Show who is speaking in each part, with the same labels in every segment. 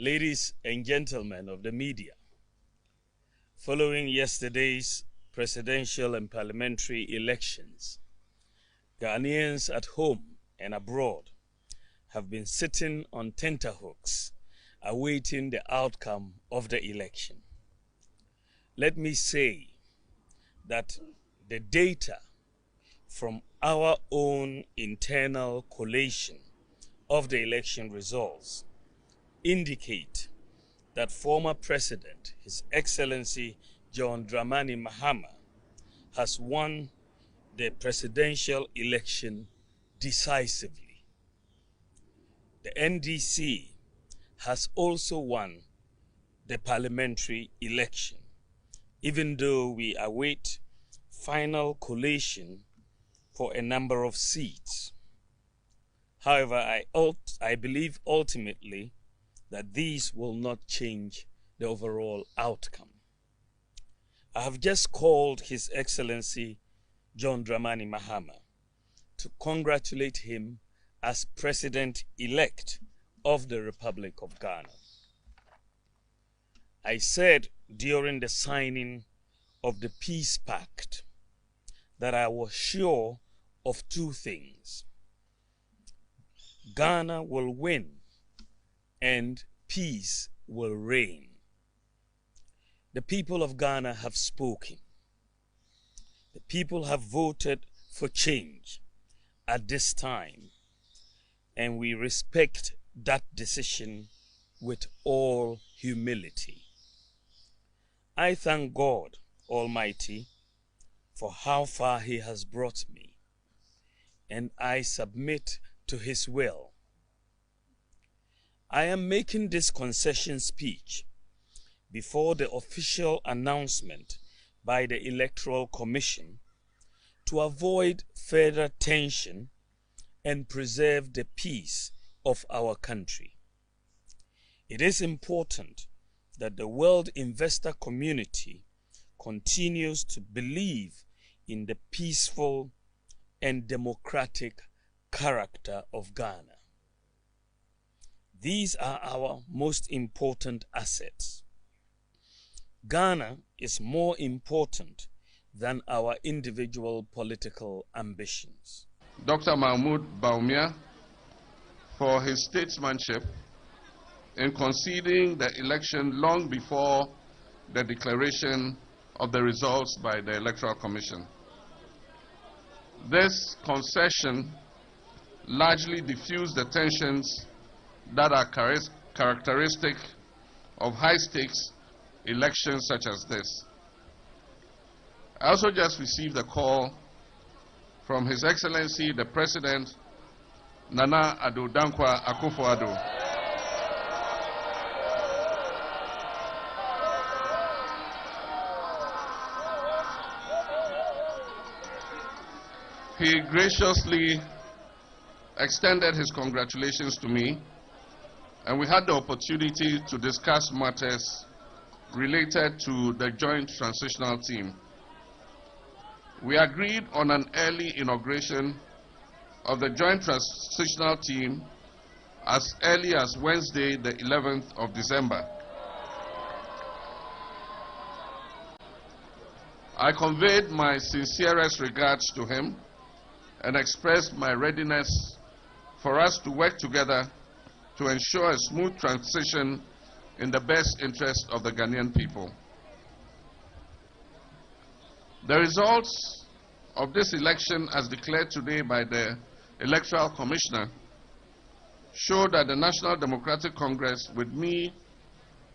Speaker 1: Ladies and gentlemen of the media, following yesterday's presidential and parliamentary elections, Ghanaians at home and abroad have been sitting on tenterhooks awaiting the outcome of the election. Let me say that the data from our own internal collation of the election results indicate that former President, His Excellency John Dramani Mahama, has won the presidential election decisively. The NDC has also won the parliamentary election, even though we await final collation for a number of seats. However, I believe ultimately that these will not change the overall outcome. I have just called His Excellency John Dramani Mahama to congratulate him as President-elect of the Republic of Ghana. I said during the signing of the Peace Pact that I was sure of two things: Ghana will win and peace will reign. The people of Ghana have spoken. The people have voted for change at this time, and we respect that decision with all humility. I thank God Almighty for how far He has brought me, and I submit to His will. I am making this concession speech before the official announcement by the Electoral Commission to avoid further tension and preserve the peace of our country. It is important that the world investor community continues to believe in the peaceful and democratic character of Ghana. These are our most important assets. Ghana is more important than our individual political ambitions.
Speaker 2: Dr. Mahmoud Bawumia for his statesmanship in conceding the election long before the declaration of the results by the Electoral Commission. This concession largely diffused the tensions that are characteristic of high-stakes elections such as this. I also just received a call from His Excellency the President, Nana Addo Dankwa Akufo-Addo. He graciously extended his congratulations to me, and we had the opportunity to discuss matters related to the Joint Transitional Team. We agreed on an early inauguration of the Joint Transitional Team as early as Wednesday, the 11th of December. I conveyed my sincerest regards to him and expressed my readiness for us to work together to ensure a smooth transition in the best interest of the Ghanaian people. The results of this election, as declared today by the Electoral Commissioner, show that the National Democratic Congress, with me,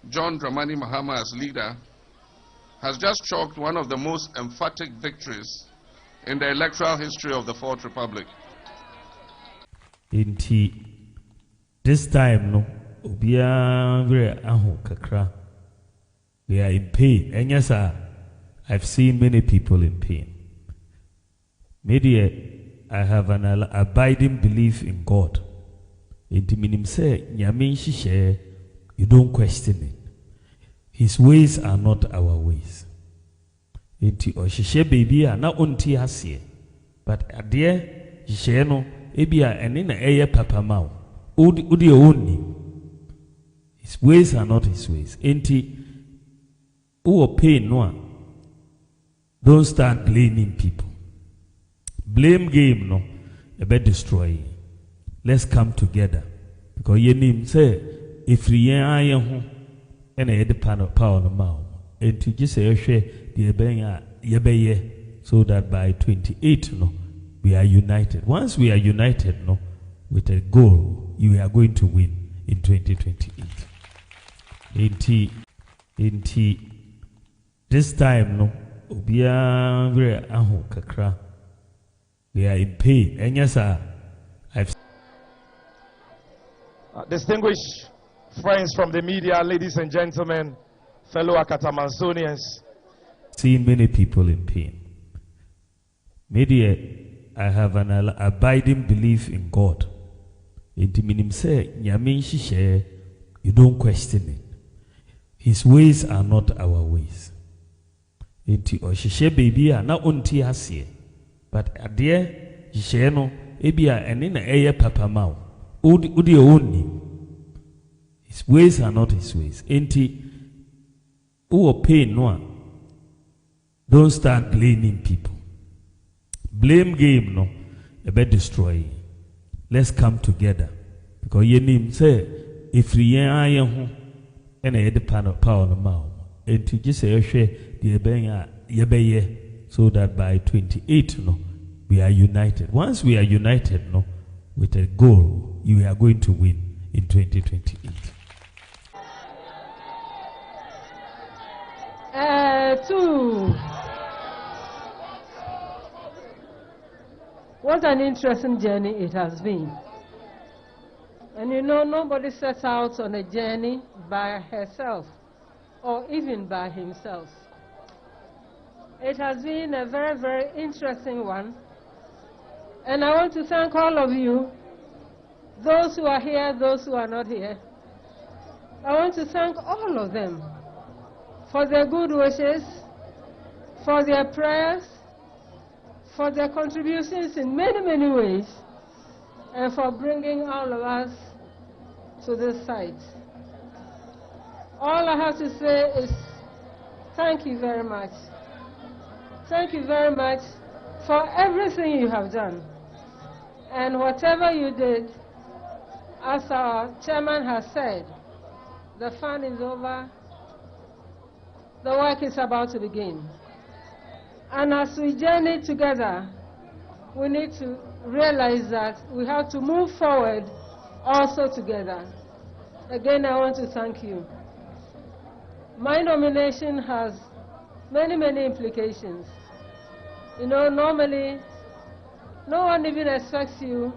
Speaker 2: John Dramani Mahama, as leader, has just chalked one of the most emphatic victories in the electoral history of the Fourth Republic.
Speaker 3: This time, no, we are in pain. And yes, I've seen many people in pain. Maybe I have an abiding belief in God. You don't question it. His ways are not our ways. Baby are not on tea, but a dear Sheno, Ebia and in a papa mau. Udi only. His ways are not his ways. Enti, who pain no? Don't start blaming people. Blame game no, about destroy. Let's come together. Because your name say, if we are and a power no mouth. And to just say, the Ebenya, so that by 28, no, we are united. Once we are united, no, with a goal, you are going to win in 2028. This time, no, we are in pain. And yes, sir,
Speaker 4: distinguished friends from the media, ladies and gentlemen, fellow Akatamansonians,
Speaker 3: seen many people in pain. Media, I have an abiding belief in God. It means say, you don't question it. His ways are not our ways. Enti oshishe baby na onti asie. But adie jishe no ebia ene na eye papa mau. Udi oni. His ways are not his ways. Enti who pain no. Don't start blaming people. Blame game no about destroy. Let's come together. Because your name say if we are and a power no mouth. And to just say the Ebenya, so that by 28 no, we are united. Once we are united, no, with a goal, you are going to win in 2028.
Speaker 5: What an interesting journey it has been. And you know, nobody sets out on a journey by herself or even by himself. It has been a very, very interesting one. And I want to thank all of you, those who are here, those who are not here. I want to thank all of them for their good wishes, for their prayers, for their contributions in many, many ways, and for bringing all of us to this site. All I have to say is thank you very much. Thank you very much for everything you have done. And whatever you did, as our chairman has said, the fun is over, the work is about to begin. And as we journey together, we need to realize that we have to move forward also together. Again, I want to thank you. My nomination has many, many implications. You know, normally, no one even expects you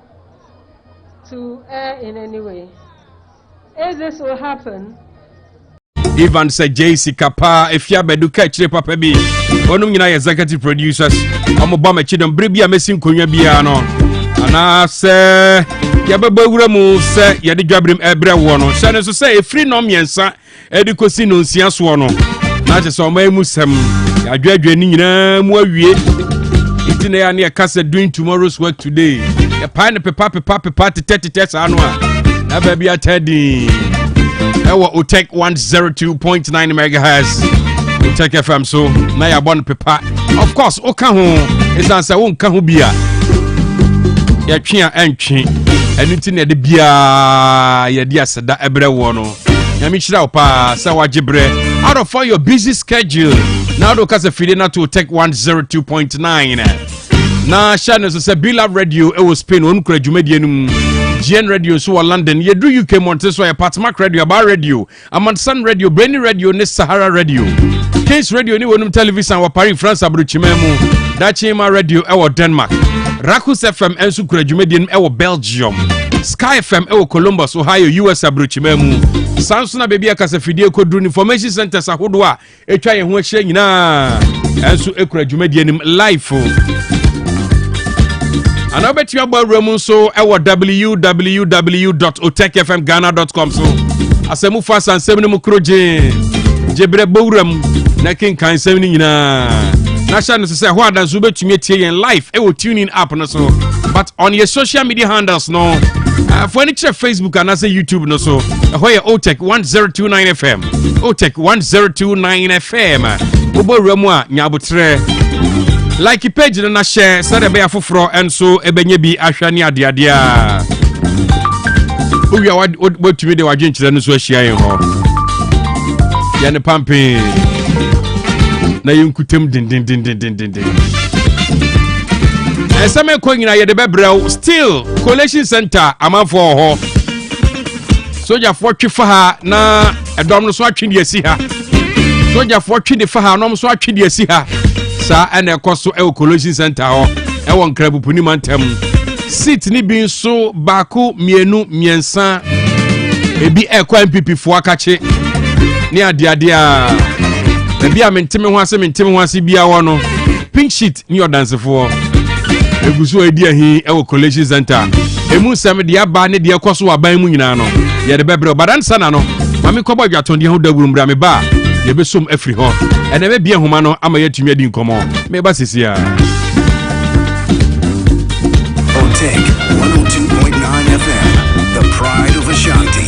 Speaker 5: to err in any way. If this will happen,
Speaker 6: Ivan said JC Kapa if ya bedu catch papa bi onum nyina executive producers amobama chidom brebia mesin konwa bia no ana se ya beba wura mu se ya de dwabrem ebre wo no se ne so se efri no miensa edikosi no nsia so no na che so mai musem ya dwadwa ni nyina mu awie itine ya ne kase doing tomorrow's work today ya pine pepa tete sa no a na ba bia tedi Ewa Utek 102.9 megahertz. Utek FM so na ya bon pepa. Of course, oka ho is answer wonka ho bia. Ya twia entwe. Enuti na de bia ya dia seda ebre wo no. Ya mi chira opa sa wagibre. Out of all your busy schedule. Now do kase fide na to Utek 102.9. Na channel so say Bila Radio e was Spain on kura dwumadi enum. GN Radio so London ye do UK Monte so Patmark Radio Aba Radio Amansan Radio Brainy Radio ne Sahara Radio Case Radio ni wonum television wa Paris France abrochimemu Dachima Radio e Denmark Rakus FM ensu kura dwumadi enum e Belgium Sky FM e Columbus Ohio US abrochimemu Samsung baby akasa fidie kodru information centers ahodo a etwa ye ho ahia nyina ensu e kura dwumadi enum live and I bet you about Roman so our www.otekfmghana.com so asemu fast and seven mukroje jebre bowram na kin kan seven nyina na sha no say ho adanso betumi tie yen live e wo tuning app no so but on your social media handles no For any Facebook and as a YouTube no so ahoy Otech 1029 FM Otech 1029 FM obo remwa nyabotre like page na share sade be afoforo enso ebenye bi ahwane adeadea uya watumi de wadwenkyere no so ahia yen ho ya ne pampe na yenkutem din Esame ko nyina ye de bebrel still collation center amanfo ho soja fo twifa ha na edom no so atwe de asi ha soja fo twe de fa ha no so atwe de asi ha sa ene ekoso e collation center ho e won krabupu ni mantem seat ni bi nso baako mienu miensa ebi ekwa MPP fo akache ni ade a ebi a menteme ho ase bia wo no pink sheet ni odansefo eguso edi ahi e wo college center emu sam de aba ne de ekoso aban mu nyina no ye de bebre badan sana no mami kobo dwaton de ho dawuru mbra me ba ye besom afri ho ene be bia homa no ama yatumi adi nkomo me ba sisia
Speaker 7: Otech 102.9 FM, the pride of Ashanti.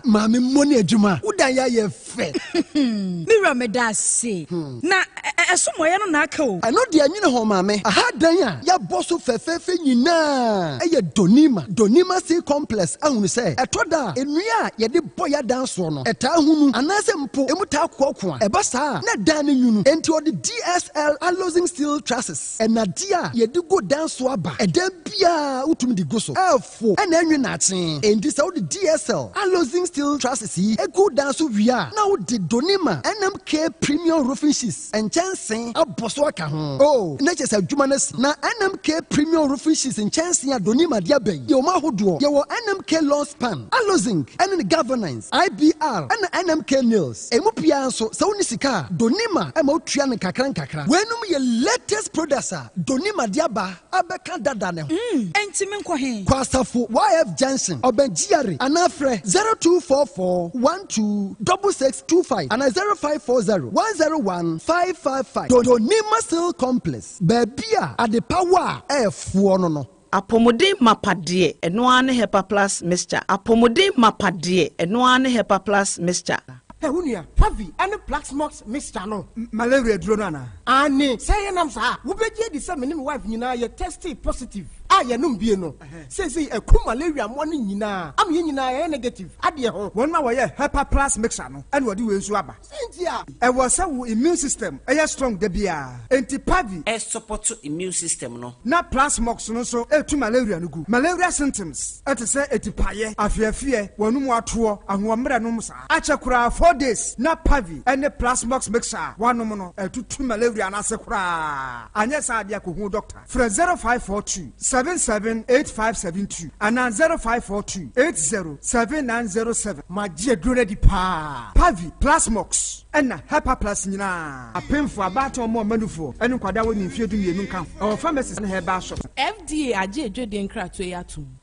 Speaker 8: Mami money adwuma udan ya ye fe
Speaker 9: mira me da se na esomoye no na aka o
Speaker 8: ano de anyine ho mami aha dan ya ya boso fefefe nyina eye donima sea complex ahunu se etoda enua ye de boya dan so no eta hunu anase mpo emuta kokko a eba saa na dan ne nyunu enti odi DSL alloying steel trusses enadia ye de go dan so aba edan bia utumi di go so efo ena anwe na aten enti se odi DSL alloying steel trusses e go dan so wia na odi donima NMK premium roofing sheets and chancing aboso aka ho oh na chese adwuma na NMK premium roofing sheets and chancing donima dia ben ye o ma hodo ye wo NMK long span alloying and the governance IBR and NMK nails emu pia so se woni sika donima e ma otua ne kakran wenum ye latest producer donima dia ba abeka dada ne ho
Speaker 9: enti me nkɔ he
Speaker 8: kwasafo YF Johnson obenjiare anafre 0244 126625 and 0540 101 555 donima steel complex babia at the power efuo no
Speaker 10: Apomode mapade eno ane hepa plus mixture apomode mapade eno ane hepa plus mixture
Speaker 11: Hunia, Pavi, and a black smokes Mr. No, malaria dronana. Annie, say, I'm sorry, who bet ye the same wife, you know, you're tested positive. I am no. Says a cool malaria morning, you know, I'm in negative. Adia, 1 hour, Hepa plus mixer, and what do you swabber? Cynthia, I was so immune system, a strong debia, anti Pavi,
Speaker 10: a support to immune system, no.
Speaker 11: Not plus mox, no so, to malaria, no good. Malaria symptoms, at a say, a tipaye, I fear, one more tour, and 1 minute, Achakura 4 days, not Pavi, and the plasmox mixer, 1 mono, 2 malaria, and asakura. And yes, I dear doctor. From 0542 778572 and 0542 807907. My dear Grenady Pa Pavi Plasmox and Hepa Plus Nina. A pen for about or more manufo, and Quada when you feel to you come. Our pharmacist and her bar shop.
Speaker 12: FDA, I did Jodian Kratoyatum.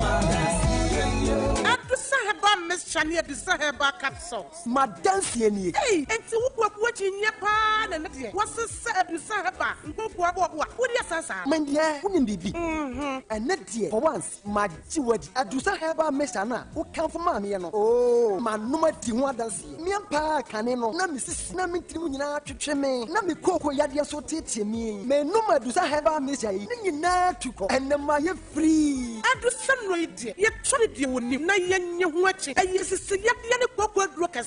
Speaker 12: Miss Chania, the Sahaba capsules.
Speaker 8: Madame Sieni.
Speaker 12: Hey, and to what in your pan and what's the said the Sahaba? What is Sasa?
Speaker 8: Mendia, wouldn't be. And net dear, for once, my Jewett, I do Sahaba Messana, who come from Mammy. Oh, my number Tiwadas, Miampa, Caneno, Namis, Nami Timuna to Cheme, Nami Coco Yadia so teach me. May no matter do Sahaba Messa, to go, and the Maya free. I do some way, yet tried you with you watching. Yes, it's a young look at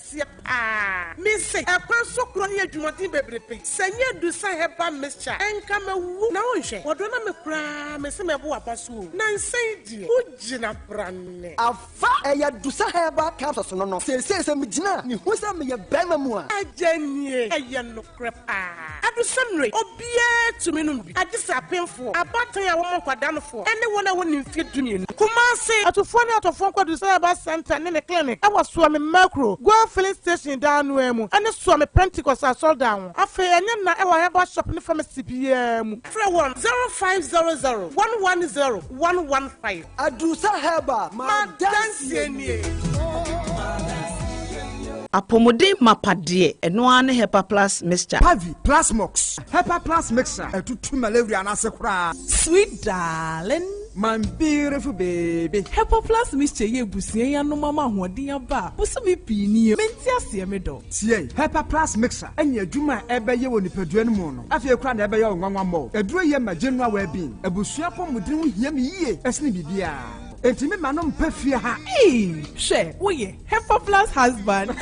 Speaker 8: Miss say, a person crying to what in baby. Say, you do say her by Mr. and come a woo. Now, what don't I cry, Miss Mabuapasu? Nan say, Ujina Brand. A fire, you do say her by Captain. No, say, some Mijina, you was a me a Benamua. I jenny, a young crap. I do some or beer to me. I just a painful. A battery I won't go down for anyone I wouldn't fit to me. Come on, say, to find out of phone call to say about Santa in the clinic. I was swimming macro, go filling station down Wemu, and the swim Pentecost I saw down. I feel and I have a shopping from a CPM. 0500 110 115. I do Sahaba, my dancing.
Speaker 10: Apomode mapade eno ane hepa plus mixture
Speaker 11: Pavi Plasmox Hepa plus mixer to malaria and asakura.
Speaker 12: Sweet darling
Speaker 11: my beautiful baby.
Speaker 12: Hepa Plus mixture ye busie ya no mama hoden aba. Busumi pi ni menti ase me do.
Speaker 11: Tie, Hepa Plus mixer enya adwuma ebe ye woni padua no mu no. Afie kura na ebe ye nwanwa mo. Aduro ye ma general well-being. Abusua pomudin ho hia me yie. Esne bibia. Enti me ma no mpa fie ha.
Speaker 12: She, wo ye Hepa Plus husband.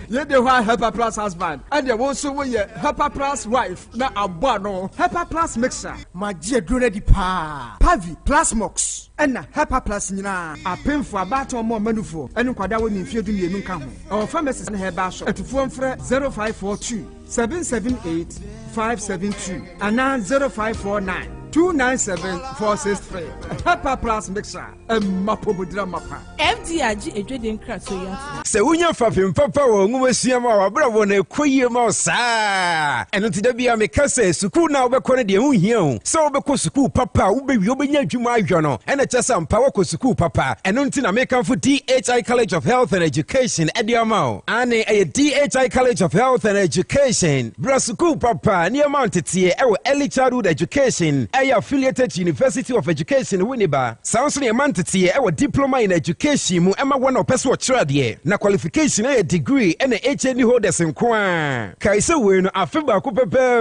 Speaker 11: Ye de wa Hepa Plus husband. And ye wo so wo ye Hepa Plus wife na abba no. Hepa Plus mixer. Ma je aduro di pa. Pavi Plus Mox. Ena Hepa Plus nyina. Apemfo abato mo manufo. Enu kwada wo ni mfie du mienu ka ho. Our pharmacist na heba so. Etufo mfre 0542 778 572 and 0549 297-463. Hepa Plus mixer. Mapobudra mapa.
Speaker 12: FDRG edweden kraso ya.
Speaker 6: Se unya fafim papa wo ngumesua ma wabra wo na koyie ma saa. Eno ti da bia me kase suku na obekọ ne de hu hia hu. Se obekọ suku papa wo bewi obenya adwuma ahwo no. Ena chesa mpa wo suku papa. Eno nti na make for DHI College of Health and Education ediamao. Ane DHI College of Health and Education. Bra suku papa ni amount tie ewo early childhood education. Affiliated to University of Education Winneba. Sounds like a mantity a diploma in education mu Emma one of person trade na qualification a degree and a HND holders in Kwan. Kaisa win a fiba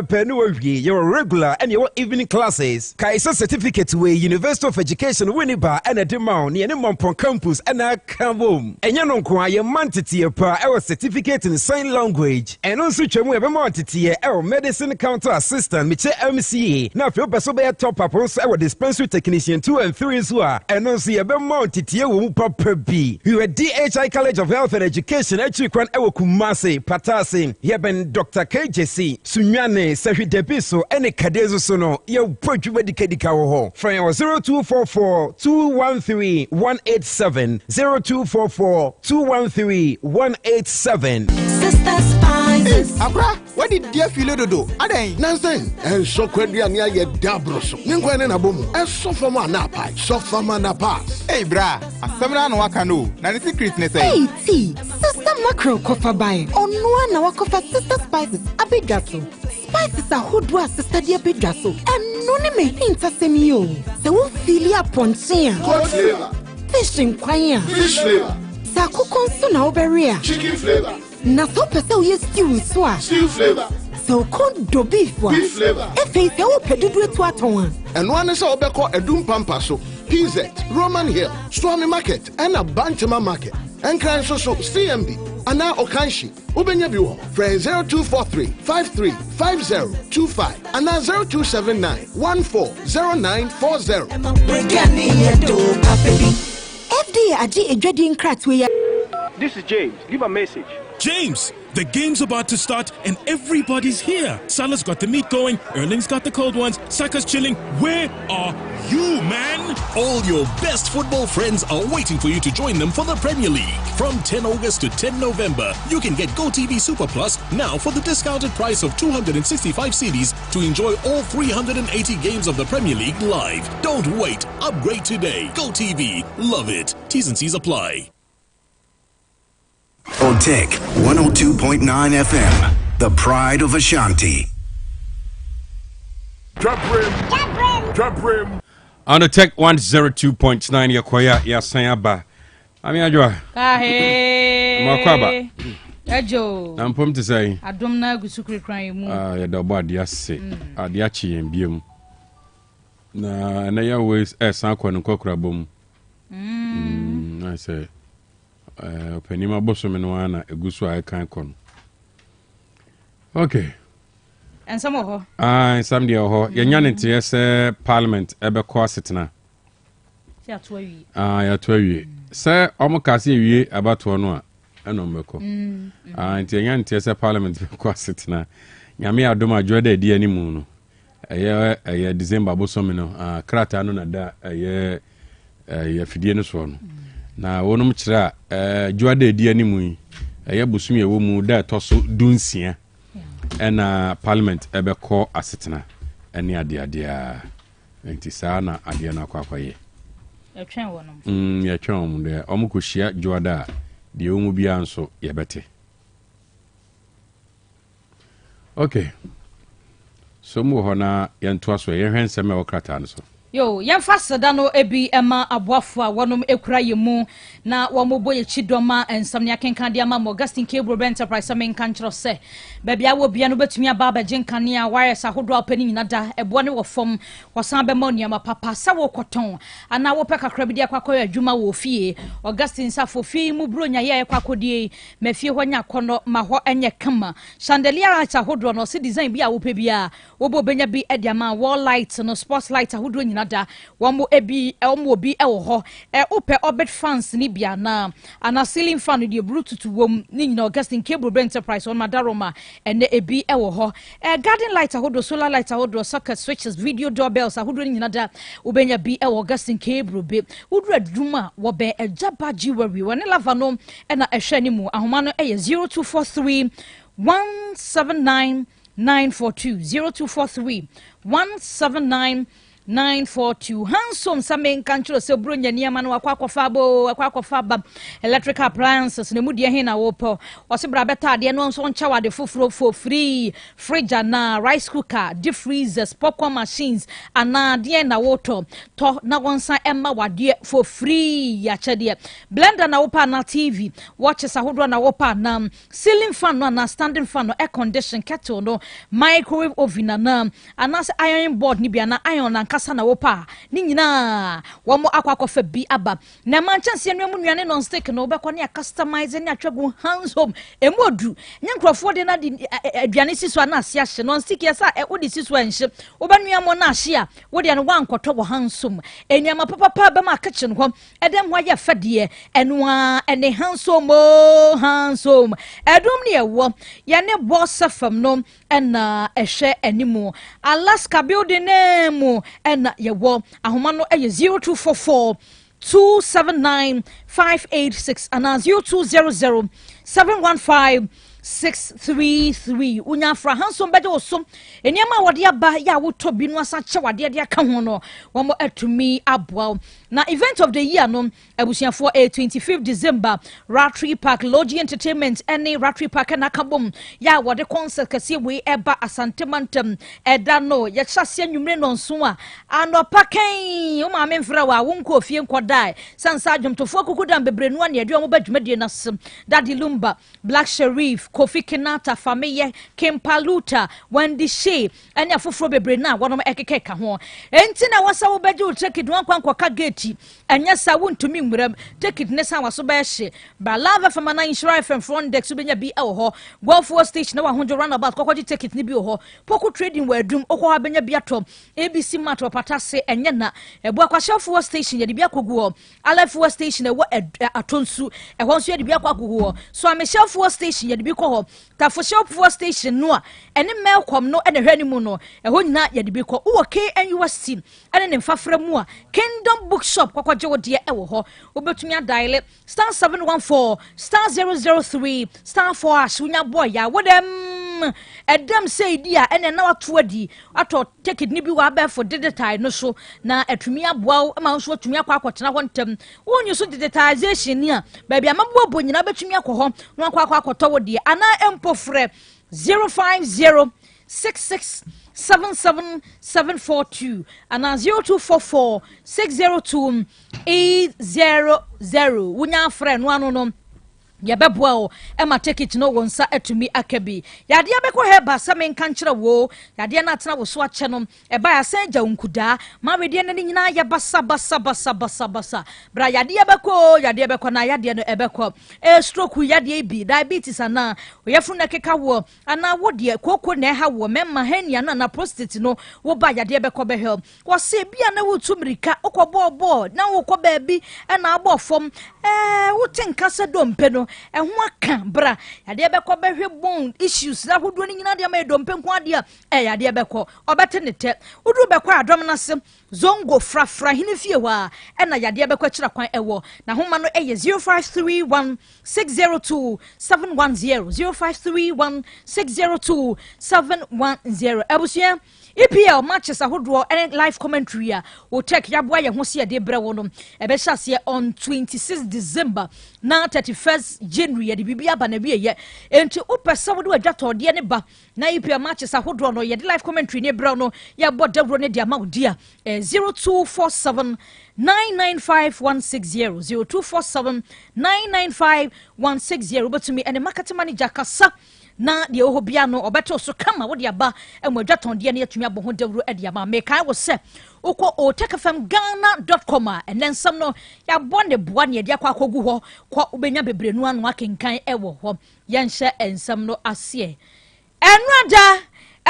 Speaker 6: penuwi your regular and your evening classes. Kaisa certificate way University of Education Winneba and a demand near Mompon campus and a cambum. And yanon kwa your mantity pa our certificate in sign language and also chemu mantity our medicine counter assistant Miche MCA. Now if you're top up on our dispensary technician 2 and 3 as well. And also a bemont titia wu papa B. You are DHI College of Health and Education actually kwan ewo Kumasi Patasi. Yeben Dr. KJC Sunyane Sahi Debiso any Kadezo Sono yo produce medicadica ho. From 0244 213 187 0244 213 187.
Speaker 13: Sister Spices.
Speaker 14: Abra, what did dear Philo do? Ade nonsense. And so kwedia nia ye dabroso. Ninkwane na bomu. E sofama na pai. Sofama na pass.
Speaker 15: Hey bra, asamra no waka no. Na the secret ne say.
Speaker 13: Hey T, Sister Macro kofa buy. Onwa na wakofa Sister Spices abedwaso. Spices a hodwa Sister dia bedwaso. Eno ne me hintasemi yo. Se wo fili apontia.
Speaker 14: What flavor?
Speaker 13: Fish kwanya.
Speaker 14: Fish flavor.
Speaker 13: Sa kukonso na oberia.
Speaker 14: Chicken flavor.
Speaker 13: Na so pese wo ye stew so a.
Speaker 14: Stew flavor.
Speaker 13: So cold do beef wa.
Speaker 14: Beef flavor.
Speaker 13: Efe se wo pedudu etu aton.
Speaker 14: And one is obeko edum pampaso. PZ, Roman Hill, Swami Market, and a Bantama Market. And Cranso CMB. And now Okanshi. Ubenya Biwo. Friend 0243 535025. And now 0279 140940.
Speaker 13: FDA aji ejwedi nkratwe.
Speaker 16: This is James. Leave a message.
Speaker 17: James, the game's about to start and everybody's here. Salah's got the meat going, Erling's got the cold ones, Saka's chilling. Where are you, man?
Speaker 18: All your best football friends are waiting for you to join them for the Premier League. From 10 August to 10 November, you can get GoTV Super Plus now for the discounted price of 265 CDs to enjoy all 380 games of the Premier League live. Don't wait. Upgrade today. GoTV. Love it. T's and C's apply.
Speaker 7: Otek 102.9 FM, the pride of Ashanti.
Speaker 6: Drop rim. On the Tech 102.9 Yakoya Yasayaba. Ami Ajwa. Makwaba.
Speaker 9: Ejo.
Speaker 6: I'm pumped to say.
Speaker 9: Adom na gusukri kran mu.
Speaker 6: Ya da ba dia se. Adia chi yen biem. Na ya always san kwa nkokra bom. I say penima bosom no ana egusu ai kan kon. Okay.
Speaker 9: And some of her.
Speaker 6: Some dear ho. Yenya ntie se parliament ebe ko asetena.
Speaker 9: Ya to awie.
Speaker 6: Ya to awie. Se omo kase awie abato no a eno meko. Ntie yenya ntie se parliament ebe ko asetena. Nyame adom adwoda edi animu no. Eye December bosom no. Krata no na da eye fidie no so no. Na wonum kira dwoada edi animu yi. Eye bosum ye wo mu da toso dunsia. Ena parliament ebeko asetena eni ade enti saa na ade na akwaye
Speaker 9: yetwen wonum
Speaker 6: yetwen wonum de omukohia dwoada de omu bia nso yebete. Okay, so mu ho na yentoa so yehwen seme wokrata no so
Speaker 9: Yo, yan fasa dano ebi ema aboafo a wonom ekura yemu na womobo ye chidoma ensamne akenkan dia ma Augustine Cable Enterprise amen kan kyerɛ sɛ baabi a wo bia no betumi aba abagyinkan a wires ahodo apani nyina da ebo ne wo fom wasan be ma niam papa sa wo kɔtɔn ana wo pɛ kakra bi dia kwakɔ adwuma wo fie Augustine safo fie mu bronya ye kwakodie mafie hɔ nya kɔnɔ ma hɔ enye kama chandelier light ahodo no se design bi a wo pɛ bia wo bo benya bi ediama wall light no sports light ahodo nyina da womo ebi obi ewo ho opɛ orbit fans ni bia na ana ceiling fan de bluetooth wom ni nyina Augustine Cable Enterprise on madaroma ene ebi ewo ho garden light ahodo solar light ahodo socket switches video doorbells ahodo ni nyina da ubenya bi ewo Augustine Cable be udura duma wo be ejaba jewelry woni lava no na ehwe ni mu ahoma no 0243 179 942 0243 179 942 handsome samen kanchro se bronya niama no akwakofa ba electrical appliances ne mudie he na wopo o se bra beta de no nso nchawa de foforo for free fridge na rice cooker deep freezers popcorn machines ana de na woto to na wonsa emma wade for free ya chede blender na wopa na TV watches ahodo na wopa na ceiling fan no na standing fan no air condition kettle no microwave oven na anase iron board ni bia na iron na kasa na wopa ni nyina wo mo akwakofa bi aba na manchance enu mu nuane non stick no be kone customize ni atwagu hands home emodu nyankrofo de na aduane siso na ase ahye non stick yesa wo de siso anhye wo ba nuamo na ahye a wo de no wankoto wo hands home enyama papa ba ma kitchen ho edem ho ya fade enu a ene hands home edum ne ewo ya ne boss fam no ena ehwe animu Alaska building name ena yewo ahoma no 0244 279 586 and 0200 715 633 unya fra hansom bede osom eniama wode aba ya woto bi no asa che wade de aka ho no womo atumi aboa na event of the year no abusiafo 25th December Ratri Park Lodge Entertainment any Ratri Park na kabom ya wode concert kase we eba Asante Mantam eda no ye chase anwumre no nso a anopakan o ma memfra wa wonko fie nkodai sansa adwomtofo kokudam bebre no ane ade o mo badwumadie nasem Daddy Lumba Black Sharif Kofi Kinata Famiye Kimpaluta Wendy Shea anya foforo bebre na wonom ekeke ka ho enti na wasa wo beje wo check it wankwa ka gate anya sa wontumi nwuram take it nesa waso ba hye ba lava from na insurance from front deck so benya bi e wo ho Gulf station na wa honjo roundabout kokwaji take it ni bi wo ho poku trading wadum okwa ha benya bi atom ABC mart opatase enye na ebu akwashefo station ye de bi akogu Alefo station e wo atonsu e ho so ye de bi akwagogu so ameshefo station ye de bi ho Tafo station no a ene melcom no ene hwani mu no eho nyina ye de bi ko wo KNUST ene ne mfafra mu a Kingdom Bookshop kwakwaje wo de ewo ho obetumi adial star 714 star 003 star 4 asunya boy ya wodem edam say dia ene na wato adi ato take it ni bi wa ba for digital no so na atumi aboa ma so atumi akwakotena ho ntem wonyu so digitalization ni a ba bia mabo bonyina betumi akọ no akwakoto wo de ana empofre 050 66 77742 and 0244 602 800 wunya frɛ no ano no yabeboa o ema take it no wonsa atumi akabi yade abekɔ heba samen kankyere wo yade na atena wo so akyɛ no eba ya sanja unkuda ma wede ne nyina ya basa bra yade abekɔ na yade no ebekɔ stroke yade bi diabetes ana oyefu na keka wo ana wo de koko na ha wo memma hania na prostate no wo ba yade abekɔ behel wo se bia na wo tumirika okɔbɔ na wo kɔ baabi na abɔ fom wo tenka se dompe no ehun aka bra yade ebekɔ behwe bone issues na hodo ni nyina de ma edompe nko ade a yade ebekɔ obete ne te wodu bekɔ adom na se zongo frafra hini fie wa na yade ebekɔ kira kwan ewo na homa no 0531 602 710 0531 602 710 abusua EPL matches ahodoɔ and live commentary will check yabwa ye ho se de bre wo no e be hyase on 26 December na 31st January de bibia ba na wie ye enti upese wo de adwatode ne ba na EPL matches ahodoɔ no ye de live commentary ne bre no ye bɔ debro ne de ama dia 0247 995 160 0247 995 160 but to me and the marketing manager kasa na de oho bia no obeto so kama wo de aba emwadwaton de ne yatumi abo ho dawro e de aba me kai wo se ukọ otekfmghana.com and then some no ya bonde boa ne de akwa akogu ho kwa ubenya bebrenu anu akenkan e wo ho yenhye ensam no ase enwada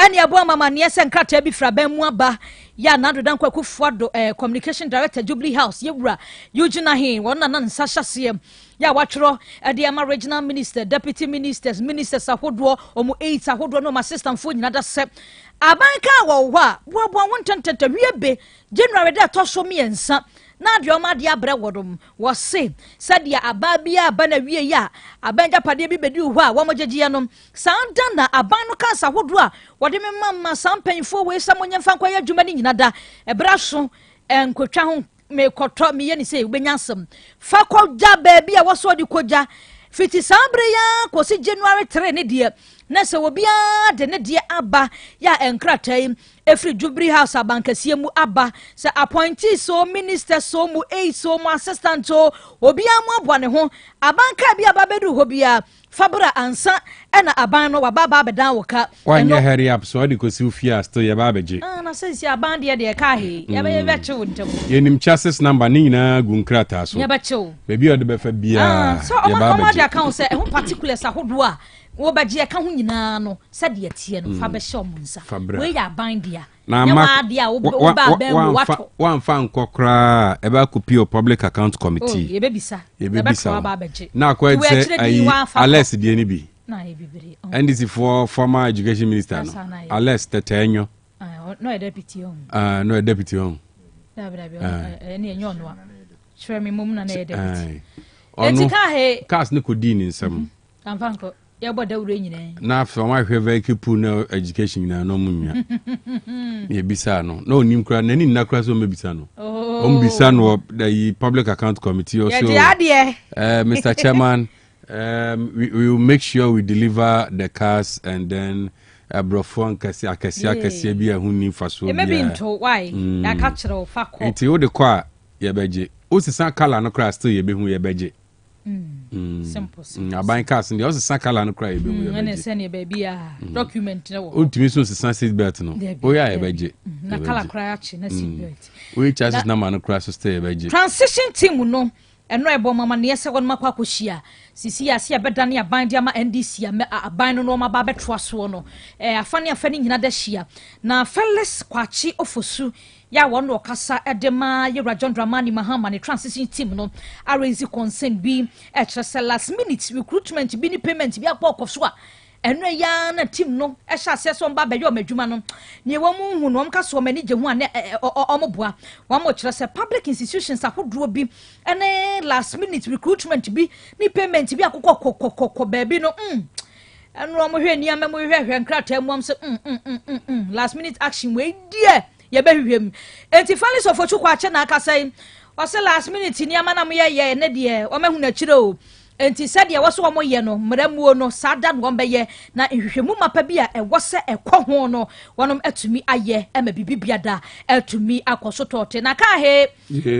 Speaker 9: ene abo mama ne se nkrata bi fra ban mu aba ya na dodan kwa kufuado communication director Jubilee House yewura Eugene Ahin wona na nsa hyase ya watro the ama regional minister deputy ministers ahodo omo 8 ahodo no assistant fo nyina da se abanka wo hwa bo wontententa wiebe January da to so miensa na de oma de abre wodom wo se sadia ababia aba na wie ya abanja pade bi bedi hwa wo mojeje no sanda na aban no kansa ahodo a wode me mamma sampanfo we samonye mfa kwa ya dwuma ni nyina da ebra so enkotwa ho me koto me yeni say ubenyasem fa koja baby a waso di koja fiti sambre ya kosi January 3 ne die na se obia de ne die aba ya enkratai efri Jubilee House abankasie mu aba se appointee so minister so mu 8 so mu assistant so obia mu abo ne ho abanka bia babedu ho bia fabra ansa ena aban no wababa bedan woka
Speaker 6: wanya hurry up so de kosi ufia still ya babeje
Speaker 9: na sense aban de ka he ya be beche wontam
Speaker 6: yenim chassis number ni nyina gunkrata so
Speaker 9: ya beche
Speaker 6: baby o de befa bia
Speaker 9: so ya babeje account say who particulars ahodo a wo baje ka ho nyina no se de tie no fa be hye omunsa we ya aban dia
Speaker 6: na ma dia wo ba ben wato wan fa nkokra e ba kopio public account committee
Speaker 9: ye bebisa
Speaker 6: na kwa say Alex die ni bi
Speaker 9: na e bibiri
Speaker 6: and this for former education minister no Alex tetenyo
Speaker 9: no e deputy on
Speaker 6: no e deputy on
Speaker 9: ni enyo no chwe mi mum na e deputy
Speaker 6: etika he cast ne kodi ni nsam
Speaker 9: amfanko ya boda wure nyina
Speaker 6: na fa ma hwe vehicle pool na education nyina no munwa ye bisa no na onim kra nani nna kra so mebisa no o mbisa no the public account committee also Mr. Chairman we will make sure we deliver the cars and then brofon akasi bi ahuni faso bia
Speaker 9: maybe into why ya capture o fakọ
Speaker 6: enti o de kwa ye beje o sisa kala no kra still ye behu ye beje
Speaker 9: simple
Speaker 6: aban cars ndi o sisa kala no kra ye behu ye beje
Speaker 9: na send ye baby document na wo
Speaker 6: o timi so sisa seat belt no o ya ye beje
Speaker 9: na kala kra ya chi na seat belt
Speaker 6: we charges na man no kra so still ye beje
Speaker 9: transition team no eno ebo mama ne yese won makwa kohia sisi ase abedane aban dia ma NDC aban no ma ba betwa so no afane nyina da hia na Felix Kwachi Ofosu ya won okasa edema Yewra John Dramani Mahama ne transition team no arrange concern bi etrese last minute recruitment bi ni payment bi akpọkọso a eno ya na team no ehya ase so mba be yo madwuma no ne wo mu hu no omka so mani je hu a ne omoboa wo mo kire se public institutions ahodro bi ene last minute recruitment bi ni payment bi akokọ baby no eno mo hwe ni am mo hwe nkrata mu am se last minute action we die ye be hwem enti Felix Ofochu kwa che na aka sai o se last minute ni am na mo ye ne de o mahu na kire o enti said ya waso mo ye no mramuo no sada no beye na nhwehwemu mapa bi a ewose ekọ ho no wonom atumi aye ema bibibia da atumi akoso tote na ka he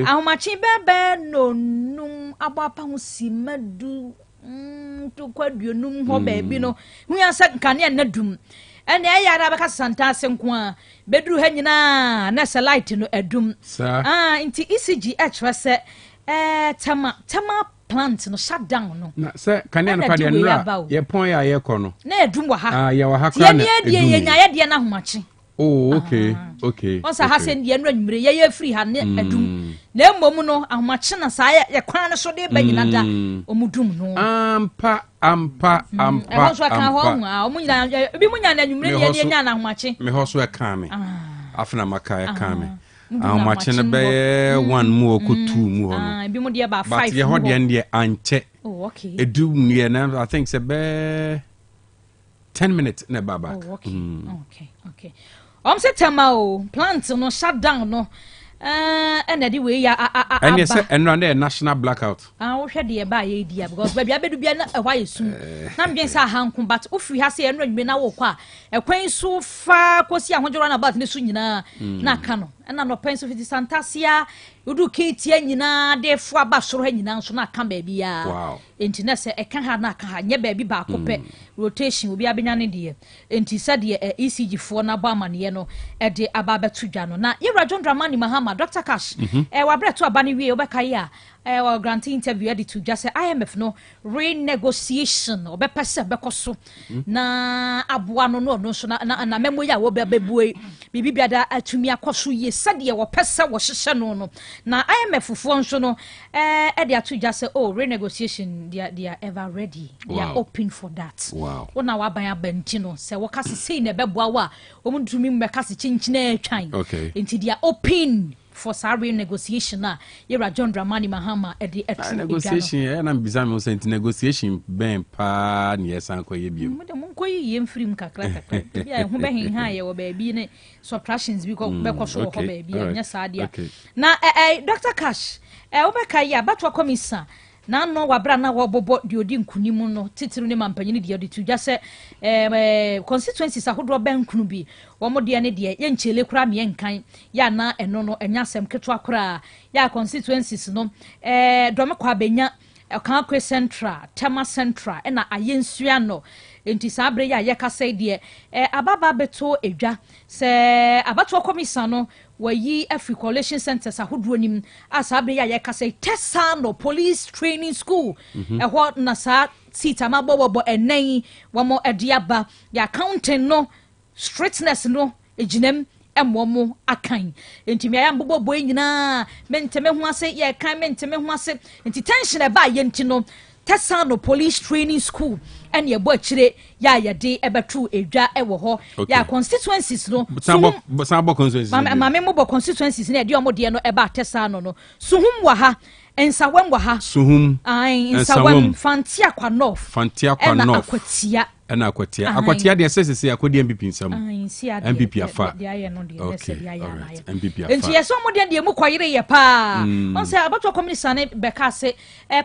Speaker 9: ahomachi bebe no num abapa ho simadu to kwaduonum ho baabi no hu ya sa nkane na dum ene ya ra beka santa senko a bedru ha nyina na light no adum nti ECG etrese tama plant no shut down no
Speaker 6: na se kane no pade nra ye pon ya ye ko no
Speaker 9: na edum wa ha
Speaker 6: ya wa ha kra na
Speaker 9: ye nya ye na homachi
Speaker 6: okay
Speaker 9: onsa ha se ye nra nwure ye free ha na edum na mmom no ahomachi na sa ye kwan no so de ba nyina da omudum no
Speaker 6: ampa
Speaker 9: e so kan ho omunya bi munya na nwure ye nya na homachi
Speaker 6: me ho so e kan me afna maka e kan me ahomachi ne be 1 mu oku 2 mu ho no
Speaker 9: bi mu de ba 5
Speaker 6: but ye ho de ne anche
Speaker 9: okay
Speaker 6: edum ne na I think se be 10 minutes ne baba
Speaker 9: okay say tema plants no shut down no. And anyway, ya
Speaker 6: and yes, and run a national blackout.
Speaker 9: I wish the ba idea because baby I be a why soon. Nam bien sa hankum but if we have say and me na wo kwa e kwen so far kwasi a hodjo run about ne so nyina na ka no and no pen so fit santasia udu ketia nyina de fo aba soro ha nyina so na ka ba bia.
Speaker 6: Wow.
Speaker 9: Enti na se e ka ha na ka ha nye ba bi ba ko pe rotation obi abenya ne de enti sa de ECG fo na ba amane no e de aba betu dwa no na Yewra John Dramani Mahama Dr. Cash wa bre to aba ne wie obeka ya wa grant interview edit to just say IMF no renegotiation obepese bekoso na aboa no so na memo ya wo bebue bibi biada atumi akoso ye sade wo pese wo hyehye no na IMF fo nso no e de ato just say oh renegotiation they are ever ready. They are open for that.
Speaker 6: Wow.
Speaker 9: Wona wa ban abanti no se wo kase sei na beboa wa wo mutumi mbekase chinchina atwan.
Speaker 6: Okay.
Speaker 9: Until they are open for sorry negotiation na Yewra John Dramani Mahama at the
Speaker 6: negotiation na bizarre me say negotiation ben pa na yesan koye bio
Speaker 9: mo koyi yem free kakra bia ho be hin ha ye wo ba bi ne subtractions bi ko be ko so ho ba bi anya sadia na Dr. Cash wo be kai abatwa komisa na no wabra na wo bobo di odi nkunimu no titiru ne mampanyini di odi tuja se constituencies ahodo ben kunu bi wo mo de ne de ye nchele kura me nkan ya na eno no enya asem ketwa kura ya constituencies no do me kwa benya kan akwe central tema central na ayensua no enti sabre ya kasa de ababa beto edwa se abato komisa no wayi Afri Coalition Centers ahodo nim asabre ya kasa Tesano Police Training School ehwo na sa sita mabobo enen wamo ediaba ya accounting no strictness no ejinem emwomo akan enti me ayambobo boy nyina menteme ho ase ye kan menteme ho ase enti tension e ba ye enti no Tesano Police Training School and ye bo chire ya de ebetu edwa ewo ho ya constituencies no
Speaker 6: sambo constituencies
Speaker 9: mame mo bo constituencies na de omo de no eba Tesano no suhum wa ha ensawem wa ha
Speaker 6: suhum
Speaker 9: ensawem fantia kwa north
Speaker 6: na
Speaker 9: akwatia
Speaker 6: akwatia de sesese akodi MPP nsam MPP afa
Speaker 9: MPP afa enti yeso mo de mu kwayire ye pa on say abato community ne beka se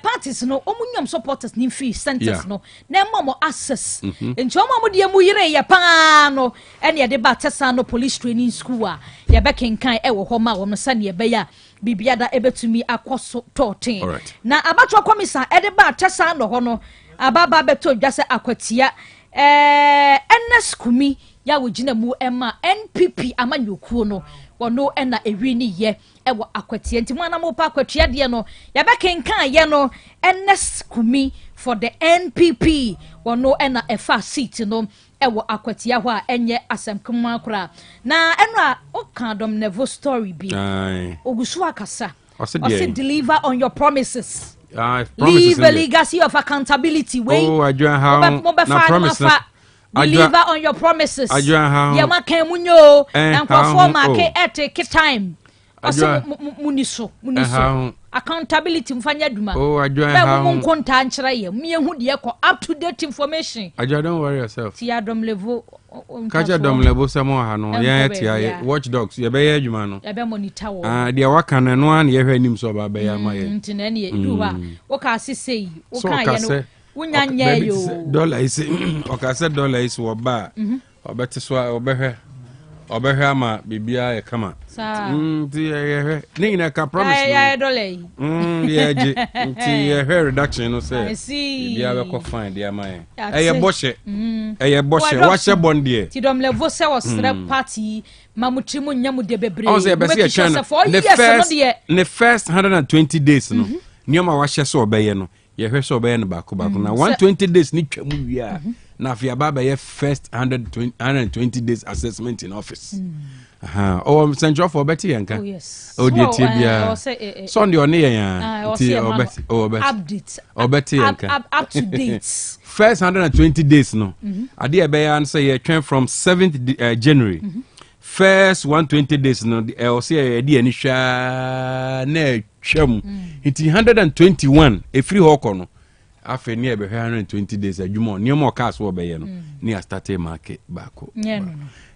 Speaker 9: parties no omunyam supporters ni free centers no na mo access enti mo de mu yire ye pa no ene ye de ba Tesano Police Training School a ye bekenkan ewo ho ma wo no sane ye be ya bibiada ebetumi akoso 13 na abato community e de ba Tesano ho no ababa beto dwase akwatia NS kumi ya wogina mu ema NPP amanyokuo no wono ena ewi ni ye ewo akwatia nti mu anamo pa akwatia de no ya bekenkan ye no NS kumi for the NPP wono ena efa seat no ewo akwatia ho a enye asemkuma kura na enra okadom nevo story bi ogusu akasa o say deliver on your promises. Leave a legacy of accountability. Wait, deliver on your promises. Yama kemunyo and perform take time. Muniso accountability mfanya duma. Konta nchira ye. Miye hudi yako up to date information.
Speaker 6: Don't worry yourself.
Speaker 9: Ti adom level.
Speaker 6: Kaja dom level samo hano. Ya watchdogs. Ya beye juma no.
Speaker 9: Ya be monitor wo.
Speaker 6: Dia waka na no an ye hwe nim so ba be ya ma ye.
Speaker 9: Ntina ne ye duwa. Wo ka asese wo kan ye no. Wunya nya yo.
Speaker 6: Dollar is o ka se dollar is wo ba. Obete so obehwe ama bibia ye kama nti ye ni na ka promise
Speaker 9: ya dollar
Speaker 6: ye je nti ye reduction no say bibia be ko fine dia man ye boshe wa she bond there
Speaker 9: ti dom level se was party mamutrimu nyamu de bebre
Speaker 6: o say be say the first 120 days no nyama wa she so obeye no ye hwe so obeye no bako na 120 days ni twamu wi na fi ababa ye first 120 days assessment in office o central for better yanka o die tibia Sunday on ye yan ti o better yanka
Speaker 9: up to date
Speaker 6: first 120 days no ade e be yan say ye twen from 7th January first 120 days no o say e de ani hwa na twam it 121 e free hoko no afe ni ebe 120 days adwuma ni mo cars wo be ye no ni a start market back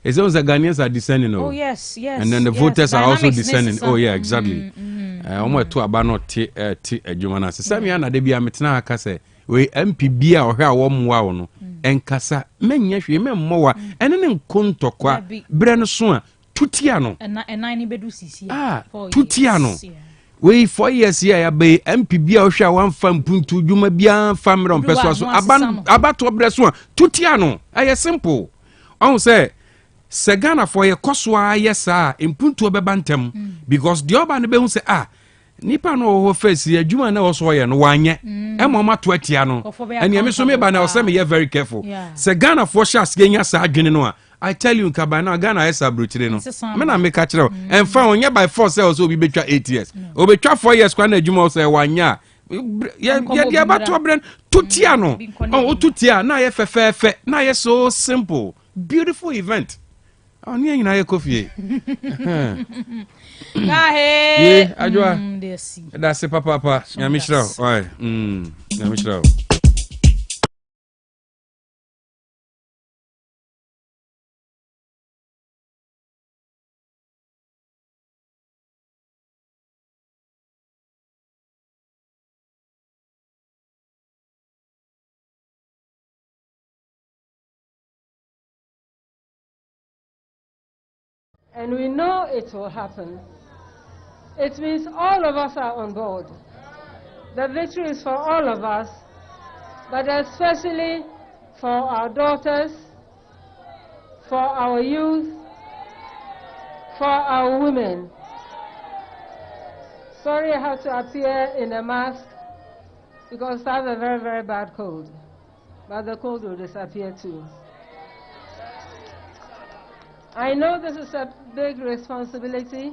Speaker 6: It's almost like Ghanaians are descending.
Speaker 9: Oh, yes.
Speaker 6: And then the voters are also descending. Oh, yeah, exactly. Almost to about T. Jumana. Samiana, they be a metna case. We MPB or her warm wow. And Casa, men, yes, you more. And then Conto qua Bren Swan, Tutiano.
Speaker 9: And 90 bedrooms.
Speaker 6: Tutiano. We 4 years here, be MPB or share one farm punto, you may be a farmer on Pessoa, about to address one. Tutiano. I simple. On say. Segana for a Koswa, yes, sir, in Punto Bebantem, because the Oban Beun say, Nipa no face here, Juma no so and 1 year, and Mama Twetiano, and Yamisome Bana, send me very careful. Segana for shots getting us a I tell you, Cabana, Ghana is a brutalino. Men make catch out, and found here by 4 cells will be better 8 years. Or be 4 years, when Juma say 1 year. Yeah, about to brand Tutiano. Oh, Tutia, now fair, now so simple, beautiful event. Oh, ni na ye coffee. Yeah, ajwa. That's it, papa. Ya mishra. Oi. Ya mishra.
Speaker 5: And we know it will happen. It means all of us are on board. The victory is for all of us, but especially for our daughters, for our youth, for our women. Sorry I have to appear in a mask because I have a very, very bad cold. But the cold will disappear too. I know this is a big responsibility,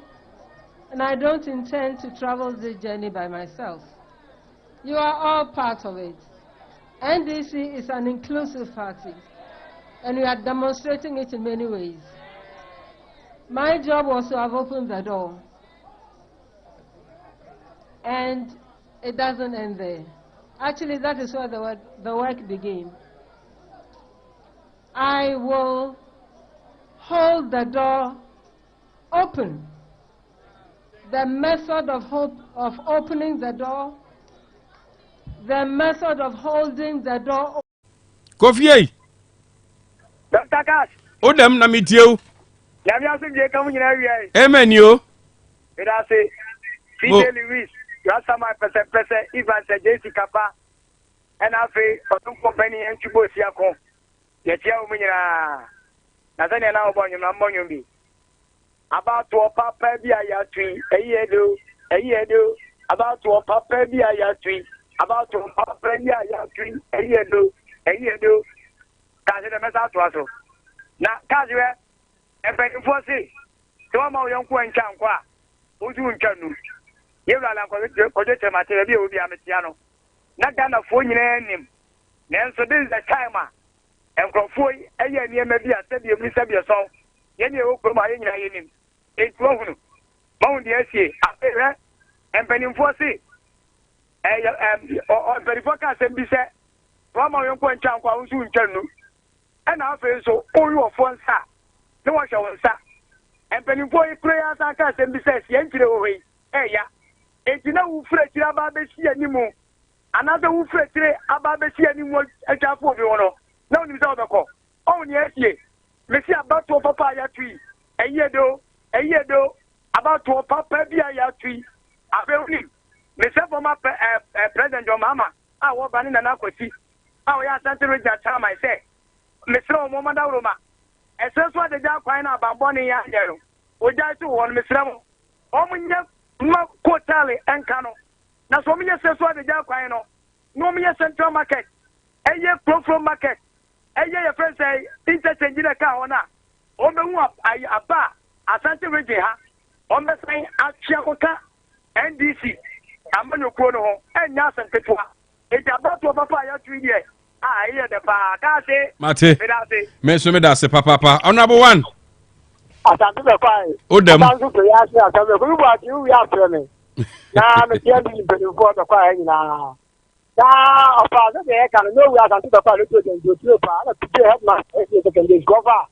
Speaker 5: and I don't intend to travel this journey by myself. You are all part of it. NDC is an inclusive party, and we are demonstrating it in many ways. My job was to have opened the door, and it doesn't end there. Actually, that is where the work began. I will hold the door open. The method of opening the door, the method of holding the door.
Speaker 6: Kofi.
Speaker 16: Dr. Cash.
Speaker 6: Odam na mitio.
Speaker 16: Yamia Sunday come in area.
Speaker 6: Amen yo.
Speaker 16: It I say, CJ Lewis, you have some person, Ivan JC Kappa, and I say, for some company and Chubo Siako. Yet, Yamina. Nazania now born you be about to a papa be a tree, a year do, about to a papa be a tree, about to a papa be a tree, a year do, Kazi the mess out to us. Now, Kazi, and Penny Fossy, to my young Queen Chankwa, who do in Chanu. You are like a material will be a Messiano. Not done a 4 year name. Nancy, this is a timer. And from 4 years, maybe I said you miss your song. Yenny Oklahoma in him. It's wrong. Mount the SCA, and Penny Fossy. Or very focus and be said, Rama Yonko and Chankwa, who's in Chanu. And I feel so, all your phone, sir. No one shall, sir. And Penny Foy prayers and cast and be said, Yankee away. Eh, yeah. It's no who fret about the sea anymore. Another who fret about the sea anymore at our phone. No, you don't call. Oh, yes, yes. Messi about to papa ya tree. A year do, about to papa be a tree. I will leave. Messi for my president, your mama. I was banning an aquati. Oh, yeah, Santa Rita time I say. Mr. Mama Roma. And so what the dark wine about Bonnie Yandero. Would die to one Miss Ramo. Oh, when you Kotali and Cano. Now, so many says what the dark wine. No, me a central market. A year pro market. And your friend say, interchange in a car or not. On the whoop, I bar, Asante Regina, on the same at Chiacoca, NDC, Amano Chrono, and Yasan Petua. It's about to papa 3 years. I hear the park.
Speaker 6: Mate, Mesomeda, papa, on number 1.
Speaker 16: Asante the fire.
Speaker 6: Odam.
Speaker 16: You after me. Now I'm a champion before the fire now. Now, Father, they can know we are going to the politics and to help my second discover.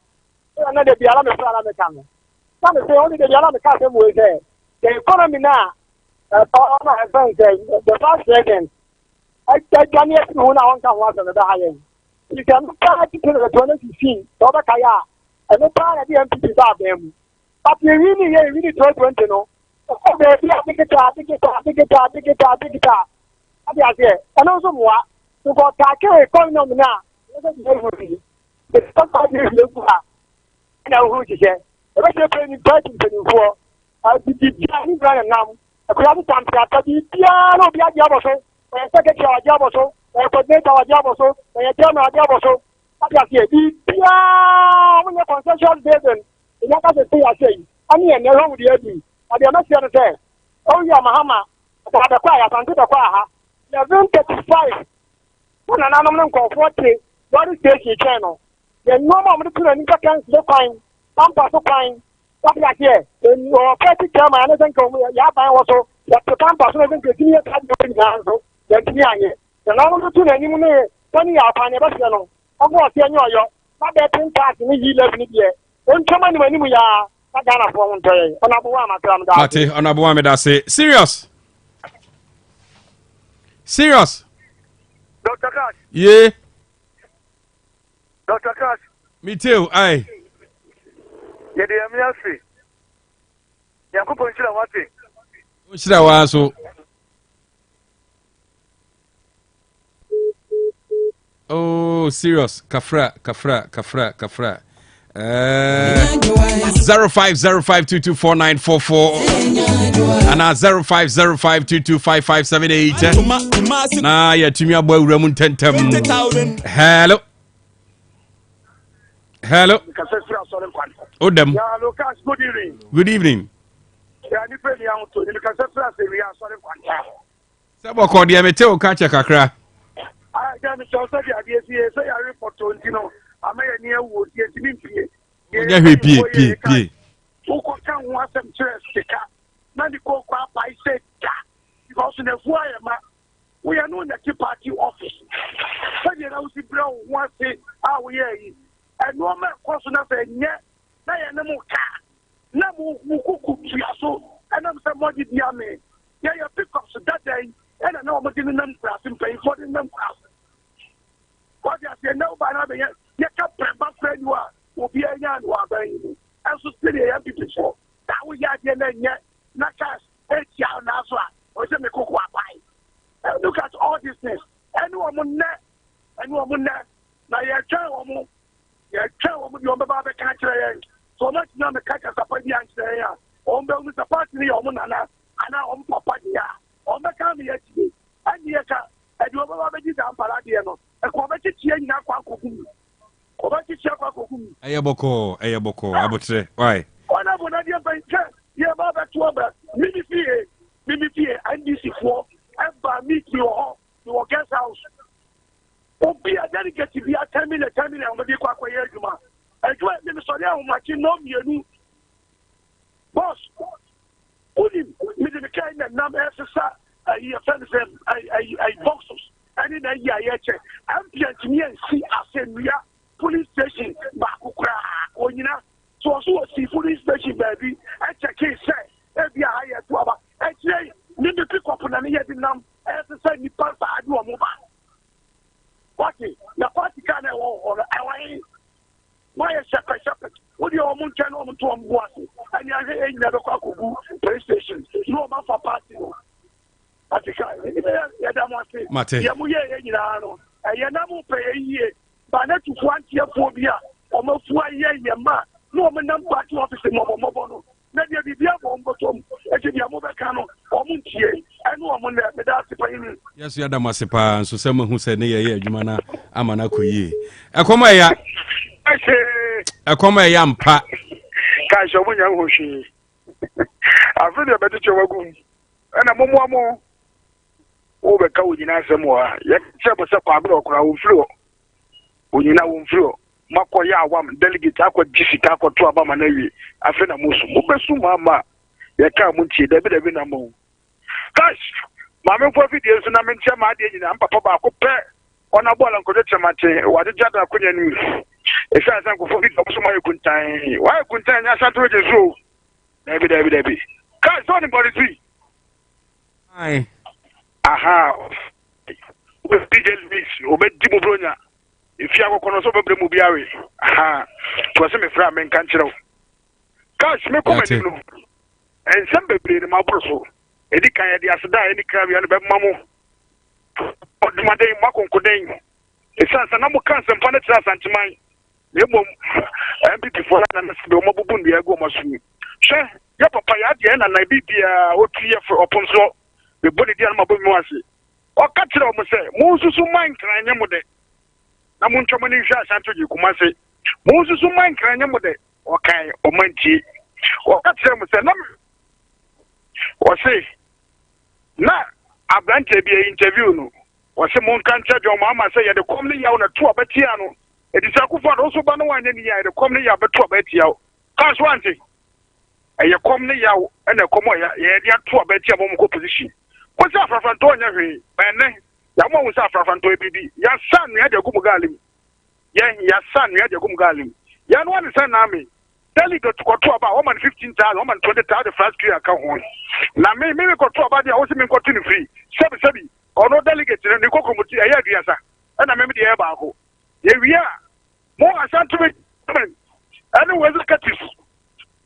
Speaker 16: na de biara me fara me kan na me say only de biara me ka say mo say the economy na na event the first second I can yes no na on kan wa so da haye you can start to the 2015 so ba kaya and the plan the MPP ba them but you really 2020 no oh be I think it abi ase and also mo to go take economy na the stock is look na who ti se e be se pe ni party penifo a ti ni brand nam e ko ya ti tam ta ti bia no bia dia bo so e secretary wa dia bo so e coordinator wa dia bo so e chairman wa dia bo so abi ase di bia mo ne concession basin e ya ka se ti ase ani e ne ho di adi abi na se no se o ya mahama ta da kwa ya santi da kwa ha 11:35 na na no nko 40 what is the channel the normal mo tuna ni ka kan se kwan pampa so kwan what ya here the party chairman na san ko ya ban wo so ya pampa so na san ke tini ya ka do ni na so ya tini anye the normal tuna ni mo ne tani ya pa ne ba se no ogo se anyo yo na be tin tax ni yi level ni die on chama ni mani mu ya ka Ghana fo won toy ona bo wa ma kram da
Speaker 6: Mate ona bo wa me da say serious
Speaker 16: Dr. Cash.
Speaker 6: Yeah.
Speaker 16: Dr. Cash.
Speaker 6: Me too. Aye.
Speaker 16: Yeah, they are me afi. Ya ko ponchira wate.
Speaker 6: Ponchira wa so. Oh, serious. Kafra. 0505224944 and 0505225578. Nah, yeah, to me about Ramun Tentem. Hello. Odem.
Speaker 16: Yeah, Lucas, good evening.
Speaker 6: Good evening.
Speaker 16: Yeah, ni pe ni awon to ni ka se fra se wi asore kwanta.
Speaker 6: Sabo ko dia mete o ka che kakra.
Speaker 16: Ah, ja mi so se dia die sie se ya report to ntino. Ama ye ni ewu die ti mi pie.
Speaker 6: Onya hwe pie.
Speaker 16: Uko kan ho asem chere sika. Na di ko kwa pa ise da. Because na fu aye ma. We are no na ki party office. Se dia na usi bra ho ase a we yi. And no man course na say nye na ye na mu ka. Na mu kuku tuaso. And am say money dia me. Yeah, you pick up so that day. And I know I'm getting them class in pay for them class. What you say no by now you can prepare friend you are will be a young one by you. And so still a people before. That we are the na cash 8 years now so or say me cook buy. Look at all this things. Anyone na you try omo. You try omo you baba be catch so much na me catch support the answer ya. On be me support ni omo nana ana omo papa dia. On be come here today. And you can and you baba be di ampara dia no. E ko be tie nyina kwa kokum. Ko be tie kwa kokum.
Speaker 6: Ayeboko abotre. Why?
Speaker 16: Ona bona dia ban ka. Ye baba to ba. Mimi fie NDC for eba meet your guest house. Obi a delegate bi a 10 million on be kwa ye adwuma. Adwuma mi so dia o machi no mienu. Boss. Uni mi de kai na nam esesa I boxers. And in a year, ambient me and see Asem police station, Bakukra, Onina. So, see police station, baby. I check it, say, every higher to our. I say, need to pick up on any other number, as the same part I do a mobile. What is the party can or I why a shepherd? Would your moon can on to Amwasi? And you ain't never Kaku police station. No man for party.
Speaker 6: Mate. Yes, you are the Masipa, and so someone who said, Nay, Jumana, Amana Kuyi. A comaya, yampa.
Speaker 16: Cash of young Hoshi. I've read about the Chowagum, and a momo. Over Kawin Asamoa, yet Sabasa Pablo Crow Flo. When you now flow, Makoya, one delegate, Aqua Jessica, to Abama Navy, Afena Musu, Ubesumama, Yakamunchi, David Avinamo. Gosh, Mamma Profit is an Amencha Madi and Papa Cope on a ball and Kodetcha Mate, what a Jada Kuyan. If I sang for it, also my kuntai. Why kuntai? I sat with you. David. Can't anybody see.
Speaker 6: Aye.
Speaker 16: Aha. With DJ Luis, Obed Dimobronia. If you have a conoso of the Mubiari. Aha. To a semi frame and cancer. Cash me come and some baby in my broso. Any kind of the Asada, any carrier and Mamu. But the Monday Macon Codain. It's a number cancer and Panetta and to mine. Yebom and before and the Mobundi I go masu. Sure, your papa yard and I be what clear for upon so the body dear Mabuasi. Or catch it almost say, Moses mind crying yamode. Namun Chamani Shantu you come say, Moses mind crying yamode, or kind or manchi. Or catch them say, no. Or say, na, a branch be an interview. Or some one can't tell your mamma say, the comely on a tour betiano. It is a good for also Bano and any year, the comely of a tour betio. Cause one thing. A comely yaw and a comoya, yeah, tour betia position. What's up from Antonia? Bene, Yamo was up from Toy Bibi. Your son, you had your Gumugalim. Yeah, your son, you had your Gumugalim. Yan one is an army. Delegate to control about 15,000, 20,000 the first year account on. Now, maybe control about the house in continue free. 7 or no delegate in the Kokomuti, a year, and I remember the airbago. Here we are. More Asante anyway, look at this.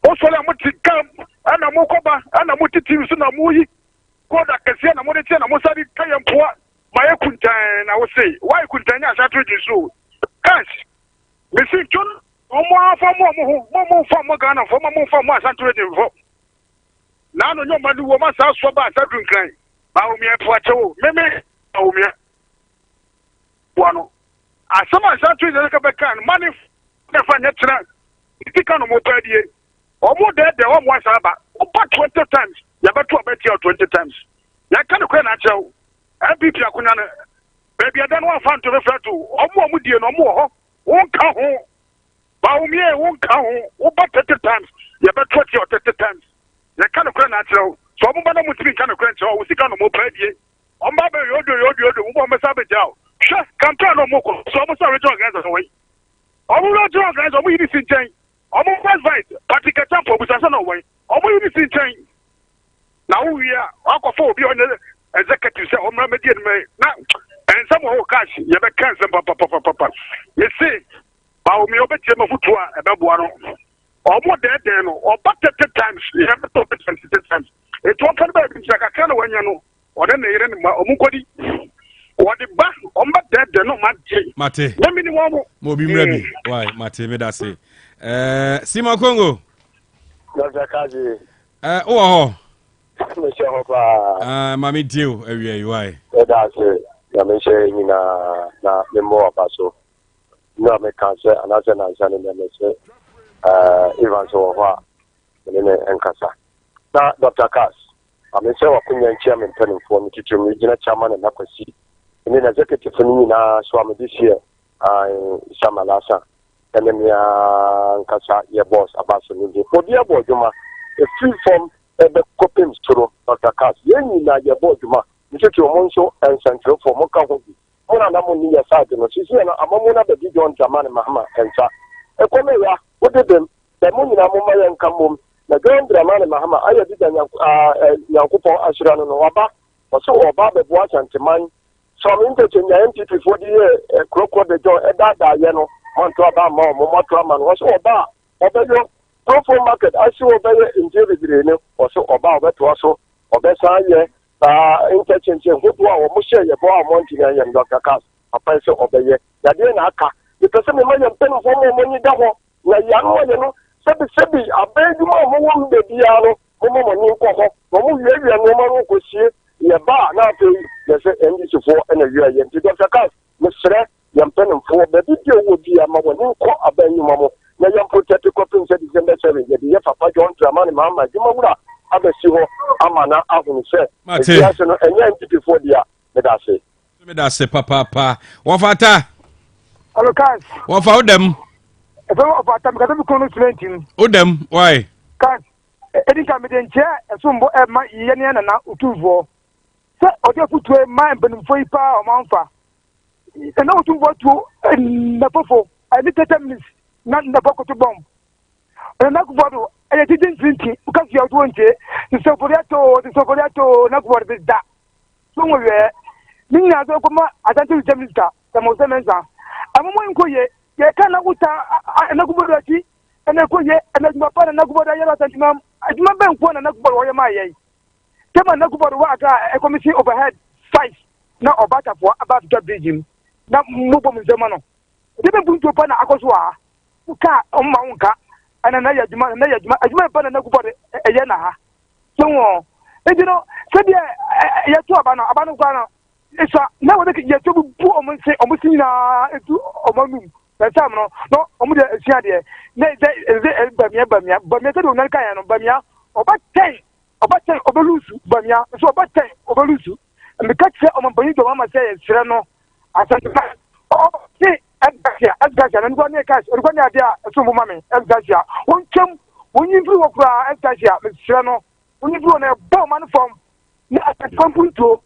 Speaker 16: Also, I'm going to come and I'm Mokoba and I'm going to teams in a movie. God, I can see I'm going to tell I'm going to tell you my Kuntan. I would say, why couldn't I start with you? Cash. We see John. More from Ghana, from Asante 12th. Now, no man who must ask for bad. I drink crying. Baumia Plateau, Meme, Baumia. One. As some Asante 12th, money for natural. If you can't move per day, or more dead, the one was about 20 times. You have to bet you 20 times. You can't go natural. And people are going to. Baby, I don't want fun to refer to. Or more with you no more. Won't come home. Baumia won't count over 30 times. You bet 20 or 30 times. You can't go natural. So I'm going to kind of crunch or we can't move per day. On Baba, you do, Mama Sabajao. Sure, can't tell no more. So I'm sorry to organize away. I'm not to organize a way to see change. I'm on right. But you can jump for no way. I'm going to see change. Now we are aquaphobia on the executive say, I'm remediate me now. And some who cash, you have a cancer, papa. You see, Baumi obey him of Futua, a babuano. Or more dead than or but 30 times, you have to talk 20 times. It won't come back in Sakakano when you know, or then they ran Omukodi. Or the back, or but dead, they're not Mate. No minimum.
Speaker 6: Mobi Mrebi. Why, Mate, me that say. Sima Congo.
Speaker 19: Dr. Kazi.
Speaker 6: Oh.
Speaker 19: Monsieur Hopa.
Speaker 6: Mami Dio, why?
Speaker 19: That's it. I'm saying na more about so. No, I can't say another answer in the message. Even so, and Casa. Now, Dr. Cass, I'm saying what Kunyan chairman turning for me to regional chairman and Nakwasi. And then executive for me now, Swami this year, Samalasa, and then Casa, your boss, Abasan. For dear boy, Juma, a free form. Ebe kopim storo Dr. Cass yenyi na ye boduma nchechi omonso and central for moka hobi mona na moni ya side no sisi na amamuna be di John Dramani Mahama ensa ekome ya odedem the moni na moma ya nkamom na John Dramani Mahama aye di nyankopon asira no waba so oba be bo asanteman so me nteche nya MPP for di kroko de John edada ye no monto aba ma mo moto ama no so oba obeyo Profile market, I see over in Jerry also about that also, or best I interchange who are Musha, your boy, Monty, and Dr. Cass, a person of the year. Yadina, the person of money and pen for more money, double, like young, Sebi, a baby, more the Diano, Momo, Niko, Momo, and Momo, could see your bar now to the end is for and a year. Dr. Cass, Mr. Yampen for the video would be a mama, a baby, Momo. Na yam protect coping said December 7 ye papa John Dramani Mahama Jumawura abesi ho amana ahunu se yes no enye ntipifo dia me da se papa wafata
Speaker 16: Hello Cass
Speaker 6: wafa odem
Speaker 16: e fa wafata me ka kono 20
Speaker 6: odem why
Speaker 16: Cass edika me den che esumbo e ma ye ne na utuvo se ode futu e ma benimfo ipa o manfa e na utuvo tu na fofo and it is not in the pocket to bomb. And Nakubodo, and it didn't drink because you are 20, the Sopoleto, Nakubodo is that. Somewhere, Nina Zokoma, Asante Jamiska, the Mosemenza. I'm going to ye, ye cannot Nakubodo, and Nakuye, and that's my father Nakubodo, and Mam. I do not bank one and Nakubodo, my ye. Come on, Nakubodo, a committee overhead 5. Now, about the bridging. Now, move on Zemano. Didn't put to Pana Akoswa, Uka, Omaunka, and another demand, I do not ban Nakubodo, a yana. So, and you know, said Yatuabana, Abanogana. It's now that you have to put on say, Omusina, Omanu, the Samno, no, Omuda Shadia, Bamia, Bamia, about 10, Obelusu, Bamia, so about 10, Obelusu. And the catcher on my bonito, Mama says, Sereno, Asante. Oh, see, Asgasia, and one cash, or one idea, some mammy, Asgasia. One chum, when you do a cry, Asgasia, Miss Sereno, when you do on a bowman from Compunto,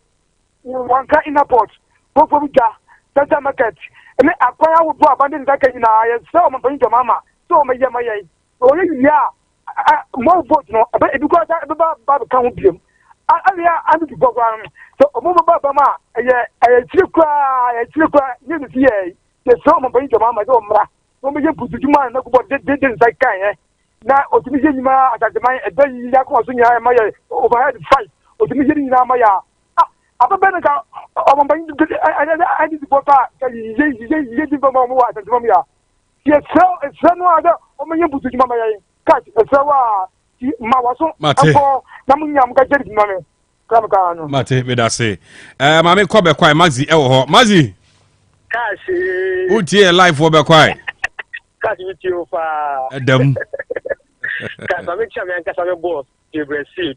Speaker 16: one car in a port, Popovica, Santa Market, and I acquire with abandoned back in I saw my bonito, Mamma, so my Yamay. Oh, yeah, more votes, no, because I have about Count. I'm to go around. So, a moment about Mama, a cry, you see, the song of Benjamin, my own. When we put to mind, no, what didn't I can, now, or to me, at the mind, a day, Yakuasunya, my overhead fight, or to me, Maya. I'm a better guy. I need to go back. You did the Mamma and Mamma. Yes, so it's no other, or my put to Mamma. Catch a sawa. Mate,
Speaker 6: me da say. Mame kwa be kwai Mazi ewo Mazi.
Speaker 20: Kashi.
Speaker 6: Utie life wo be kwai.
Speaker 20: Kashi vitio fa.
Speaker 6: Edam.
Speaker 20: Kashi me chama nkasa me boss e Brazil.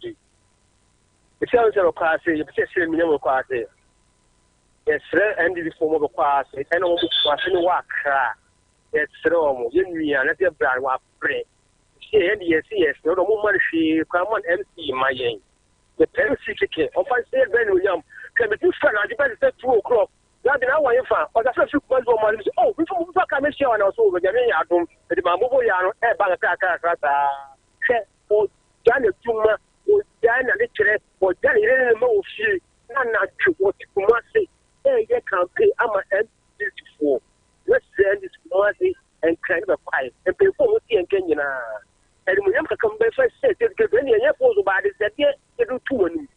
Speaker 20: E se o se ro kwase, e se se me nyamo kwase. E sre endi di fomo be kwase, e no mo kwase ni wa kra. E sre o mo ye nwia na te bra wa pre. Yes, no woman she come on MC my yen. The parents ticket of I said Ben William can be too far at the best at 2 o'clock. Now the hour if or the first months of money. Oh, we come back and share on us over the main atom, the Mamubo Yano, a bank or Janet Tuma, or Diana Little, or Danny Moshi, and not to what you must say. Hey, you can't pay. I'm an MC4. Let's send this mercy and kind of a pipe and pay for what and Kenya. And we have to come back first, say, because when you're supposed to buy this, that they do 2 and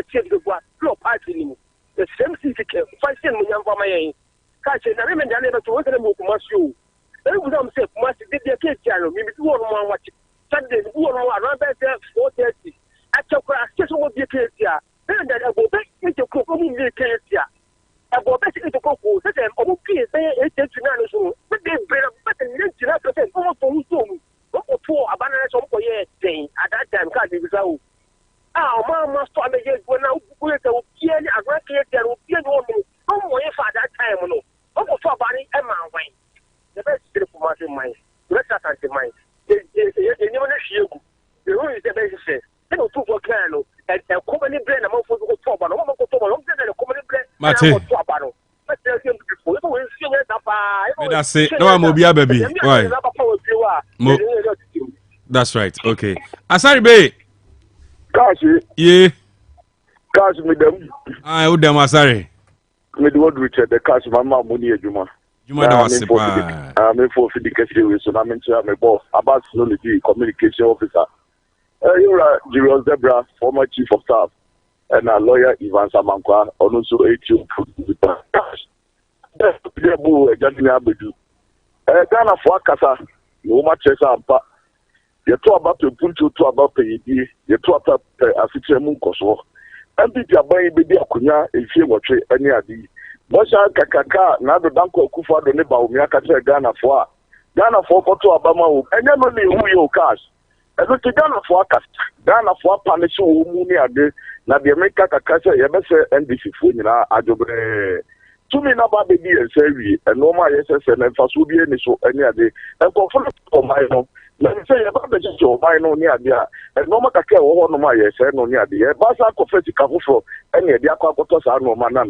Speaker 20: say, the block party. The same thing, 5 cents, young for my aim. Catch it, I remember to work at a book, Monsieur. Then we don't say, must be the case channel, maybe 2 or 1 watch. Sunday, 2 or 1, around there, 4:30. At your class, just what the case here. Then I go back into cook, only the case here. I go back into cook, set them, okay, they 8 to 9 so, but they better, but then 99% all for who's doing. Poor abandoned some for years at that time, can't be so. Mamma, so I may get when I will go here and record there will be no more for that time. No, for Barney and my way. The best for my mind. Let's start the mind. The rule is the basis. They don't talk for Cano and a company brand among for the top, but I'm going to talk about a company brand.
Speaker 6: That's it. No, I'm Obia baby. Why? That's right. Okay. Asari Bay.
Speaker 19: Kashi.
Speaker 6: Yeah.
Speaker 19: Kashi me them.
Speaker 6: I would them Asari.
Speaker 19: Me do what Richard the Kashi mama money Juma.
Speaker 6: Juma da was pa.
Speaker 19: I'm in for the so I'm in my boss about the communication officer. You're Julius Debra, former chief of staff, and a lawyer Ivan Samankwa, and also ATO. Ghana for Kasa, no much as a you talk about the Punto to about the you talk about a future Munkoso. And did your boy be the Akunya if you watch any of the Mosha Kakaka, now the Danko Kufa, the neighbor, Miaka Ghana for to Obama, and then only who you cash. And look to Ghana for Ghana for Panish, who near the Nabiameka Kakasa, Yabese, and this is Funina, Adobe. To me, now, baby, and say, and no, my SSN and Fasubi, and so any other, and confirm for my home. na say ya ba be jo bai no ni ade a no ma kaka wo ho no ma ye se no ni ade e ba sa ko feti ka fofo ene e dia kwa koto sa no ma na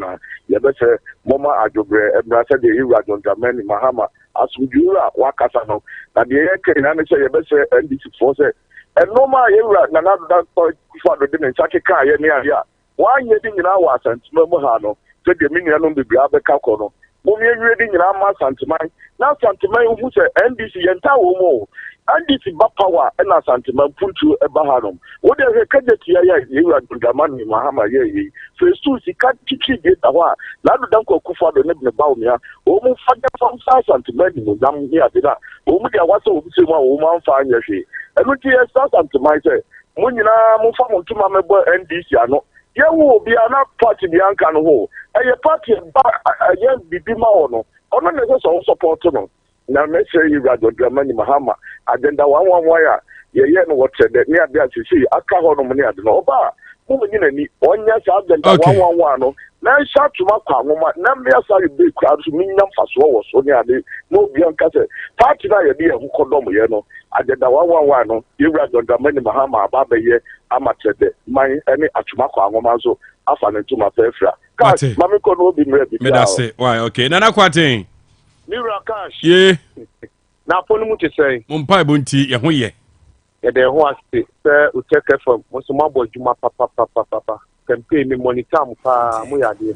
Speaker 19: ye be se moma ajobre e bra se de Yaw Asante Mahama asujura wakasa no na de ye ke na me say ye be se NDC for se e no ma ye na na da ko do de nchake ka ye ni ade a wa nye di nyina wa Asante mu ha no se de mi nua no bebre abeka ko no mo mi enwe di nyina ma Asante man na Asante man hu se NDC ye nta wo mo NDC ba power na Asante man puntu e ba ha no wo de he kajeti ya Yaw Asante Mahama ye so su si ka tiki de ta wa la do dan ko kufa do ne ba o mi a o mu fa de fam Asante man ni dam ni ade da o mu de awasa o bi se mu a o ma fa anya hwe enu ti Asante man se mo nyina mo fa mo tuma me bo NDC ano ye wo bi ana party bi anka no ho e ye party ba ye bibi ma ono ono ne so support no na me say Yaw Asante Mahama agenda 111 ya ye no what said ni ade asisi aka ho no mo ni ade no oba mo nyina ni onya sa agenda 111 no na sha tuma kwa nwoma na me asa be kwa so mi nyam faso wo so ni ade no bi anka se party na ye bi e kodom ye no agenda 111 no Yaw Asante Mahama aba be ye amatede man ene atuma kwa nwoma so afa ne tuma fefra ka mami ko no bi mre bi
Speaker 6: me da say why okay nana kwaten
Speaker 19: Mira cash
Speaker 6: ye
Speaker 19: na ponu mu te say
Speaker 6: mpa ebonti ye ho ye
Speaker 19: de ho ase se uteke from mo so mabo djuma papa campaign me monitor mu pa mu ya de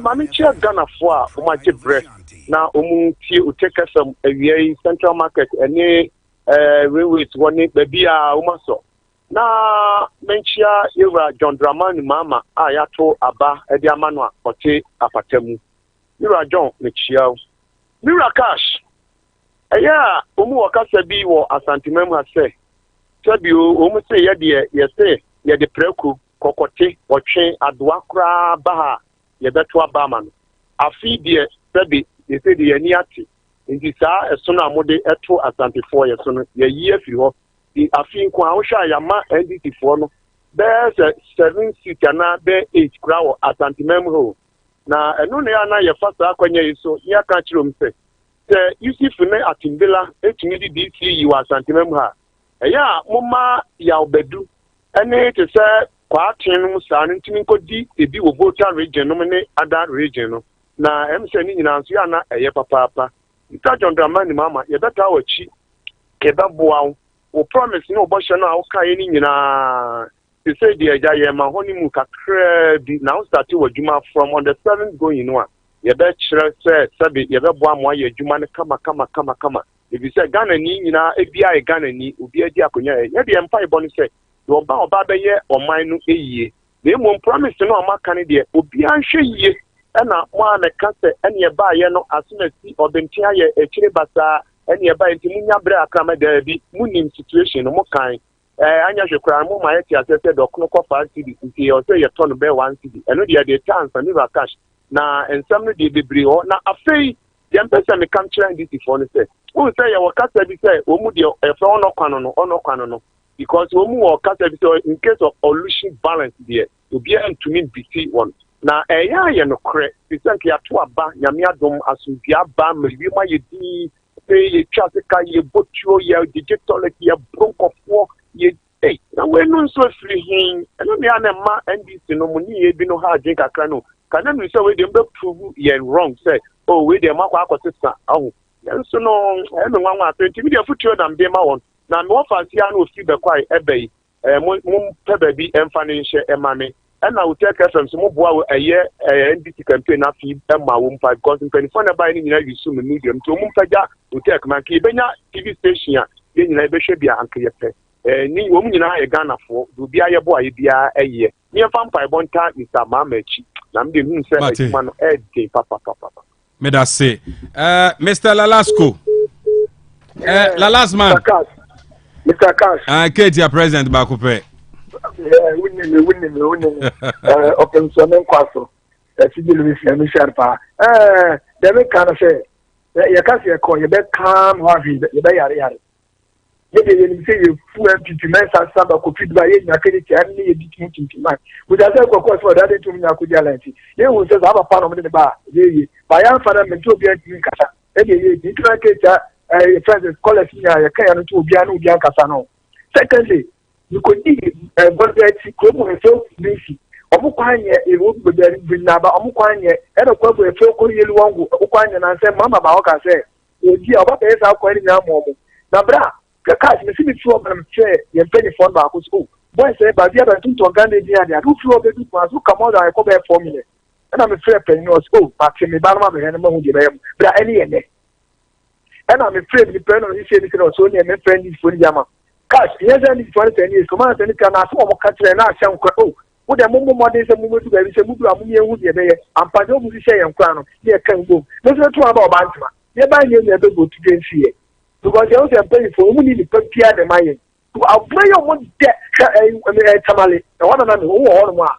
Speaker 19: mami chia Ghana fo a o ma jebre na o mu tie uteke from awie Central Market ene railway to one baby a o ma so na menchia Yaw Asante Mama a ya to aba e de amano a ote apatamu Yaw John mechia Mira cash eya omu wakasa bi wo Asante memu ase tabi omu se ye de preku kokote otwe adoa kra ba ha ye beto aba ma no afi de tabi ye se de yani ate nti saa eso na mode eto Asante fo ye so no ye yi afi ho di afi nko a wo hwa ya ma NDC fo no be 7 seat na be 8 kra wo Asante memu ho na enu ne ya na ye fasa akwanya yiso ya ka kiro mse te Yusuf ne Atimbela etumi di DC Yaw Asante memu ha eya moma ya obedu ene te se kwa atin mu sa ne ntimi nkodi ebi wo Volta region no ne ada region no na emse ni nyina nso ya na eye papa Yaw Asante Mama ye beta wachi ke baboa wo promise ne obosho no a wo ka ye ni nyina te say the eja ma honi mu kakra bi now start to adwuma from on the 7th going no ye be kire say sabi ye be boa mo aye adwuma ne kama if you say Ghana ni nyina e bia e Ghana ni obi adi akonya ye de empa ibo ni say do oba be ye oman no eyie na mo promise no amaka ne de obi anhwe yie na mo ameka say ene ba ye no asunasi obentia ye ekire basa ene ba enti munya bre akrama da bi munim situation no mo kan anya hwekra mo ma yeti asese do kono ko 5 cedi nti o say ye ton be 1 cedi eno de chance ani ba cash na ensam no de bebre ho na afei ye mpesa me kam kira ndisi fo no say who say ye wakasa bi say o mu de e fro no kwano no because o mu wakasa bi say in case of illusion balance there obi antumi biti won na eya ye no kre bisanke ya to aba nyame adom asubia ba mriwi ma ye di ye chasika ye botuo ye digital ye bronkofo ye na we no so free hin eno me anema NDC no mu ni ye bi no ha adwen kakra no kana mi say we dem be prove ye wrong say oh we dem akwa akotisa ahu so no eno nwanwa atenti mi dey futuo dam dey ma won na me ofasi anu ofi be kwai ebei mum pebe bi emfa ne hye emame na we take FM so mo boa eye NDC campaign afi emma wo mpa because penifo na buy ni nyina yusu me medium to mum pagya we take man ki benya TV station a ye nyina be hwe bia anka ye pe ni wo mu nyina ye Ghana fo do bia ye boa ye bia eye ni emfa mpa bonta Mr. Mamachi na me de hu se aduma no dey papa
Speaker 6: me da say Mr. Lalasco Lalasman
Speaker 16: Mr. Cash
Speaker 6: Ketia president ba ko pe
Speaker 16: winning open so men kwaso civil mission mi sharpa dem kan say ye ka say ko ye be calm happy ye be yare ye de ye say ye fu MPP men sa ba ko fit ba ye nya kede ti ani ye dikin man we da say ko for that to nya ko dia lanti ye hu say ba pa no me ba ye ba ya fara me to bi anti kasa e de ye di tra ke ta friends scholars here you can to be anu bian kasa no. Secondly, you could be God be Krobea so busy. Omukwanye ewo be na ba omukwanye e no kwabo e fo ko yelu wangu omukwanye na say mama ba o ka say oji oba be sa ko ni na mo mo. Na bra ka ka me si bi fo ba me che ye pay the phone ba ko school. Boy say ba bia ba tun to Ghana dia dia do flo be do kwa so come out I ko be 4 million. And I'm afraid penny was but me ba ma be na ma hu de be bra any ene. And I'm afraid the pen on this say because so near me friend is for jama. Cash yes and this 20 years come on and can ask mo ka tre na asem kwa oh wo de mo modern say mo do be say mo do amu ye hu de be am pa do mu say yan kwa no ye kan go. No so to about bantama. Ye ba ye be go to den see. Because you say pay for mo ni the pia de mayen. To abray your mo de tamale. E wona na me wo ho no a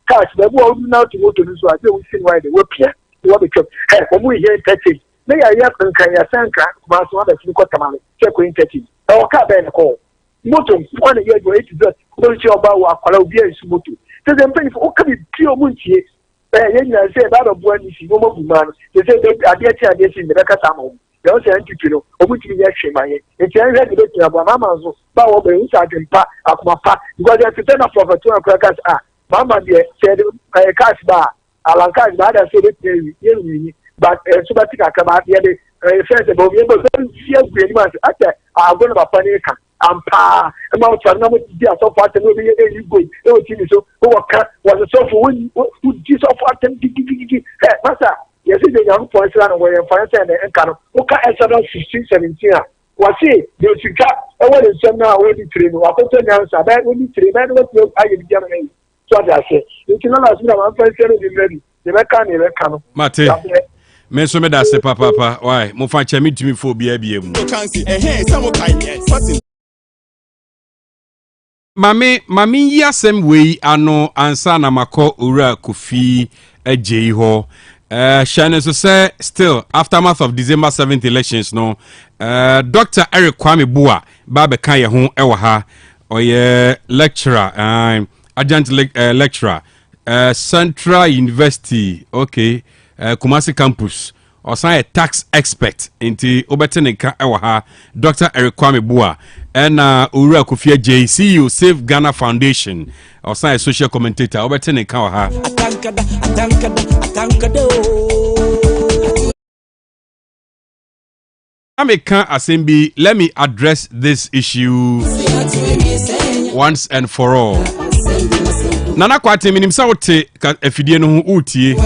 Speaker 16: cash be wo now to go to so a dey we see why they we pia. They we chop. Eh mo here 30. Na ya kan ya sanka ba so ba fi ko tamale. Che ko in 30. E o ka be ne ko. Moto one year go 80 that. No chi oba wa akwala obi an su moto. Say them pay for o ka bi pio mo ntie. Ye nya say ba do bo ani si mo bu man. They say ade si ne be kasa mo. They say anti no. Obuti ni ya hwemaye. Enti an ready be tia bo mama so. Ba wo be nsa adempa akoma pa. Because they say na prophet to akrakas mama dey say cash ba alanka ba da say be ye but so ba tika ka ba dey friends about me but see agbe ni ma say ate agbo na papa ni ka ampa e ma o na mo di aso fa te no be e go e o ti ni so o waka was so for when who di so for tem di masa yes dey yan for Israel no we for say na enka no o ka Exodus 16:17 a wasi de sika e wo le nsem na o di tire no akoto nyansa ba o di tire ba no wo aye bi jam na so da say nti na last na man fa say no di ready de be ka no
Speaker 6: mate me so me da se papa why mo fa cha me tumi fo bia bia mu mami yi asem wei ano ansa na makọ owura Kofi agei ho Shannon so say still aftermath of December 7th elections no Dr. Eric Kwame Bua ba be kan ye ho e wa ha oye lecturer adjunct lecturer Central University okay Kumasi campus osan a tax expert inti obetenika e wa ha Dr. Eric Kwame Bua and owura Kofi agei CEO Save Ghana Foundation osan a social commentator obetenika wa ha Asem Beba, let me address this issue once and for all. Nana kwate minim sa wote afidie no ho utie.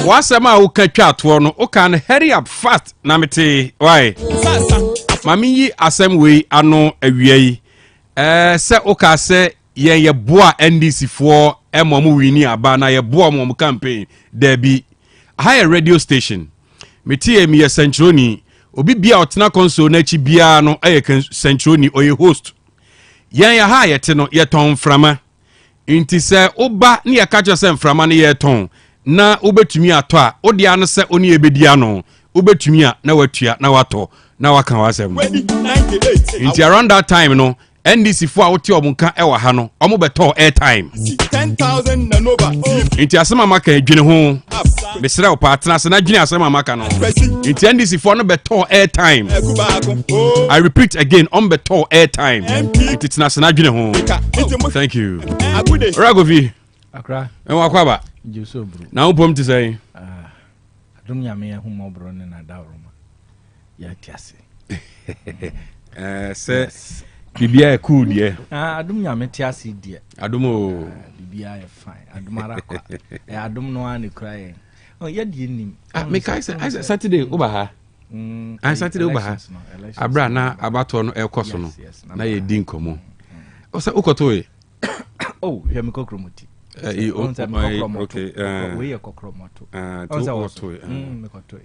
Speaker 6: Wasema wo ka twato no, o kan hurry up fast na mete. Why? Mami yi asem wei ano awiai. Se o ka se ye boa NDC for emomu wini aba na ye boa mo campaign there be higher radio station. Metie mi ye Centroni obi bia otena console na chi bia no aye Centroni oye host yan ya ha yete no ye ton frama nti se oba ne ye ka se frama ne ye ton na obetumi ato a odi an se oni ebedi ano obetumi a na watua na wato na waka wasem nti around that time no NDC for out your munka ewa hano omo beto airtime 10,000 na nova inti asema maka edwene ho mesra o partner se na dwene asema maka no inti NDC for no beto airtime I repeat again on beto airtime inti tina se na dwene ho thank you Ragovi akra enwa kwaba jeso bro na upom ti say adom nyame ya humo bro ne na dawroma ya tiase se Bibia cool die. Adum nyame tiase die. Adum o bibia e fine. Adum arakwa. Adum no an cry. Oh ye die nim. Me kai say Saturday oba ha. Saturday oba ha. Abra na abato no ekoso no. Na ye din komo. O say ukoto e. Oh, he me kokromoti. Okay. We ye kokromoto. On say oto. Me koto e.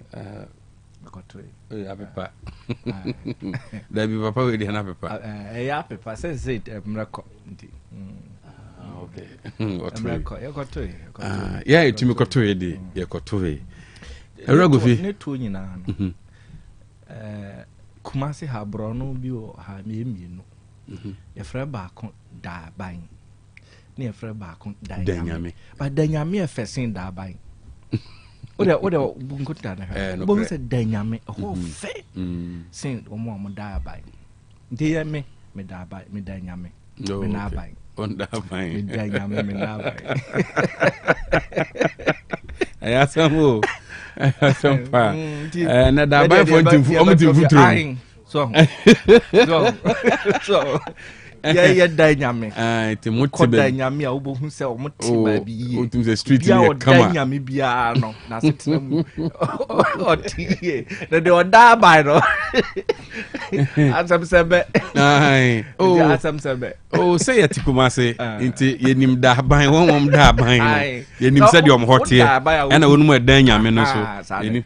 Speaker 6: Apepa. Dabi papa we dey na apepa. Ya apepa say mreko ndi. Okay. Mreko e koto e. Ya etumi koto e dey, ye koto e. Ragofi. Ne to nyina no. Kumasi ha bro no bi o ha mienu. Ye fra ba kon da ban. Ne ye fra ba kon da nyame. Ba da nyame e fesin da ban.
Speaker 21: Oda bunkuta na. Bo se danyame ho fe. Sin omo da bai. Nti me da bai, me danyame. Me na bai.
Speaker 6: On da bai.
Speaker 21: Me danyame me na bai.
Speaker 6: Ayasamu. Ayasampa. Na da bai for ntimfu, omo ntimfu tro.
Speaker 21: So yeah danyame
Speaker 6: ti muti be
Speaker 21: danyame a wo hu se o muti ba bi yi
Speaker 6: o tum se street ni kama
Speaker 21: danyame bia no na setena mu o tie na de o da bai no asam sebe
Speaker 6: ai
Speaker 21: asam sebe
Speaker 6: say yeti kuma se nti yenim da bai won da bai no yenim se de om hotie na wonu mu danyame no so
Speaker 21: yenim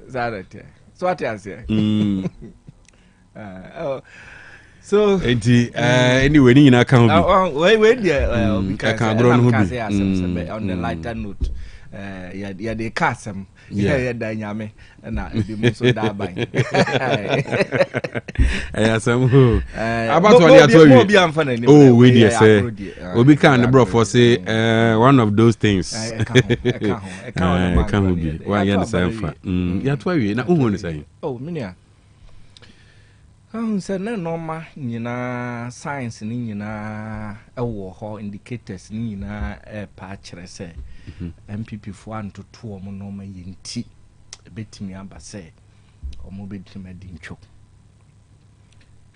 Speaker 21: zarete so ati ase so
Speaker 6: anyway ni nyina kan
Speaker 21: obi we there
Speaker 6: because kan bro no bi
Speaker 21: on the lighter note ya de kasem ya da nyame na ebi mu so da ban
Speaker 6: Asem ho about what you told me oh we there say obi kan bro for say one of those things kan be why you understand fa ya to we na who no say
Speaker 21: oh minia say na normal nyina science ni nyina ewo ho indicators ni nyina pa kire say MPP fo antoto omo normal yenti betimi aba say omo betimi adintwo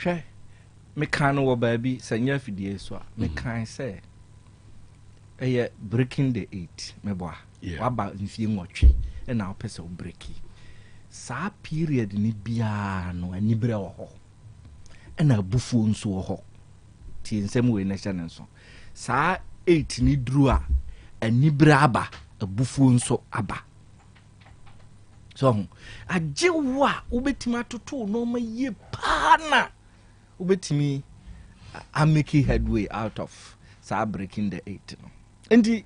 Speaker 21: hwe me kan wo baabi sanya fidie so a me kan say breaking the 8 me boa waba nfie nwotwe na opese o breaki sa period ni bia no anibere wo ho na abufuo nso wo ho ti nsem we na hye nso saa 8 ni duru a anibere aba abufuo nso aba so ajewa ubetimi atoto no ma ye pana ubetimi make headway out of saa breaking the 8 no ndi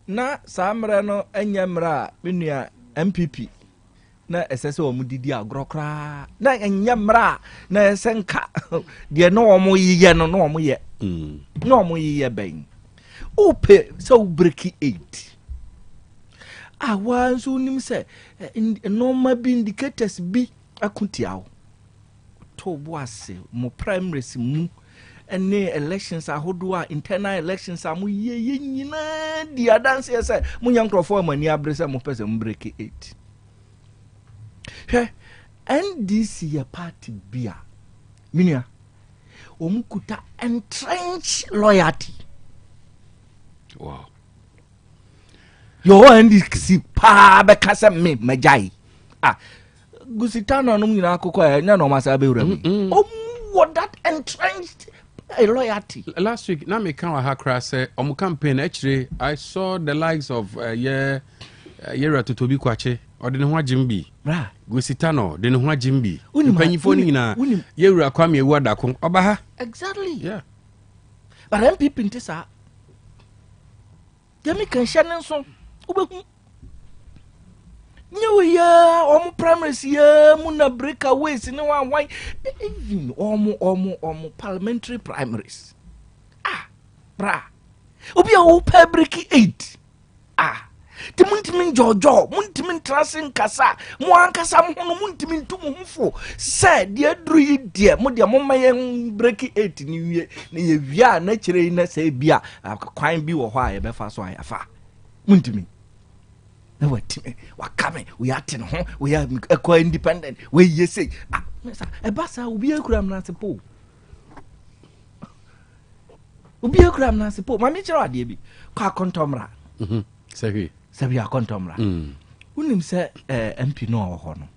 Speaker 21: na saa mra no anya mra menua MPP na esese omu didi agrokra na enya mra na esenka de no omu yiye no omu ye no omu yiye ben ope so break 8 awanzu nim se no ma bi indicators bi akutiawo to boase mo primaries mu ene elections ahodoa internal elections amu ye nyina di adanse se mo nyankrofo amani abrese mo pese mo break 8 NDC ya party bia minia omukuta entrenched loyalty
Speaker 6: wow
Speaker 21: yo NDC pa be kasa me majai gusitano no nyina akoko ya nya no masa be wura mi what that entrenched loyalty
Speaker 6: last week na me kan wa hakra say omu campaign actually I saw the likes of yera totobi kwache odene ho agimbi
Speaker 21: bra
Speaker 6: gositano de ne ho agimbi panyifo ni nyina yewura kwame ewu adako oba ha
Speaker 21: exactly
Speaker 6: yeah
Speaker 21: but MPP ntisa yemi kan hye nso obehu nyewe ya omu primaries ya mu na breakaways ni wan even omu parliamentary primaries bra obi a wo break 8 ti muntimin jojo muntimin trasin kasa mo ankasa mo no muntimin tumu hufo se de duru yi de mo de mo mayen break 8 ni wie na ye wia na kire na se bia kwan bi wo ho a ye be fa so ayafa muntimin na watime wakame we ate no ho we are independent we ye say mesa e basa obi akuram na sepo obi akuram na sepo ma mi kire ade bi kwa kontomra sabi akontomra unim se MP no ho no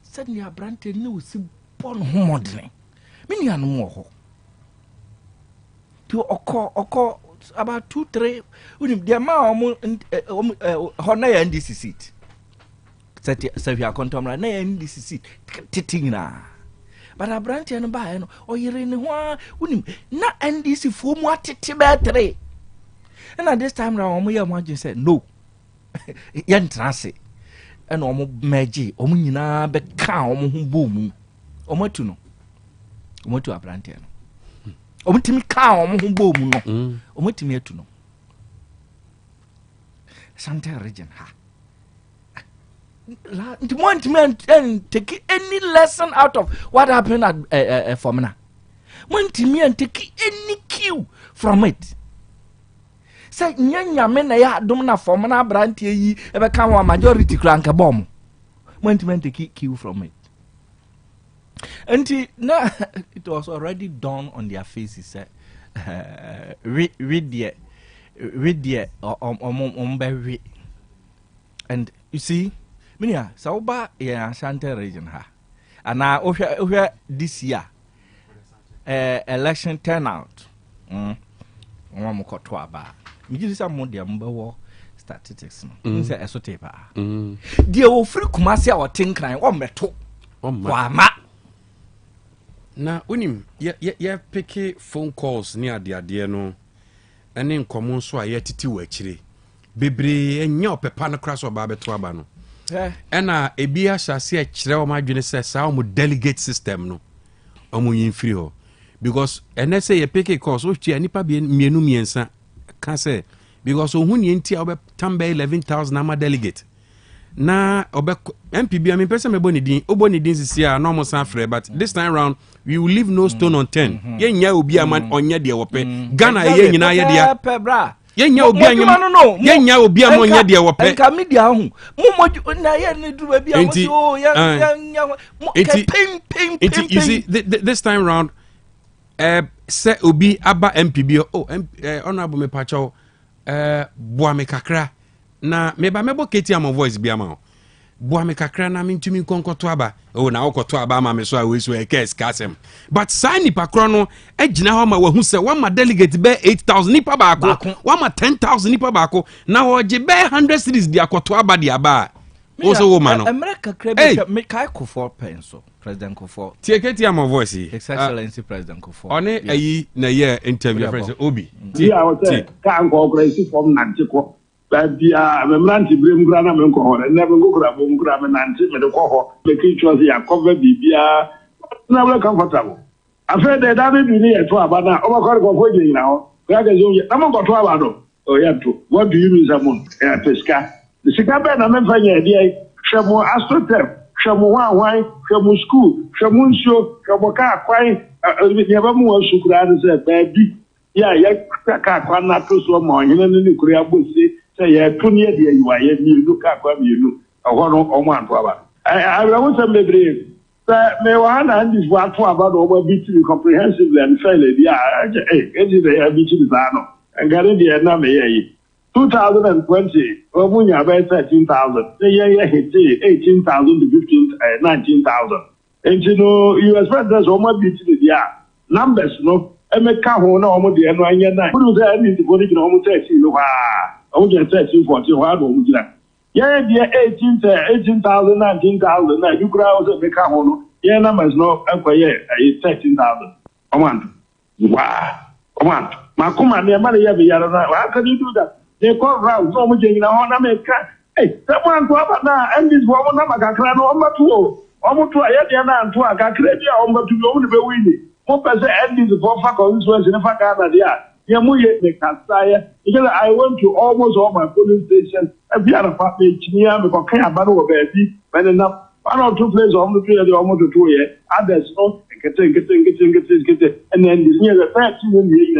Speaker 21: said ni abrante ni osi bon homodene mini anu mo ho to oko about 2-3 unim dia ma ho na ya NDC seat sabi akontomra na ya NDC seat titingina but abrante no ba no oyire ni ho unim na NDC fo mu atete be 3 and at this time round omo ya mo say no yan trase and omo meji omo nyina be ka omo hu bomu omo tu no omo tu abrante no omo timi ka omo hu bomu no omo timi atu no Asante region ha want me and take any lesson out of what happened at Fomena. Want me and take any cue from it. Say nyanya me na ya dom na Fomena brantie yi e be kan wa majority crank bomb. Want me and take cue from it. And it was already dawned on their faces. Read the and you see, Minia, Sauba, Asante region, and now this year election turnout. One more ba. Me give some more the statistics. Say esote ba. Dear ofri kumasi a wotin kran wo meto. Wa ma.
Speaker 6: Na unim ye pick phone calls near the ade no. Ene nkomo so a ye titi wa akire. Bebre enya opepa no kra so ba beto aba no. Ena ebi ahase a kire o madwene se sa o delegate system no. Omo yin free ho. Because ene say ye pick calls o twa nipa mienu miensa ka say because ohun ye ntia obe tambe 11,000 ama delegate. Na obe MPB I mean person me boni din oboni din sisia no mo san frɛ but this time round we will leave no stone unturned. Ye nya obi aman onye de wope Ghana ye nyina ye de ye nya obi anyam ye nya obi am onye de wope
Speaker 21: enka media ho mo na ye ne duru bia mo si o ya
Speaker 6: you see this time round say obi aba MPB honorable me pacho boa me kakra na meba mebo keti am voice bia ma boa me kakra na mentumi konkoto aba na okoto aba ma me so a we so e case kasem but sign nipa kro no agina ho ma wahu se one ma delegate be 8,000 nipa ba ko one ma 10,000 nipa ba ko na oje be 100 cities dia koto aba dia ba o so wo ma no
Speaker 21: America Krobea me kai ko for penso President Kofo
Speaker 6: tie keti am voice
Speaker 21: His Excellency President Kofo
Speaker 6: one ayi na ye interview friend Obi
Speaker 1: tie I was say ka nko crazy from Nantiko Babia, Memranti Brim Grana Menko, and never go grab Gram and Nancy, Medoco, the creatures here cover Bibia, never comfortable. I felt that I didn't need to Abana, overcall now. I'm not going to oh, yeah, true. What do you mean, someone? Yeah, Pesca. The Sikaben, I'm not finding idea. Shamo Astrotep, Shamo Wine, Shamo School, Shamun Show, Shamoka, Quine, never more Sukran said, baby. Yeah, Kakwana to so morning, and the Korea would say, yeah, 20 years you are yet you look up what you do. I want to I want to be brave. May one and this one for about over beating comprehensively and fairly. Yeah, it is a beating Zano and Garadia Name 2020, Omunya about 13,000. The year 18,000 to 19,000. And you know, you expect there's almost beating the numbers, no. I make a home almost the end of the night. Who say I need to go to almost 13? I want to 13, 14, hard home. Yeah, 18,000, 19,000. Now you crowd make a home. Yeah, numbers no, yeah, 13,000. I want. Wow. I want. Makuma, near money, how can you do that? They call round so much in our America. Hey, someone to have now, and this woman, I'm a clan over two. Almost to a Yadiana and to a Cacrebia, almost to go to the winning. What person ending the four faculties in a facana there? Yamuye the Castaya, because I went to almost all my polling stations. If you are a family, Chinia, because I can't battle baby, but enough 1 or 2 places almost 2 years. Others no, get it, and then near the 13 years,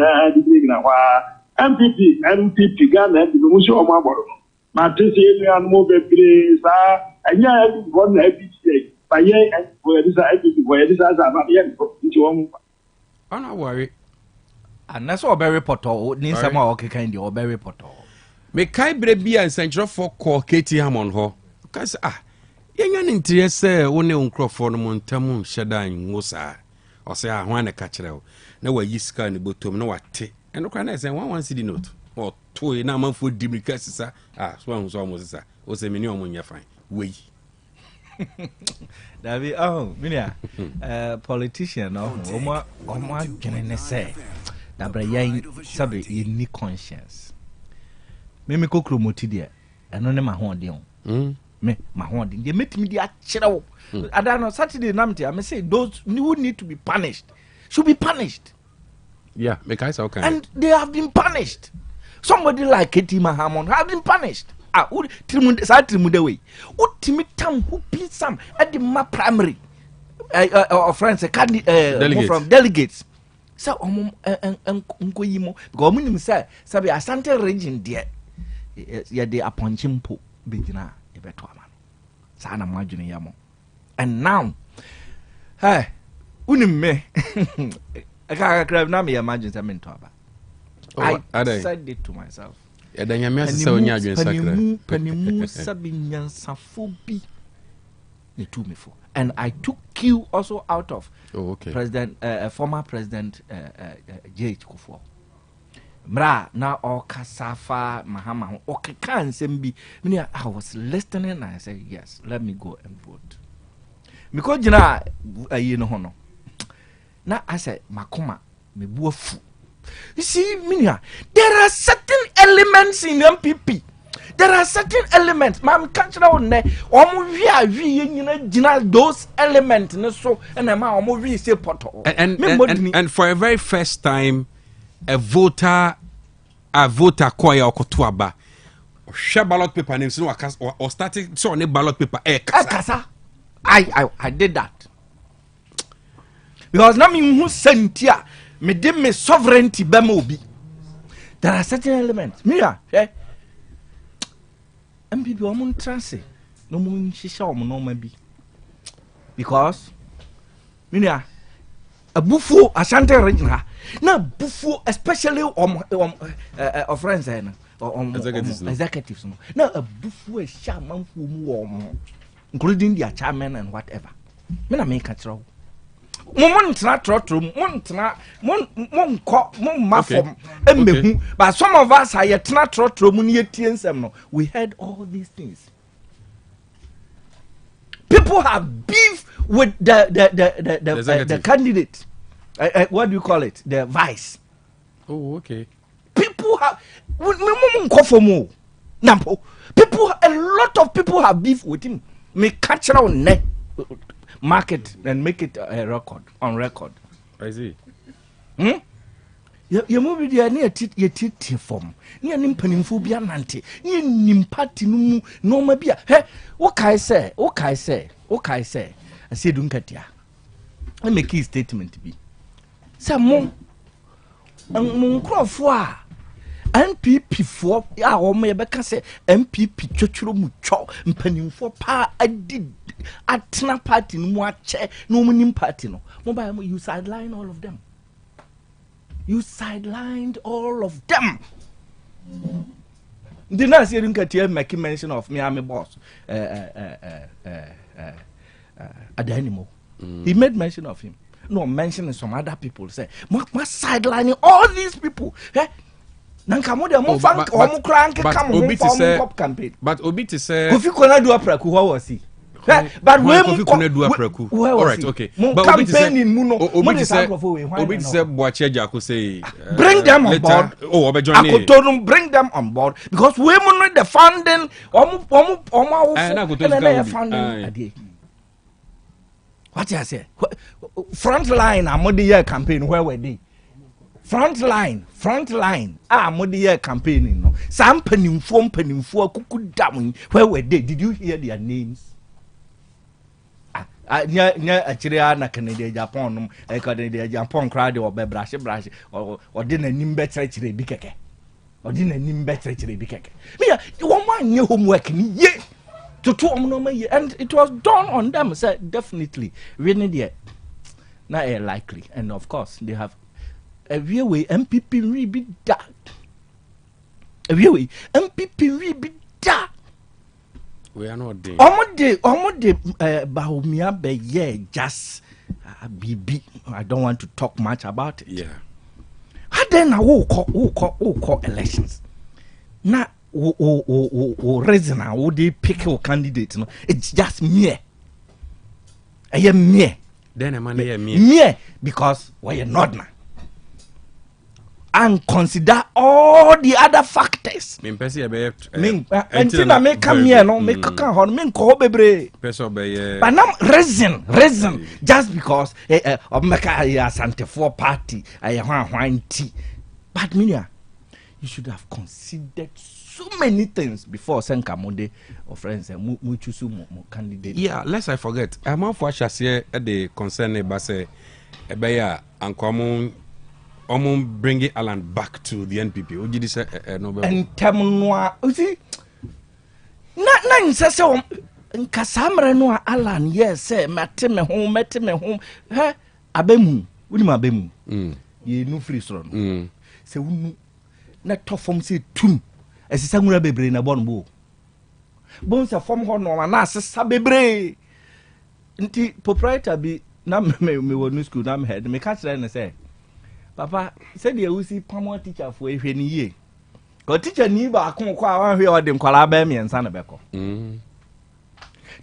Speaker 1: MPP, Ghana, the Musho of Maboro. Matisse and Mobile Place, and yeah, one happy day. But yeah, where this is about the
Speaker 6: I'm not worried.
Speaker 21: And that's all very portal. Need some more kind of very portal.
Speaker 6: Me kai brebi and central for call Katie Hammond ho. Because young interest say one uncrophone montamu shadan wosa. Or say I want a catcher. No way you scan the bottom, no what tea. And no can I say 1 CD note or 2 in a month for Dimicasa. Swan was almost was a minimum when you're fine. We.
Speaker 21: David, oh, Minia, politician, no, Oma, can say that Brian Sabi in conscience. Mimi Kokro Motidia, and no my horn, me, my horn, they met me the shadow. I don't know, Saturday Namty, I may say those who need to be punished should be punished.
Speaker 6: Yeah, make eyes okay.
Speaker 21: And they have been punished. Somebody like Katie Mahamon have been punished. saa trimude we wotimi tam who be some at the ma primary friends from delegates so nko yimo because munim say sabi Asante region there ya de aponchimpo begina e beto ama sa na madwene yamo and now hey unim me aka crab na me imagine say me to aba I said it to myself
Speaker 6: Edanyame asese onya adwen sakra
Speaker 21: panimu sabi nyansafo bi ne tu me for and I took Q also out of President former President J.H. Kufuor mra na okasafa mahama okeka nsem bi I was listening and I said yes let me go and vote because jina ayi no hono na I said makoma me buafu. You see, Minia, there are certain elements in MPP. There are certain elements. Mam catch on there. Those elements. So and say poto.
Speaker 6: And for a very first time, a voter choir okotuaba. Share ballot paper names or starting so on a ballot paper.
Speaker 21: I did that because now me who sent here. Me dem me sovereignty be mo bi. There are certain elements. Mira, MPP omun transe. No mun shisha omun no bi. Because mira, abufu Asante region ha. Na bufu especially of friends na executives no. Na abufu e sha manfu mu including their chairman and whatever. Me na me ka tro. Montana trotro, Montana, Mafom, but some of us are yet not trotro, Munietian. We heard all these things. People have beef with the candidate. What do you call it? The vice.
Speaker 6: Oh, okay.
Speaker 21: People have people, a lot of people have beef with him. Me catch around neck. Market and make it a record on record.
Speaker 6: I see.
Speaker 21: You move there near tit form. Near nimpanimfu bia nante. Near nimpati no mabia. Hey, what can I say? I say, don't get ya. I make a statement to be. Some mon crofwa. MPP for ya o me beka say MPP chochuro mu cho mpanimfo pa adi atna party no mu ache no munim party no mobile you sideline all of them. You sidelined all of them. The nurse you didn't get making mention of me, I'm a boss. At the animal. He made mention of him. No, mentioning some other people say, my sidelining all these people. But
Speaker 6: Obi to say
Speaker 21: Kofi Kona do Apraku, who was he? But
Speaker 6: when Kofi Kona do Apraku, all right, okay. But Obi to say Boache Jaco say
Speaker 21: bring them on board. Oh, bring them on board because women not the funding. What I say? Front line, I'm on the year campaign. Where were they? Front line. Modi year campaigning. No, some penimfo kuku damu. Where were they? Did you hear their names? Nya actually na Canada Japan Canada Japan crowd or brush or didn't nimbe chire bi keke. Or didn't nimbe chire bi keke. Me you want my homework ni ye to two and it was done on them. So definitely really there. Not likely, and of course they have a real way MPP really be that. A real way MPP really be that.
Speaker 6: We are not there.
Speaker 21: Omode Bahumia be yeah just BB. I don't want to talk much about it.
Speaker 6: Yeah.
Speaker 21: How then I will call elections. Now reason how they pick your candidate. No, it's just me. I am me.
Speaker 6: Then a man me.
Speaker 21: Me because why you not now? And consider all the other factors.
Speaker 6: But
Speaker 21: now reason just because Asante 4 party but you should have considered so many things before Senkamode or friends and Muchusu candidate.
Speaker 6: Yeah, lest I forget. I'm on for Shasia at the concern Basse Ebeya and common bringing Alan back to the NPP. Would you say no?
Speaker 21: And Tamunwa, you see, not so. Nkasamre no Alan yes say mette me home he abemu woni ma abemu ye nu free soro no se wonu na tofom se tum esisa nwura bebre na bon se fom ho no na asesa bebre nti proprietor bi na me wonu school na me head me catch na say papa say the usi pamo teacher for ehwe ni ye ko teacher ni ba akon kwa wan hwe ode nkwala ba miensa na beko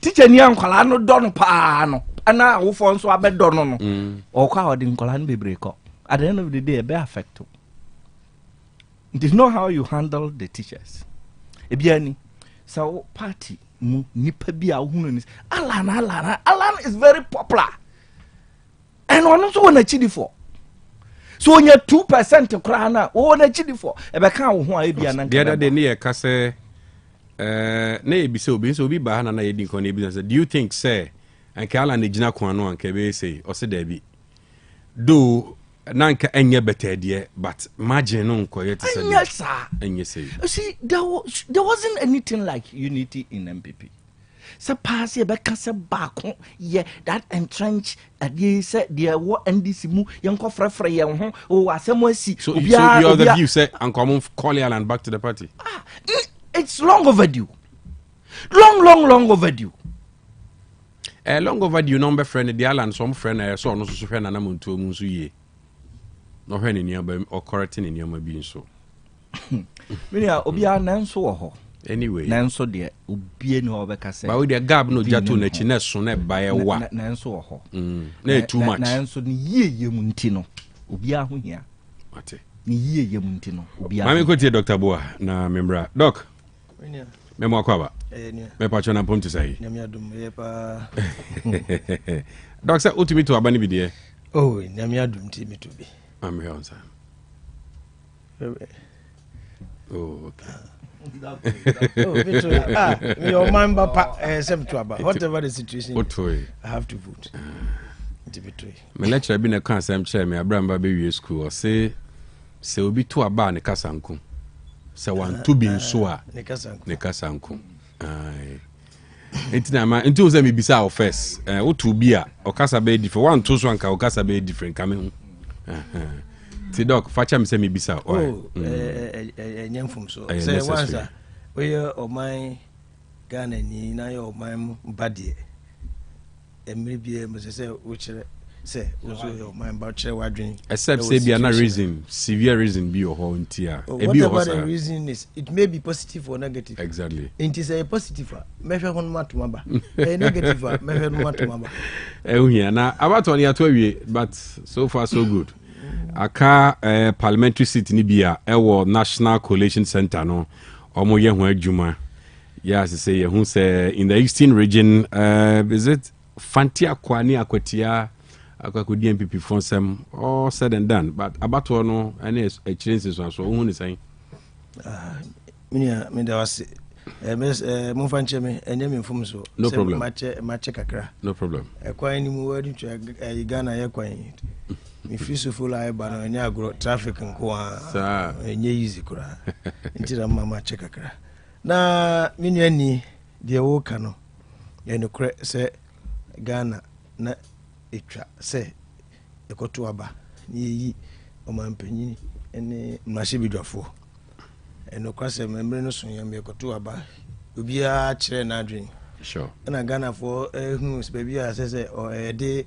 Speaker 21: teacher ni ankwala no don pa no ana awofo nso abedo no o kwa odi nkwala no bebre ko at the end of the day be affect. It is not how you handle the teachers. Ebiani so party mu nipa bia hunu ni Alan is very popular and one also na chidi for so onya 2% kra na o na chidi for e be kan wo ho a ebia na
Speaker 6: the other day near ka say na ebise obi so obi ba na yedi nko na ebi say do you think say anka Alan na gina kwa no anka be say o se da bi do nanka enye better there but margin no nko yet say
Speaker 21: yes sir
Speaker 6: enye say
Speaker 21: see there wasn't anything like unity in MPP. So pass ye beka se back ye that entrench ye say there wo NDC mu yenko frefre ye ho o asem asi
Speaker 6: so you are the view say anko call Alan back to the party.
Speaker 21: It's long overdue. Long overdue.
Speaker 6: Long overdue number friend the Alan some friend so no so friend na muntu mu so ye no hwe ni niam or correcting ni niam bi so
Speaker 21: media obia nanso wo ho
Speaker 6: anyway
Speaker 21: nanso de obie ni ho beka say
Speaker 6: ba we the gap no jato na chi na so na bae wa
Speaker 21: nanso wo ho
Speaker 6: na too much
Speaker 21: nanso ni yeye mu nti no obia ho hia
Speaker 6: ate
Speaker 21: ni yeye mu nti no obia
Speaker 6: mami ko tie Dr. Boa na membra doc memo akwaba me pa chona pom to say
Speaker 2: nyamiadum ye pa
Speaker 6: doc say ultimate to abani bi de
Speaker 2: oh nyamiadum ti mi to bi
Speaker 6: I'm here on time. Oh, okay.
Speaker 2: Your man Asem Twaba. Whatever the situation, I have to vote.
Speaker 6: My lecturer been a consent chair, me Abraham Baby School, or say obi to aba ne kasanku. Say one to be in soa ne kasanku. Aye. Entina ma nti o se me bisa first. O to be a o kasa be different. One to so anka o kasa be different coming. Ti doc facha me say me bisa
Speaker 2: nyamfum so say once we o my Ghana ni na yo my badie emri bia me say wo kire say wo so yo my ba kire wadwen
Speaker 6: except say be na reason severe reason be your whole ntia e be your
Speaker 2: the reason is it may be positive or negative.
Speaker 6: Exactly.
Speaker 2: It is a positive measure on matumaba a negative measure on matumaba
Speaker 6: ehia na about on ya to awie but so far so good. Aka parliamentary seat ni bia ewo National Coalition Center no omo ye ho adwuma yes say ye hu say in the eastern region visit Fantia Kwani Akwatia akakodi MPP fonsem all said and done but about no any experiences so hu ni say
Speaker 2: me da was mo fanche me enye me fom so
Speaker 6: no problem
Speaker 2: matche kakra
Speaker 6: no problem
Speaker 2: kwan ni mu wadi twa Ghana ye kwan mi fiso full ai ba no nya agro traffic nko a enye easy kura ntira mama che kakra na minu ani de wo ka no ye no kre se Ghana na etwa se ekoto aba ni yi o mampanyi ene mmashe bidwafo eno kwase membre no so yam ekoto aba obi a kire na adwen
Speaker 6: sure
Speaker 2: na Ghana for hu baby a se o de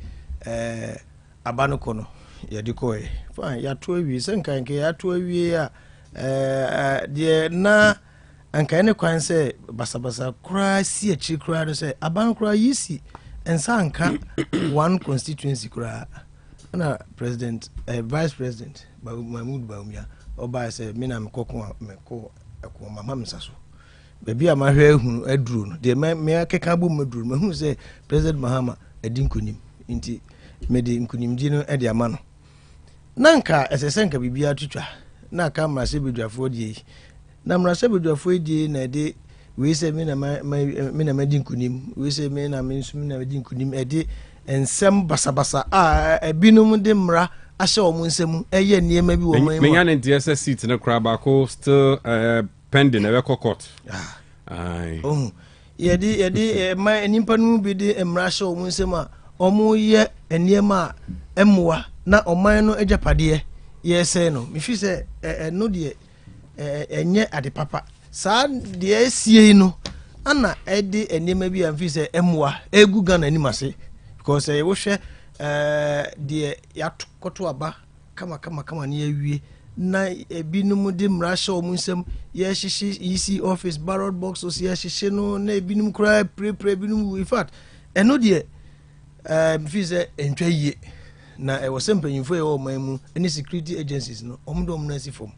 Speaker 2: aba no kono ya dikoe fine ya to awie senka nke ya to awie a de na anka ne kwan se basabasa kra si achi kra no se aban kra yisi ensa anka one constituency kra na president vice president Mahmoud Bawumia oba se mina mekoko mama msaso baby a mahwe hu aduru no de me akeka bu maduru mahu se president Mahama adinkonim nti mede nkunimdi no e de ama no nanka esesenka bibia tutwa na ka mmarahyɛ badwafo die na mmarahyɛ badwafo die na de we say me na madi nkunim we say me na madi nkunim de ensem basabasa ebinom de mmara ahyɛ wɔn nsam ɛyɛ nneɛma bi wɔ wɔn mu
Speaker 6: menya ne ntia sɛ seat no kora baako still pending ɛbɛkɔ court
Speaker 2: yɛde ma nipa no bi de mmara hyɛ wɔn nsam a wɔn yɛ nneɛma a ɛmoa na ɔman no agyapadeɛ yɛsɛ no mefi sɛ ɛno deɛ ɛnyɛ ade papa saa deɛ esie no ana ɛde nneɛma bi a mefi sɛ ɛmoa egu Ghana anim ase because wohwɛ deɛ yɛakɔto aba kama ne yɛawie na ebinom de mmara hyɛ wɔn nsam yɛhyehyɛ EC office ballot box so yɛhyehyɛ no na ebinom koraa pray ebinom in fact ɛno deɛ mefi sɛ ntwa yie na ɛwɔ sɛ mpanyinfo yɛ wɔ ɔman mu ne security agencies no ɔmo de ɔmo nasi fam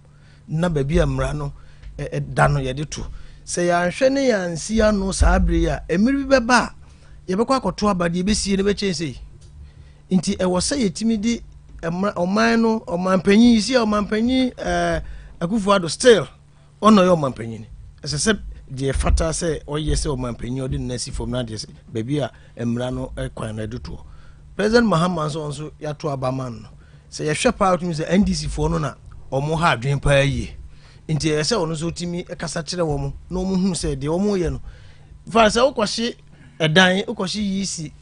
Speaker 2: na baabi a mmara no ɛda no yɛde to sɛ yɛanhwɛ ne yɛansi ano saa bere a mmiri bi bɛba a yɛbɛkɔ akɔto aba deɛ yɛbɛsie no bɛkyɛn sɛ nti ɛwɔ sɛ yɛtumi de ɔman no ɔmanpanyin yi si a ɔmanpanyin Akufo-Addo still ɔno yɛ ɔmanpanyin ɛsɛ sɛ deɛ fata sɛ ɔyɛ sɛ ɔmanpanyin ɔde ne nasi fam na deɛ sɛ baabi a mmara no ɛkwan na ɛde toɔ President Mahama nso yɛato aba man no sɛ yɛhwɛ paa tumi sɛ NDC foɔ no na ɔmo ha adwen paa yie nti ɛsɛ ɔno nso tumi kasa kyerɛ wɔn na ɔmo hu sɛ deɛ ɔmo yɛ no fa sɛ wokɔhye ɛdan wokɔhye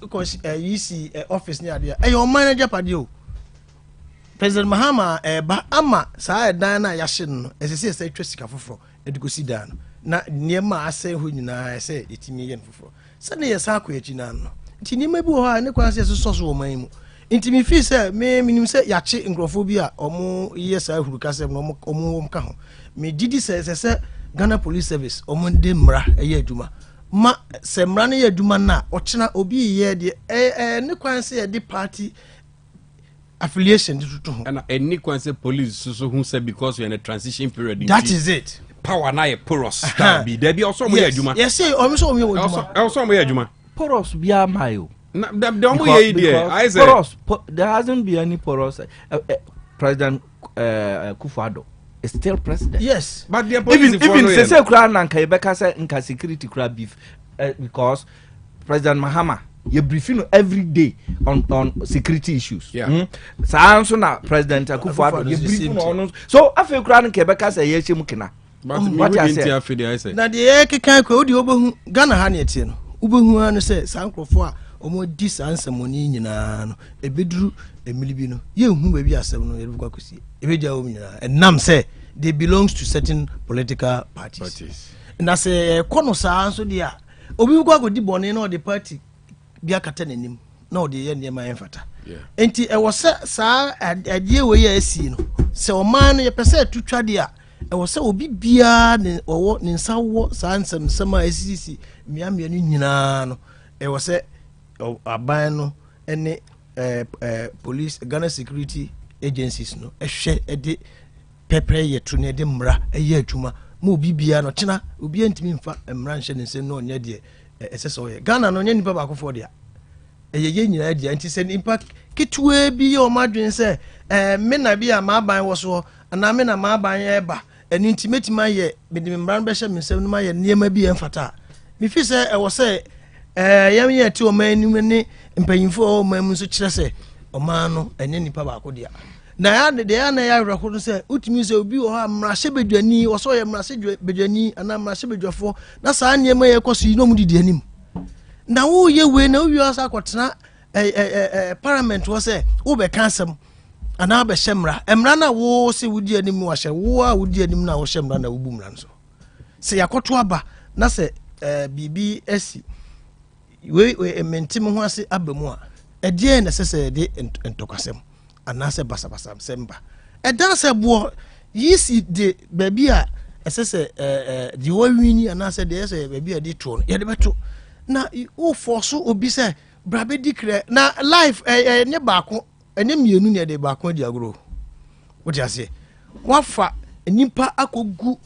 Speaker 2: EC office ne adeɛ ɛyɛ ɔman no agyapadeɛ o President Mahama ɛba ama saa ɛdan no a yɛahye no ɛsɛ sɛ ɛtwa sika foforɔ ɛde kɔsi dan no na nneɛma a asɛe hɔ nyinaa ɛsɛ ɛtumi yɛ no foforɔ sɛne yɛ saa akɔ akyi nan no nti nneɛma bi wɔ hɔ a ne kwan sɛ ɛsosɔ so wɔ man mu nti me fi sɛ menim sɛ yɛakye nkurɔfoɔ bi a ɔmo yɛ saa ahurukasɛm na ɔmo ka ho medidi sɛ Ghana Police Service ɔmo de mmara ɛyɛ adwuma ma sɛ mmara no yɛ adwuma no a ɔkyena obi yɛ deɛ ne kwan sɛ yɛde party affiliation de toto ho
Speaker 6: ɛna ɛni kwan sɛ police so hu sɛ because we are in a transition period
Speaker 2: that is it
Speaker 6: power na yɛ porous dabi ɔsɔ mo yɛ adwuma
Speaker 2: yɛsɛ ɔmo sɛ ɔmo yɛ adwuma
Speaker 6: ɔsɔ mo yɛ adwuma
Speaker 21: porous biya mayo
Speaker 6: porous
Speaker 21: there hasn't been any porous President Akufo-Addo is still president.
Speaker 2: Yes,
Speaker 6: but the
Speaker 21: even say kura na nka yebeka say nka security kura beef because President Mahama you briefing every day on security issues.
Speaker 6: Yeah.
Speaker 21: Saa nso na President Akufo-Addo you briefing on so afi kura nka yebeka say ye hyem kina.
Speaker 6: But what you say?
Speaker 2: Na de kekan ko odi obohu Ghana ha na etie no. Obohu anu say saa nkrofo a omo di saa nsamoni nyina no ebeduru emilibi no ye hu ba bi asem no ye bukwa kosi ebeja o nyina enam say they belongs to certain political parties. Na say kono saa nso de a obi bukwa go di bone na the party bi akata nanim na o de ye ne ma enfata enti e wo saa adie we ye asi no se o man no ye pese atutwa de a e wo se obi bia ne owo ne nsawo saa nsem a asisi miamia no nyina no e wo se aban no ene police Ghana security agencies no ehwe ede pepre yetu ne de mmra eye adwuma ma obi bia no kyena obi antimi mfa mmra nhye ne nsem no onye de esese oye Ghana no onye nipa ba akofo de a eye nyina de anti se nipa ketwe bi ye o madwen se me na bia ma aban wo so ana me na ma aban ye ba eni intimatima ye me de mmra be hye me nsem no ma ye niema bi emfata me fi se e wo se yam ye ti o man ni ne mpanyimfo o man mu so kire se o man no ene nipa ba ko dia na ya de ya na ya wrako no se utimi se obi o ha mmrahye bedwani o so ye mmrahye bedwani ana mmrahye bedwafo na saa niema ye koso yi no mu didi anim na wo ye we na wo asa kwotena parliament wo se wo be kansem ana be hyemra emra na wo se wudi anim wo hye wo a wudi anim na wo hyemra na wo bu mra so se yakoto aba na se bibi asi we mentim ho ase abamu a edie na sese de entokasem anase basabasa semba edan se bo yisi de baby a sese de wawini anase de se baby a de to ye de beto na o force obi se brabe dikre na life ne baako ene mienu ne de baako di agro wo ti ase wafa nipa akogu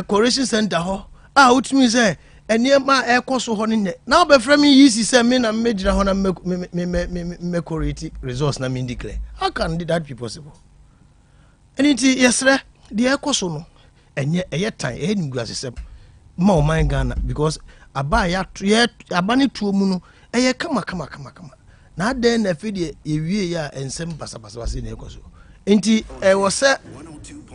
Speaker 2: correction center ho a utimi se eniema ekoso ho ne na obefra me yisi se me na megina ho na me correct results na me declare how can that be possible Anything, yes, sir. The Ecosono, and yet time, any grass more my Ghana because I buy yet a bunny to muno, come. Now then, a video, ya and some was in Ecoso. Ain't was set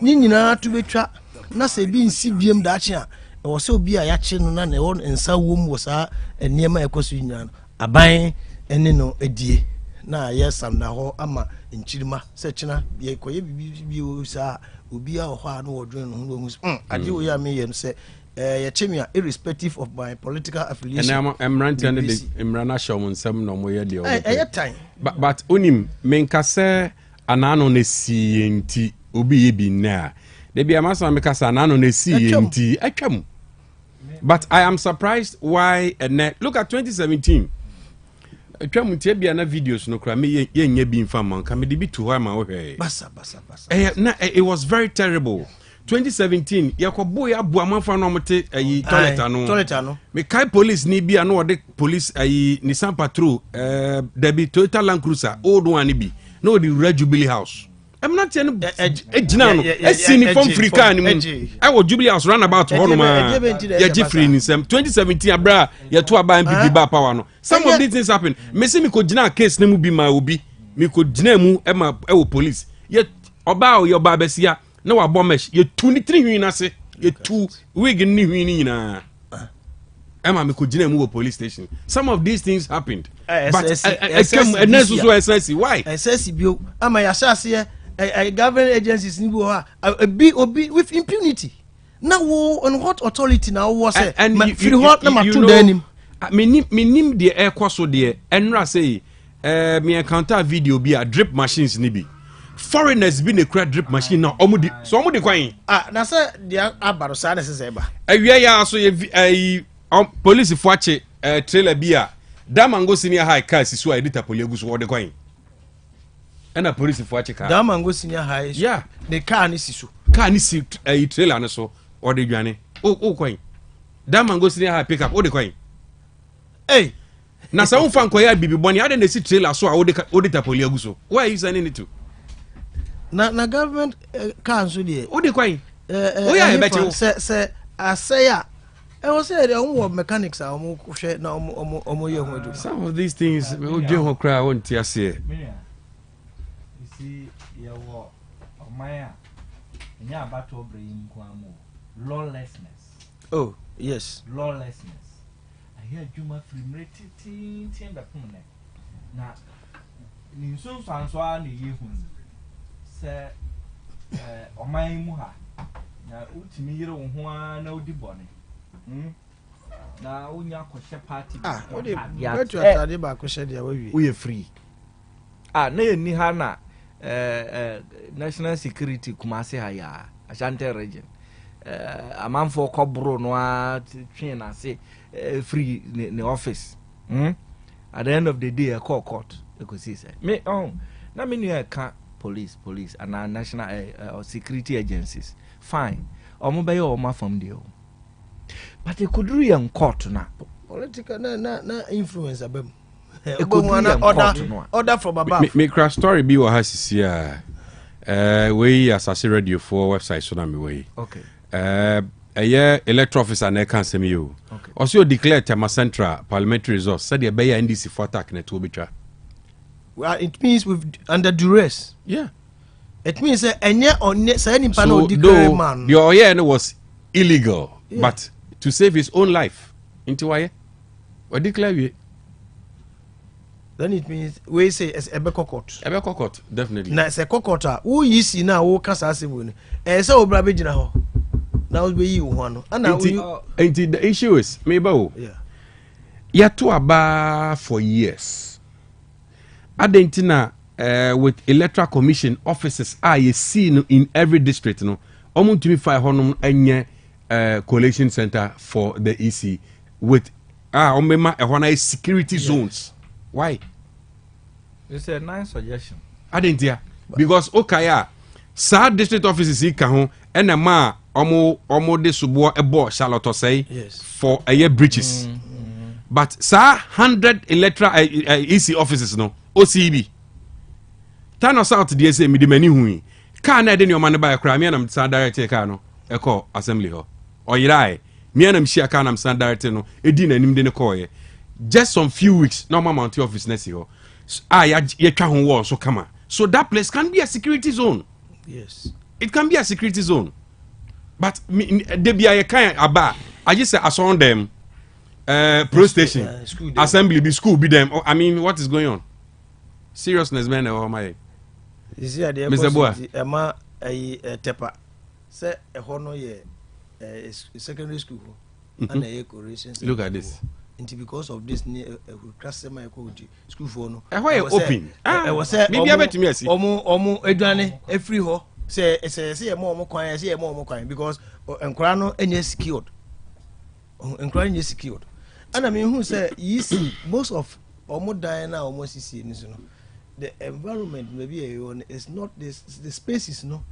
Speaker 2: Nina to be trapped, not say being CBM Dacia, or so be a yachin and on and some womb was and near my Ecosu, a buying and no a dear. Na yes am na ho ama nchirima sechina ye koye bibi sa obi a ho anu odwen no ho mus ade wo ya me ye no se ye chemia irrespective of my political affiliation
Speaker 6: and I'm ranting the imrana show nsem no mo ye de
Speaker 2: o time
Speaker 6: but onim menkase anano na si enti obi ye bi na de bia masa mekasa anano na si enti atwam but I am surprised why look at 2017 Twamu tie bia na videos no kra me ye nya bi mfa man ka me de bi to ho ma wo hwe
Speaker 2: basa
Speaker 6: it was very terrible 2017 yakobo ya bu amanfa no mte toilet no me kai police ni bia no de police Nissan Patrol debi Toyota Land Cruiser old one bi no the Red Jubilee House I'm not saying ejina no esini from Africa ni mu I was Jubilee House run about hono ma ya jifri ni sem 2017 abra ya to aba MPP ba power no some of these things happen me say me ko jina case na mu bi ma obi me ko jina mu e ma e wo police ye oba o ye oba besia na wa bomesh ye 23 hwin na se ye 2 wig ni hwin ni nyina Emma me ko jina mu wo police station some of these things happened but I come and so SSC why
Speaker 2: SSC bio ama ya shase government agencies ni bo be with impunity now on what authority now was and free what number 2 denim
Speaker 6: minim de ekoso de enra say me encounter video bi a drip machines ni bi foreigners bi na kra drip machine na omudi so omudi kwan
Speaker 2: na say de abaro sa na say ba
Speaker 6: awia ya so ye police fo ache trailer bi a damango senior high car si so edita police so wode kwan ena police fo ache car
Speaker 2: damango senior high
Speaker 6: yeah
Speaker 2: the car ni si so
Speaker 6: car ni si trailer na so wode dwane o kwan damango senior high pickup wode kwan na sa unfa nkoya bibi boni ade na si trailer so a wode tapoli aguso why you saying it to
Speaker 2: na government car so dey
Speaker 6: wode kwan o ya beche
Speaker 2: se asaya I was saying the mechanics are hwe na omo ye ho do
Speaker 6: some of these things we do ho cry won't you see
Speaker 21: you see ya wo omaya nya abato brain kwa mo lawlessness
Speaker 2: oh yes
Speaker 21: lawlessness I hear Juma from tin be pumne na ni so sanso na ye hu se oman mu ha na utimi yire wo ho na odi bone na unya kwhye party
Speaker 2: o de betu atade ba kwhye de awi
Speaker 21: we free na ye ni ha na national security kumase ha ya Asante region amanfo kobro no a twen na se free in the office at the end of the day a call court you could see say me na me new ka police and national or security agencies fine omo be yo ma from there but it could really in court na
Speaker 2: political na influence abem
Speaker 21: it could
Speaker 2: order from above
Speaker 6: me crash story bi wo hasisia we asase radio for website so na me we
Speaker 21: okay
Speaker 6: electoral officer na kan sem you also declare Tema Central parliamentary results said the Beya NDC for attack net will be try.
Speaker 2: Well, it means with under duress.
Speaker 6: Yeah.
Speaker 2: It means enye on say any panel declare man.
Speaker 6: The oye was illegal, but to save his own life into why or declare we.
Speaker 2: Then it means we say as Ebeko
Speaker 6: court definitely.
Speaker 2: Na say court who you see now who kasa asem we say obra be gina ho. Now be you one. And
Speaker 6: the issue is maybe yeah to aba for years. Adentina with electoral commission offices you see in every district no omo to me 500 enye collation center for the EC with omema ehona security zones. Why?
Speaker 21: It's a nice suggestion.
Speaker 6: Adentia because okaya sa district offices ka ho ena ma omo de subo ebo Charlotte say for a year breaches. But sa 100 electoral EC offices no OCB. Turn us out the say me de mani hu. car na de ne man buy cry me na msa direct car no e call assembly ho oyirai me na mshia car na msa direct no edi na nim de ne call ye just some few weeks no mount office na si ho ya twa ho wo so kama so that place can be a security zone.
Speaker 2: Yes,
Speaker 6: it can be a security zone, but they be a kind aba I just say around them pro station assembly be school be them. I mean, what is going on? Seriousness, man. Oh my.
Speaker 2: You see, at the Emma Tepa say a honor ye secondary school and a corrections.
Speaker 6: Look at this.
Speaker 2: Because of this class my school for no.
Speaker 6: Why open?
Speaker 2: I was say
Speaker 6: maybe I bet me see.
Speaker 2: Omo edwane e free ho say say more kwan say more kwan because enkra no enye secured. Enkra enye secured. And I mean who say yes most of omo dan na omo sisi ni so no. The environment maybe is not this the spaces no.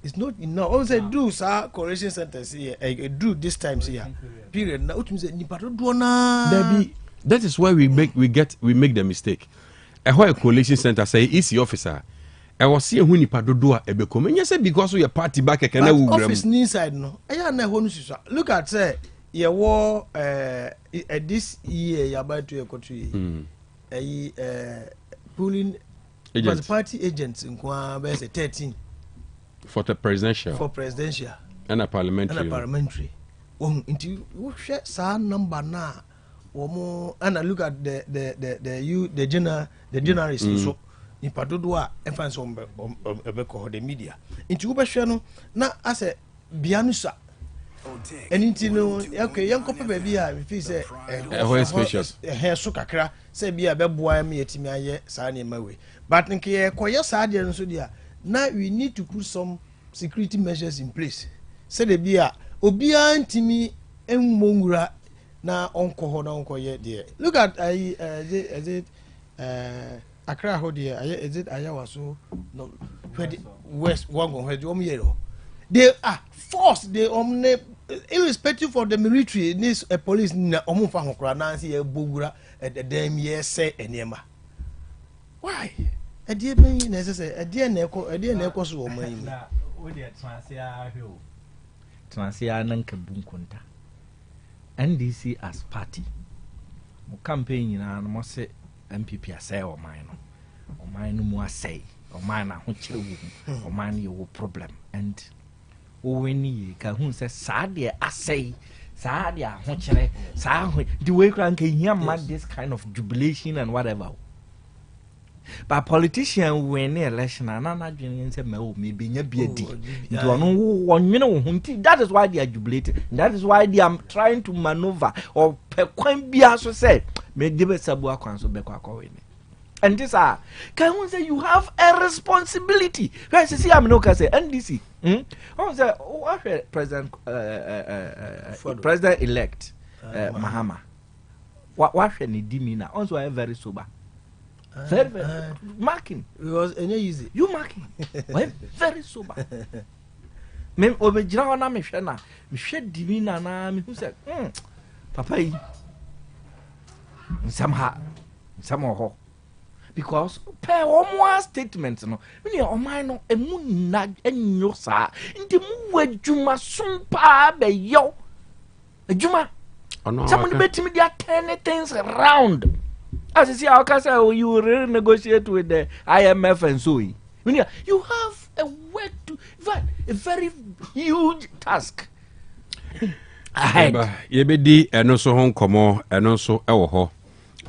Speaker 2: It's not enough. Also do sir correction centers here. Do this times here. Period. Now which means
Speaker 6: that is why we make the mistake. A whole coalition center say EC officer. I was seeing who nipa do a be come. You say because we party back can
Speaker 2: office inside no. Look at say you war this year you about to your country. Pooling agents. Party agents in Kwa 13.
Speaker 6: For the presidential. And a parliamentary.
Speaker 2: Into you share some number now. And I look at the journalists so in Padua and find some the media. Into Ubashano now as a Bianusa. And into okay, young couple baby, if he say
Speaker 6: a spacious
Speaker 2: hair sukakra, say be a beboy me at me, signing my way. But in Kia, Koya Sardian so dear. Now we need to put some security measures in place. Say the beer, Obia Timi Mongura na onko ye dear. Look at Accra ho dear, is it Ayawaso no West Wango head yellow. They are forced, they irrespective of the military, needs a police na Omufangokra Nancy Bogura at the damn year say enema. Why? A dear me necessary, a dear Neko so mine.
Speaker 21: Transia Nanka Bunkunta. NDC as party. Campaign in an must say MPP say or mine more say, or mine or mine your problem. And when ye can say, Sadia, I say, Sadia, the way can hear this kind of jubilation and whatever. But politicians when election and Nigerians say maybe be a D. That is why they are jubilating. That is why they are trying to maneuver or be also said, may give a sabua council back. And this are can we say you have a responsibility? See, I'm not say NDC. President elect Mahama. What should he demeanor? Also, I very sober. Very marking.
Speaker 2: It was easy.
Speaker 21: You marking. Well, very sober. Mem obejira na me hwe na. Me hwe divina na me hu say, papa yi. Somehow. Because per omo statement no. Me o man no emu na enyo sa. Ndi mu adwuma sumpa be yo. Adwuma. Someone bet me there turn things around. As you see, how can say you renegotiate with the IMF and so on? You have a work to, a very huge task ahead.
Speaker 6: Yebedi eno so hon komo eno so ewo ho.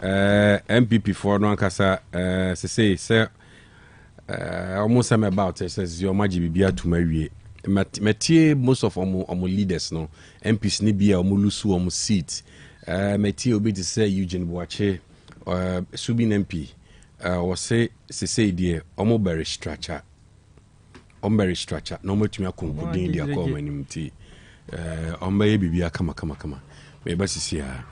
Speaker 6: MPP for no ankasa say almost about says your maji bibia to mawie. Metie most of omo leaders no MPs ni bia omo lusu omo seat. Metie obi to say Eugene Boache Subin MP was say dear Omoberry structure no more to me concluding their community Ombe Bibia kama maybe see here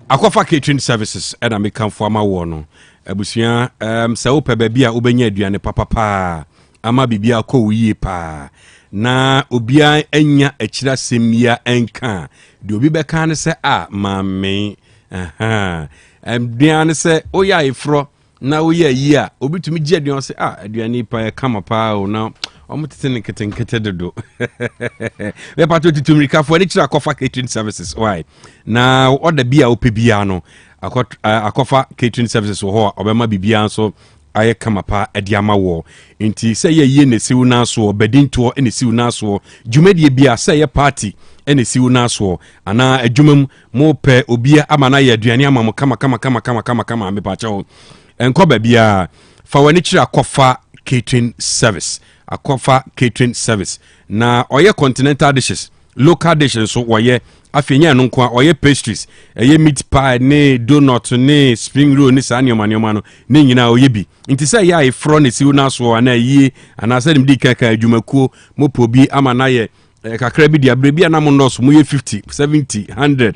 Speaker 6: Aquafa catering services and I make come for my one Abusia sa ope baby a ubenya aduane papa ama bibia ko wiye pa na obia enya akira semia enka de obi beka ne se mame Diane say, oh, yeah, ifro, now we are here. Obi to me, Jedion say, aduane pa kama pa o now. omutete nkete dodo we pato titumrika for ni kira akofa catering services why na order bia opebia no akofa catering services wo ho obema bibia so aye kamapa ediama wo nti se ye ne siwu na so bedinto ne siwu na so dwumadie bia se ye party ene siwu na so ana adwumam mo pe obia amana ye aduane amamo kama me pa chawo enko ba bia fa wani kira akofa catering service akofa catering service na oye continental dishes local dishes so oye afenya no kwa oye pastries eye meat pie ne donut ne spring roll ne sanioma no ne nyina oye bi nti say ya ifro ne siwu na so ana yi ana say dim di kaka adwumakuo mopo bi ama na ye kakra bi dia brebi ana mo ndos mo ye 50 70 100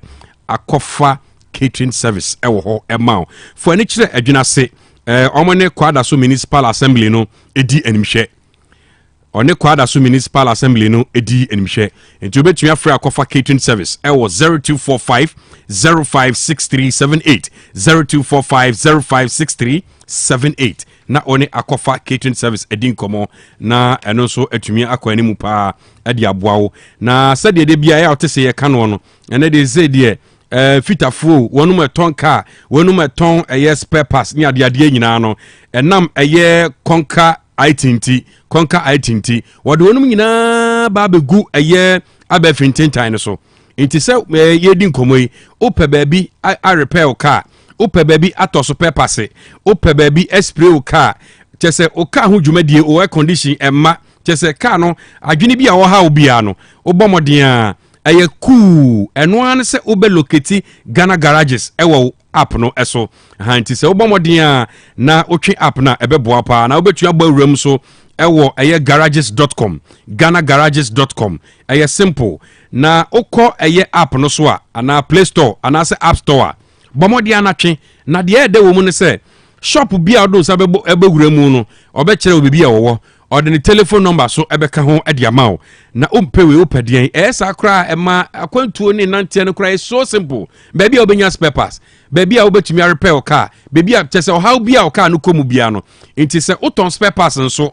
Speaker 6: akofa catering service ewo ho ema for ani kire adwuna se omone kwada so municipal assembly no edi animhwe one kwada so municipal assembly no edi animhwe enti obetumi afra akofa catering service ewo 0245 056378 0245 056378 na one akofa catering service edi nkomo na eno so atumi akwani mu pa edi aboawo na sade de bia ya otese ye kano no ene de ze de fitafo wonum eton car wonum eton spare parts ni ade nyina no enam eye konka itinti wode wonum nyina ba begu eye abafintentan no so nti se yedi nkomo yi ope baabi a repair car ope baabi atoso peppers ope baabi spray o car chese o car ho dwumadie o air condition emma chese car no adwene bi a wo ha obia no obomoden a eye cool eno an se obe locate Ghana garages ewo app no eso ha nti se obomoden a na otwe app na ebeboa pa na obetua bawuram so ewo eye garages.com ghanagarages.com eye simple na okọ eye app no so a ana Play Store ana se App Store bomodi anatwe na de ede wo mu ne se shop bia odo sa ebewura mu no obekere obibi a wo ode ne telephone number so ebeka ho ade amawo na ompewe opadian esa kra ema akwantuo ne nantia no kra so simple baby obenya spare parts baby a obetumi repair car baby a chese how bia o car no komu bia no nti se uton spare parts nso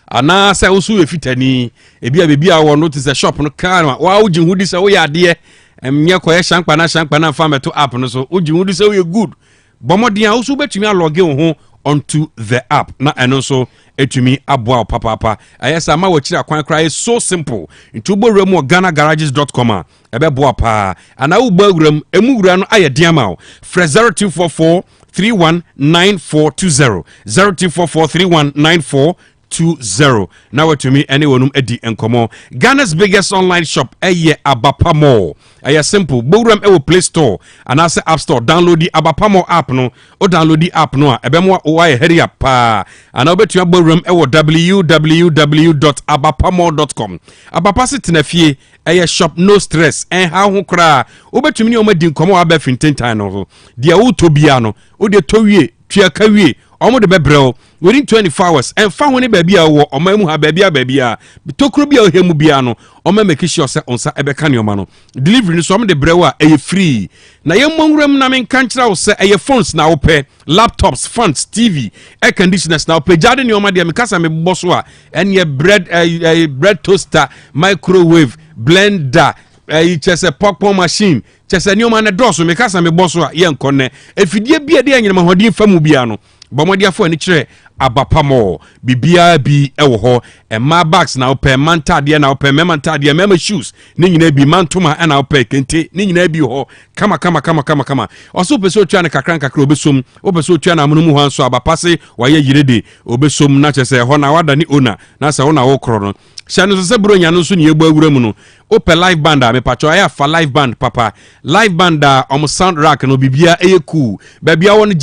Speaker 6: ana se usu efitani ebia baby a wo no ti se shop no car wa uji hudi se wo ya de emnya koye shankpa na fa meto app no so uji hudi se wo good bomodian usu betumi log in ho onto the app na eno so etumi aboa papa ayesa ma wachira akwan kra so simple nti uboram ghanagarages.com ebe boa pa ana uboram emugura no ayediama fresh 0244 319420 0244 319420 now to me anyone edi enkomo Ghana's biggest online shop eye Abapa Mall eye simple bogram e Play Store and as App Store download the Abapa Mall app no o download the app no ebemo o aye hurry up pa and obetu bogram e www.abapamall.com abapa sit na fie eye shop no stress en ha ho kra obetumi ni o madi enkomo aba fintentan no dia wo tobia no o de towie tua kawie omo de bebrel within 24 hours and fa woni baby a wo omamu ha baby a tokro bia o hemu bia no oma make sure say onsa ebeka ne oma no delivery ni so omo de brew a eye free na ye monwuram na men kanchira wo say eye phones na wo pe laptops phones TV air conditioners na wo pe jade ne oma de me kasa me boso a enye bread toaster microwave blender chese popcorn machine chese ne oma na doso me kasa me boso a ye nkonne efidie bia de anyema hodin famu bia no bomodi afo ani kire Abapa Mall bibia bi ewo ho ema bags na ope mantade na ope memantade mema shoes ni nyina bi mantoma na ope kente ni nyina bi ho kama oso peso twa na kakran obesom obeso twa na amunumu ho anso abapase waye yirede obesom na chese ho na wada ni ona na se ho na wo kro no shanu se bro nya no so ni egbo awura mu no ope live band a me pacho aya fa live band papa live band a om sound rack no bibia eye cool babia won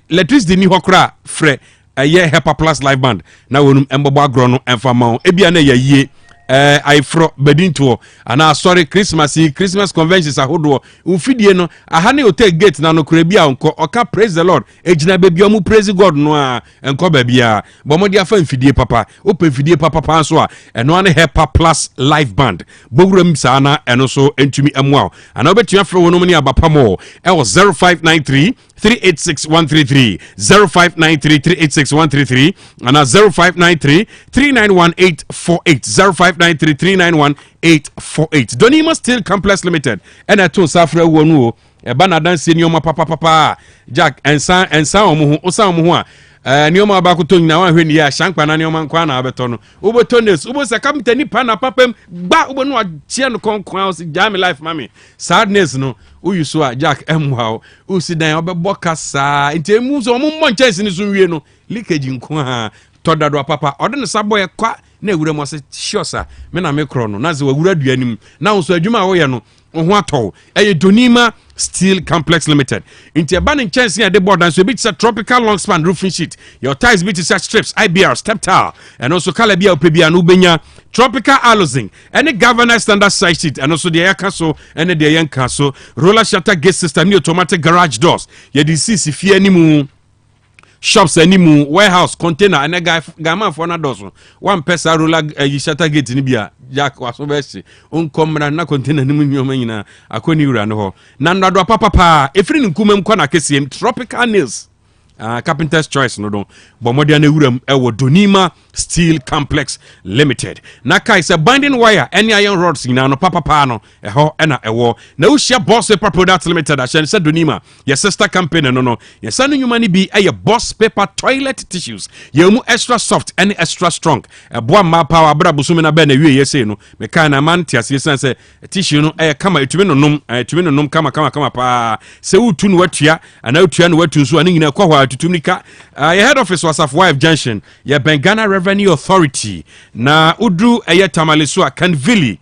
Speaker 6: electricity ni ho kra fre ye Hepa Plus live band na wonum embobo agro no emfa ma ebia na ye I fro bedinto ana sorry Christmas conventions ahodo ufidie no ahane hotel gate na no Krobea onko oka praise the Lord ejina baby omu praise God no a enko babia bomodi afa mfidie papa open fidie papa so a eno ane Hepa Plus live band bowuram sana eno so entumi amwa ana obetua fro wono ni abapamo e was 0593 386-133 0593-386-133 and 0593-391-848 0593-391-848 Donima Steel Complex Limited and at Safra Wonu Banadan Senior Papa Jack and Osamu Nioma Abakuton now when ya Shankpan and Yoman Abetono Ubotones Ubos a company pana papem ba Ubonua Chian Conquans Jammy Life Mammy sadness no you saw Jack M. Wow, who sit down about Bocasa, into moves or Montes in his Ueno, leakage in Qua, Todado Papa, or then the subway qua, ne would almost sure, sir. Mena Mecrono, Nazi would read you now, so Juma Oyano, on what all, a Donima Steel Complex Limited. Into a banning chance here, the board and so bits a tropical long span roofing sheet. Your ties bit such strips, IBR, step tile, and also Calabia, Pebia, and Ubenya. Tropical Alozing, any governor standard size sheet, and also the air castle and the young castle, roller shutter gate system, new automatic garage doors. Ye disease if you any more shops, any more warehouse container, and a guy gamma for another dozen. One person roller shutter gate in Bia, Jack was obviously uncommonly na container Nimuna, a conura no. Nanda papa, if you come corner kissing tropical nails. Carpenter's Choice no don Bomodiane Uram Ewo Donima Steel Complex Limited. Naka is a binding wire any iron rods in no papa pano eho ena ewo na ushia Boss Paper Products Limited ashen said Donima your sister company no your son humani be a Boss Paper toilet tissues yemu extra soft and extra strong e boa ma power bra busumi na be na wie yese no me kan na man tias yesen say tissue no e kama etumi no nom kama pa se utu no watua ana utua no watu so ani nyina kwa tutumika your head office was of Wife Junction your Bengana Revenue Authority na udru Tamalisua Canville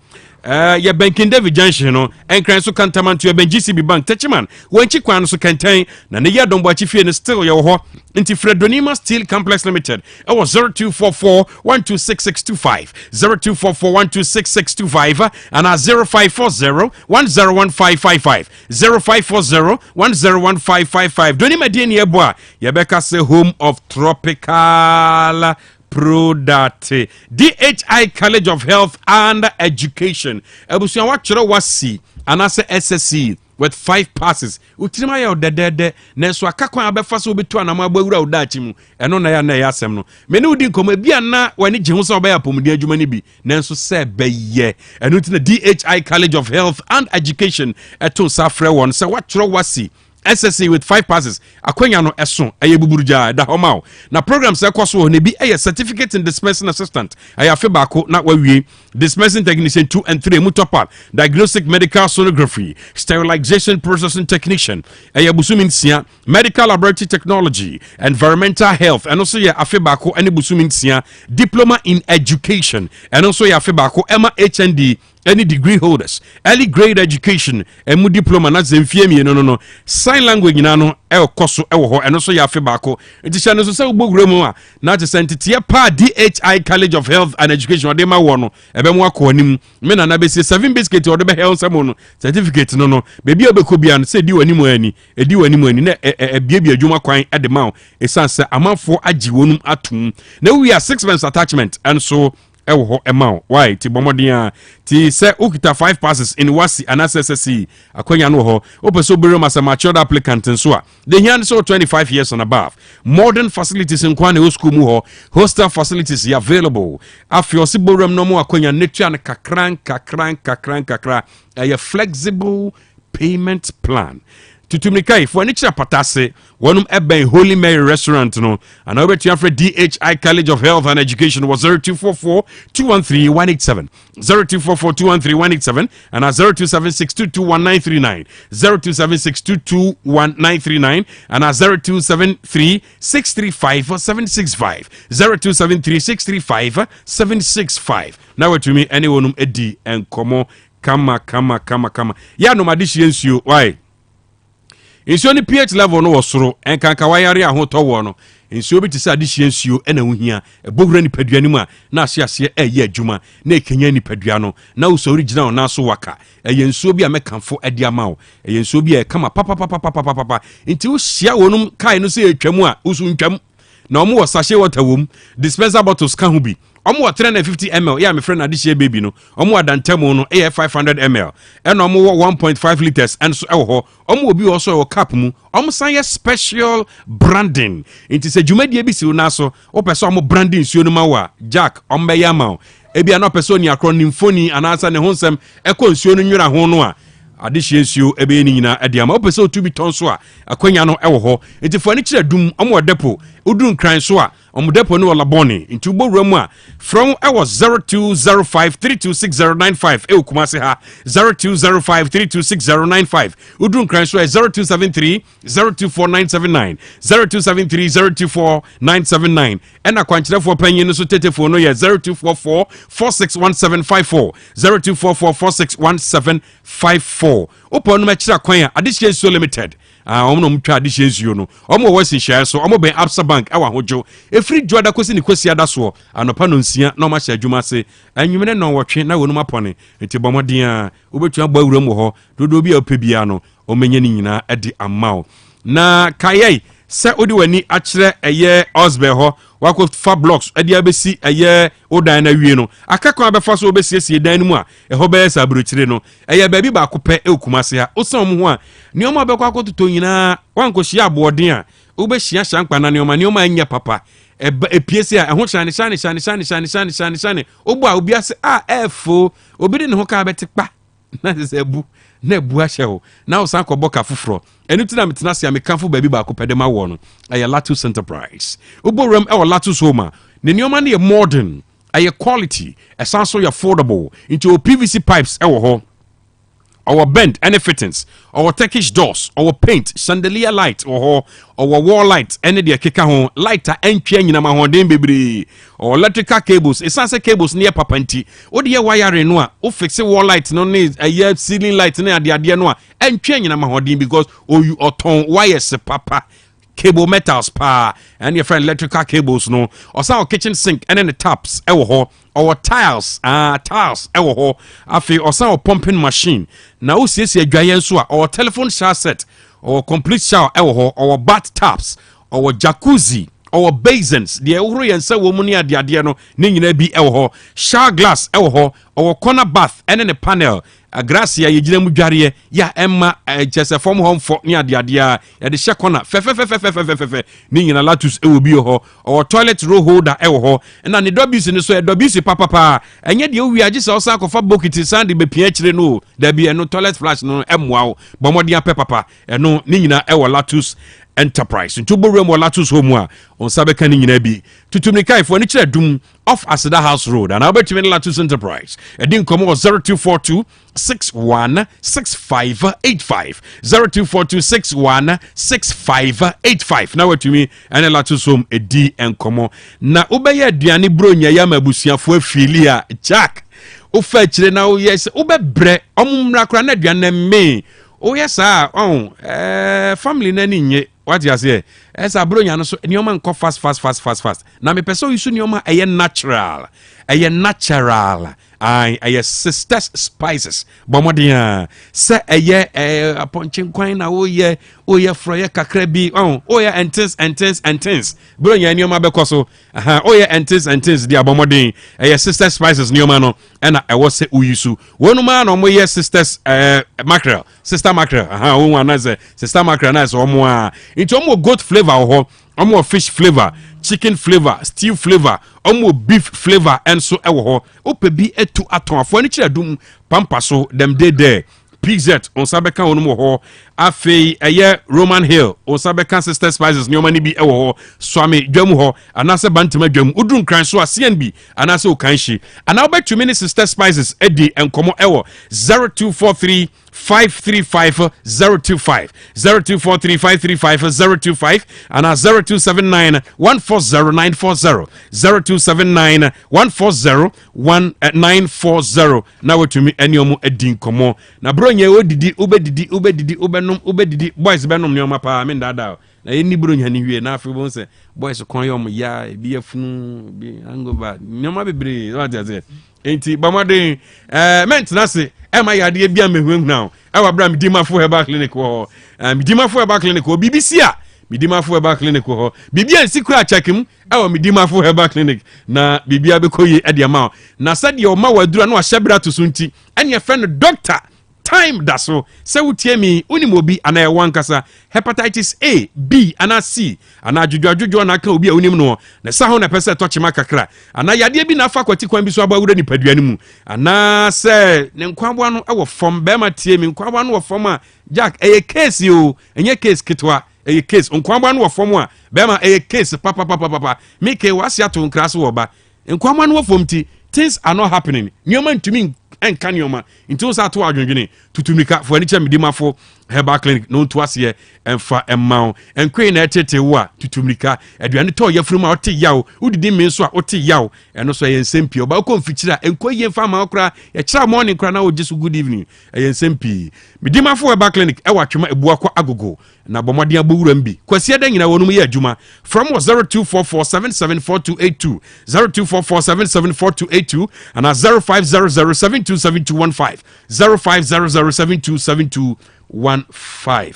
Speaker 6: your banking David Junction no enkran so kantaman to your GCB Bank Techiman when chikwan so kantan na ne yadom bwa chifie ne still your ho inti Fredonima Steel Complex Limited it was 0244-126625 0244-126625 and 0540-101555 0540-101555 Donima Deni Eboa Yabeka se home of tropical product DHI College of Health and Education ebusuan wachero wasi anase SSC with 5 passes utirima ya odedede nenso akakwan abefa so betu anama agbawura odachi mu eno na ya asem no me ne udi nkoma bia na wani gye ho so oba ya pomudi adwuma ni bi nenso se beye eno tina DHI College of Health and Education eto safre won se wachero wasi SSC with 5 passes akwanya no eso eye buburuja da homao na programs ekoso ne bi eye certificate in dispensing assistant eye afi baako na wawie dispensing technician 2 and 3 mu top up diagnostic medical sonography sterilization processing technician eye busumin sia medical laboratory technology environmental health and also ye afi baako ene busumin sia diploma in education and also ye afi baako ema HND any degree holders early grade education emu diploma na zemfie mi no sign language na no e koso e wo ho eno so ya fe baako ntisha no so se ugboguremu a na te sentite pa DHI College of Health and Education ode ma wo no ebe mu akonim me na na be 7 biscuit ode be health samo no certificate no bebi obekobia no se di wani mu ani na biebia adwuma kwan ede ma esanse amanfo agi wonum atum na we are 6 months attachment and so ewo emao why ti bomodia ti se ukita 5 passes in wasi anssc akwanya no ho opeso biro as a matured applicant nso a the here so 25 years and above modern facilities in kwane school mu ho hostel facilities are available afio siboram no mu akwanya netua ne kakran a flexible payment plan tutumika for nicha patase wonum eben Holy Mary restaurant no and over to for DHI College of Health and Education was 0244-213-187 0244-213-187 and 0276221939 0276221939 and 0273-635-765 0273-635-765 now to me anyone edi and kama ya no madishi ensio why inso ni pH level no wosoro enkanka wayare ahoto wo no nsuo bi te sɛ adehye nsuo ɛna wohia ɛbɔwura nipadua no mu a na ahyeaseɛ ɛyɛ adwuma na ɛkanya nipadua no na wosɔre gyina wo na so waka ɛyɛ nsuo bi a mɛkamfo ɛde ama wo ɛyɛ nsuo bi a ɛkama papapapapapapa nti wohyia wɔnom kae no sɛ ɛtwa mu a woso ntwam na ɔmo wɔ sachet water wom dispenser bottles ka ho bi ɔmo wɔ 350 ml yɛ a mefrɛ no adehye baby no ɔmo wɔ adantamo no ɛyɛ 500 ml ɛna ɔmo wɔ 1.5 litres ɛnso ɛwɔ hɔ ɔmo wɔ bi wɔ so ɛwɔ cap mu ɔmo san yɛ special branding nti sɛ dwumadie bi si wo na so wopɛ sɛ ɔmo branding nsuo no ma wo a jack ɔmo bɛyɛ ama wo ebi a na ɔpɛ sɛ oni akorɔ ne mfoni anaasɛ ne ho nsɛm ɛkɔ nsuo no nwura ho no a adehye nsuo ɛbɛyɛ ne nyinaa ɛde ama wopɛ sɛ otu bi tɔn so a akwanya no ɛwɔ hɔ nti fo ani kyerɛ dum ɔmo wɔ depo woduru nkran so a ɔmo depo no wɔ labɔne nti wobɔwura mu a frɛ ɛwɔ 0205326095 ɛwɔ Kumase ha 0205326095 woduru nkran so ɛ 0273024979 0273024979 ɛna kwankyerɛfoɔ panyin no so tetefo no yɛ 0244461754 0244461754 wopɔ no makyerɛ kwan a adehye nsuo limited ɔmo no mtwa adehye nsuo no ɔmo wɔ sinhyɛ so ɔmo bɛn Absa Bank ɛwɔ ahodwo efiri dwoada kosi ne kosi ada so anopa no nsia na ɔmo ahyɛ adwuma ase anwumene no wɔtwe na wɔnum apɔne nti bɔmɔden a wobɛtua bɔ awuram wɔ hɔ dodo bi a ɔpɛ bia no ɔmɛnya ne nyinaa ɛde ama wo na kayɛ sɛ wode w'ani akyerɛ ɛyɛ Osbel hɔ wako fa blocks ɛde abɛsi ɛyɛ odan na wie no akakon abɛfa so obɛsiesie dan no mu a ɛhɔ bɛyɛ sɛ aburokyire no ɛyɛ baabi baako pɛ ɛwɔ Kumase ha wosan mo ho a nneɛma bɛkɔ akɔtotɔ nyinaa wankɔhyia aboɔden a wobɛhyia hyankpa na nneɛma anyɛ papa epie se a ɛho hyane obu a obi ase a ɛfo obi de ne ho ka bɛte kpa na sɛ bu na ebu ahyɛ ho na wosan kɔbɔ ka foforɔ ɛno ti na metena se a mekamfo baabi baako pɛ de ma wɔ no ɛyɛ Latus Enterprise oboram ɛwɔ Latus home a ne nneɛma no yɛ modern ɛyɛ quality ɛsan so yɛ affordable into PVC pipes ɛwɔ hɔ our bend any fittings our Turkish doors our paint chandelier light our wall light any de keka ho lighter entwe nyina ma hoden bebre or electrical cables esanse cables near papanti wo de wiring no a wo fixe wall light no ne ceiling light ne ade no a entwe nyina ma hoden because you oton wires papa cable metals pa and your friend electrical cables no or some kitchen sink and then the taps ewo or tiles ewo ho afi or some pumping machine na wo siesie adwayen so a or telephone shower set or complete shower ewo ho or bath taps or jacuzzi or basins the ehoro yensa wo mu ne ade no ne nyina bi ewo ho shower glass ewo ho or corner bath and then a panel a gracia ye gina mu dware ya emma jese form home for ne ade ya de hye corner fe ne nyina Latus ewo bi ho or toilet roll holder ewo ho na ne dobisi ne so dobisi papa enye de owi age se o sa kofa bokiti sand be pia kire no da bi eno toilet flush no emwa wo bomodian papa eno ne nyina ewo Latus Enterprise nto borem wɔ Latus home a on sabe kan nyina bi tutumni kai fo ne kire dum off Aseda House Road and abetumi Latus Enterprise edin komo 0242 616585 0242 616585 na watumi ene Latus home edi enkomo na ubeye aduane bronya ya mabusuafo afili a Jack ofa kire na wo yes obebre omumra kra na aduane me o yes family na ni nye what you say esa bronya no so nioma nko fast na me person yisu nioma eye natural aye sisters spices bomodia se eye aponchin kwan na oye froye kakra bi oye intense bronya nioma bekoso oye intense dia bomodin eye sisters spices nioma no na ewo se uyisu wonuma na omo ye sisters mackerel sister mackerel won na say sister mackerel na so omo a into omo goat flavor ho omo fish flavor chicken flavor stew flavor omo beef flavor and so ewo ho ope bi etu aton afo ni kire dum pampa so dem dey there PZ on sabeka onum ho afei eye Roman Hill on sabeka sister spices ni omani bi ewo ho swami dwam ho anase bantama dwam udun kran so CNB anase okanshi ana obetumi ni sister spices edi enkomo ewo 0243 535 025 0243 535 025 and 0279 140940 0279 140940 na wetumi eniomu edin komo na bronye odidi ubedidi ubenum ubedidi boys benum neoma pa me ndada na ye ni bro nya ni wie na afi bon se boys kon yo mo ya bi afunu bi angoba nyoma bebre what is it enti bamaden mentna se e ma yade bia mehu now e wa bra medimafo herbal clinic wo medimafo herbal clinic wo BBC a medimafo herbal clinic wo bibia nsi kura chekim e wa medimafo herbal clinic na bibia be koyi e de ma na sade o ma wadura na wa hyebra to so nti ene ye friend doctor time da so se wutie mi unimo bi ana ye wankasa hepatitis A B ana C ana dwudwadwudwo na aka obi a unim no na sa ho na pese to chema kakra ana yade bi na afa kwati kwan bi so abawura ni paduane mu ana se ne nkwabo no e wo fom be ma tie mi nkwabo no wo fom a Jack eye case yo enye case kitwa eye case nkwabo no wo fom a be ma eye case papa mike wase ato nkra so wo ba nkwabo no wo fom ti things are not happening nyoma ntumi enka nyoma nti so ato adwendwene tutumika fo ani cha medimafo herbal clinic no to ase emfa emma enkwe na etete wo a tutumika aduane to yafuru ma ote yawo udidi me so a ote yawo eno so ye nsempie oba ko mfikyira enko ye mfa ma okra ye kyira morning kra na wo jesu good evening ye nsempie medimafo herbal clinic e watwema ebua kwa agogo na bomode abowura mbi kwasi da nyina wonum ye adwuma from 0244774282 0244774282 and 0500727215 0500727215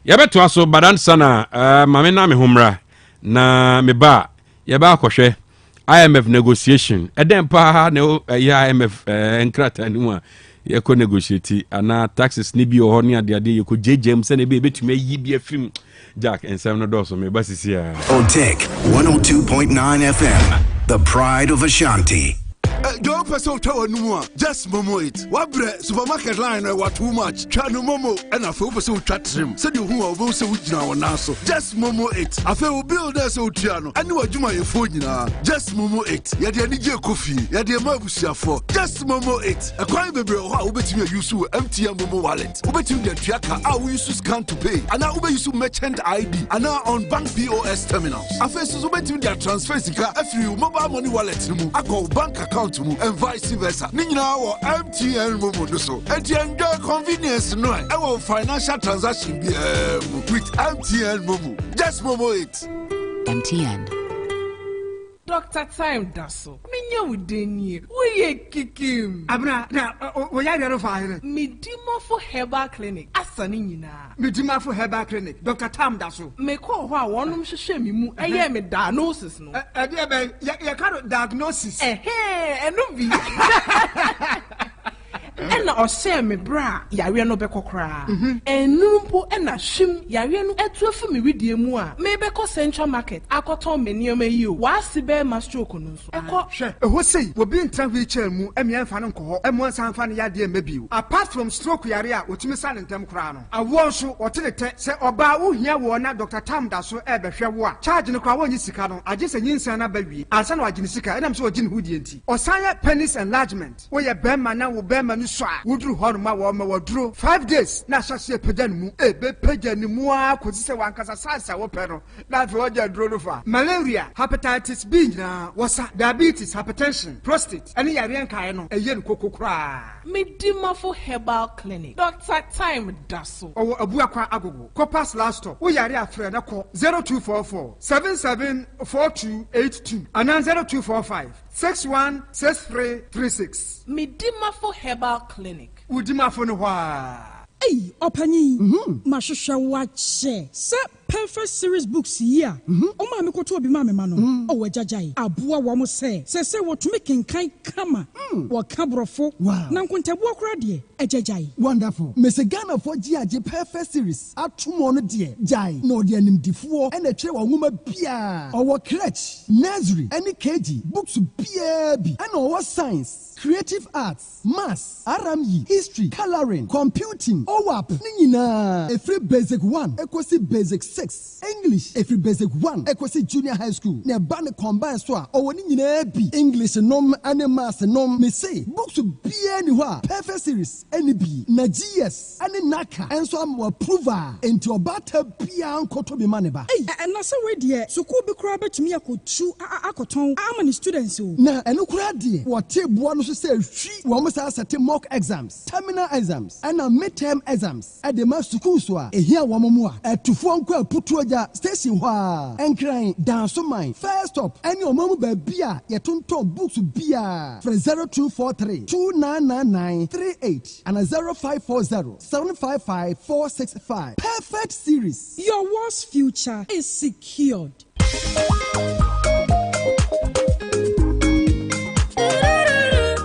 Speaker 6: yabeto aso badan sana mame na me homra na me ba yaba akohwe IMF negotiation eden pa na IMF enkrata ni mu yeko negotiate ana taxes ni bi ho ni ade yeko JJM se na be betumi yi bi afim Jack ensem no doso me basisi a
Speaker 7: Otek 102.9 FM, the pride of Ashanti.
Speaker 4: Don't pass out our new just momo it. What bread supermarket line what too much. Chanu momo and I feel so chat him. Said you who are both so now naso. Just momo it. I feel build us so tiano. I know you my phone now. Just momo it. Ya the DJ coffee. Ya the mabusia for. Just momo it. A crime baby how bet you use MTN momo wallet. Bet you the tracker how we use to scan to pay. And now we use to merchant ID. And now on bank POS terminals. I feel so bet you their transfer car every mobile money wallet. I call bank account and vice versa. Nina or MTN Momo so. And you enjoy convenience no. Our financial transaction with MTN Momo. Just Momo it.
Speaker 12: MTN. Dr. Time Dasso. Minya udeni. We kikim.
Speaker 11: Abna na oya de fire.
Speaker 12: Medimafo Herbal Clinic. Asani nyina.
Speaker 11: Medimafo Herbal Clinic. Dr. Time Dasso.
Speaker 12: Me ko ho a wonum hwehwe mi mu. Eye me diagnosis no.
Speaker 11: E de be ya ka diagnosis.
Speaker 12: Eno bi. Ena ose me bra yare no bekokra enumpo ena hwim yare no etu afi me widie mu a me beko Central Market akoton me nioma yi o wasi be ma stroke no so eko
Speaker 11: hwe eho sei obi ntra wheelchair mu emia mfa no nko emu san fa no yade emebiu apart from stroke yare a otumi sa ntem kra no awo so otelete se oba wo hia wo na Dr. Tam da so e behwe wo a charge no kra wo nyi sika no age se nyinsan na bawie ansa na wagini sika enam so ogini hudie nti osanya penis enlargement wo ye bema na wo bema no so a wudru horma wo ma wodru 5 days na hyase pagya mu be pagya ni mu a kosi se wankasa sasa wo pe no na fe oja dro no fa malaria hepatitis B na wasa diabetes hypertension prostate ani yare nkae no eye no kokokra
Speaker 12: Medimafo Herbal Clinic Dr. Time Dasso
Speaker 11: owo abuakwa agogo Copas last stop wo yare afre na ko 0244 774282 and 0245 616336
Speaker 12: Medimafo Herbal Clinic
Speaker 11: Udimafo no hwa
Speaker 22: Hey, opanyi. Mashusha wache. Se perfect series books here. Oma me koto obi ma me ma no. O wajajai. Abua wa mo se. Se wotumi kenkan kama. Wa kabrofo. Na nkontabu akra de. Ejajai.
Speaker 23: Wonderful. Mese Ghana for GAG perfect series. Atumo no de. Jai. No de animdifo. Ene tre wa nwoma bia. Owo crèche, nursery, any KG. Books bia bi. Ene owo science, creative arts, maths, RME, history, coloring, computing. OWAP nina every basic 1 equals basic 6 English every basic 1 equals junior high school ne ba ne combine so a owoni nyina bi English nom and maths nom me say books bia ni ho perfect series any bi na GS and naka enso am approval enti obata bia nkoto bi mane ba
Speaker 22: na se we de school bi kura betumi akotu akoton amani students o
Speaker 23: na eno kura de wo table no also say wɔn sa asɛte mock exams, terminal exams, and midterm exams. At the master school so a here wɔn mu a ɛtufoɔ nkɔ aputu agya station hɔ a ɛnkran danso man first stop ɛne wɔn mu baabi a yɛtontɔn books bia for 0243 299938 and 0540 755 465. Perfect series.
Speaker 22: Your world's future is secured.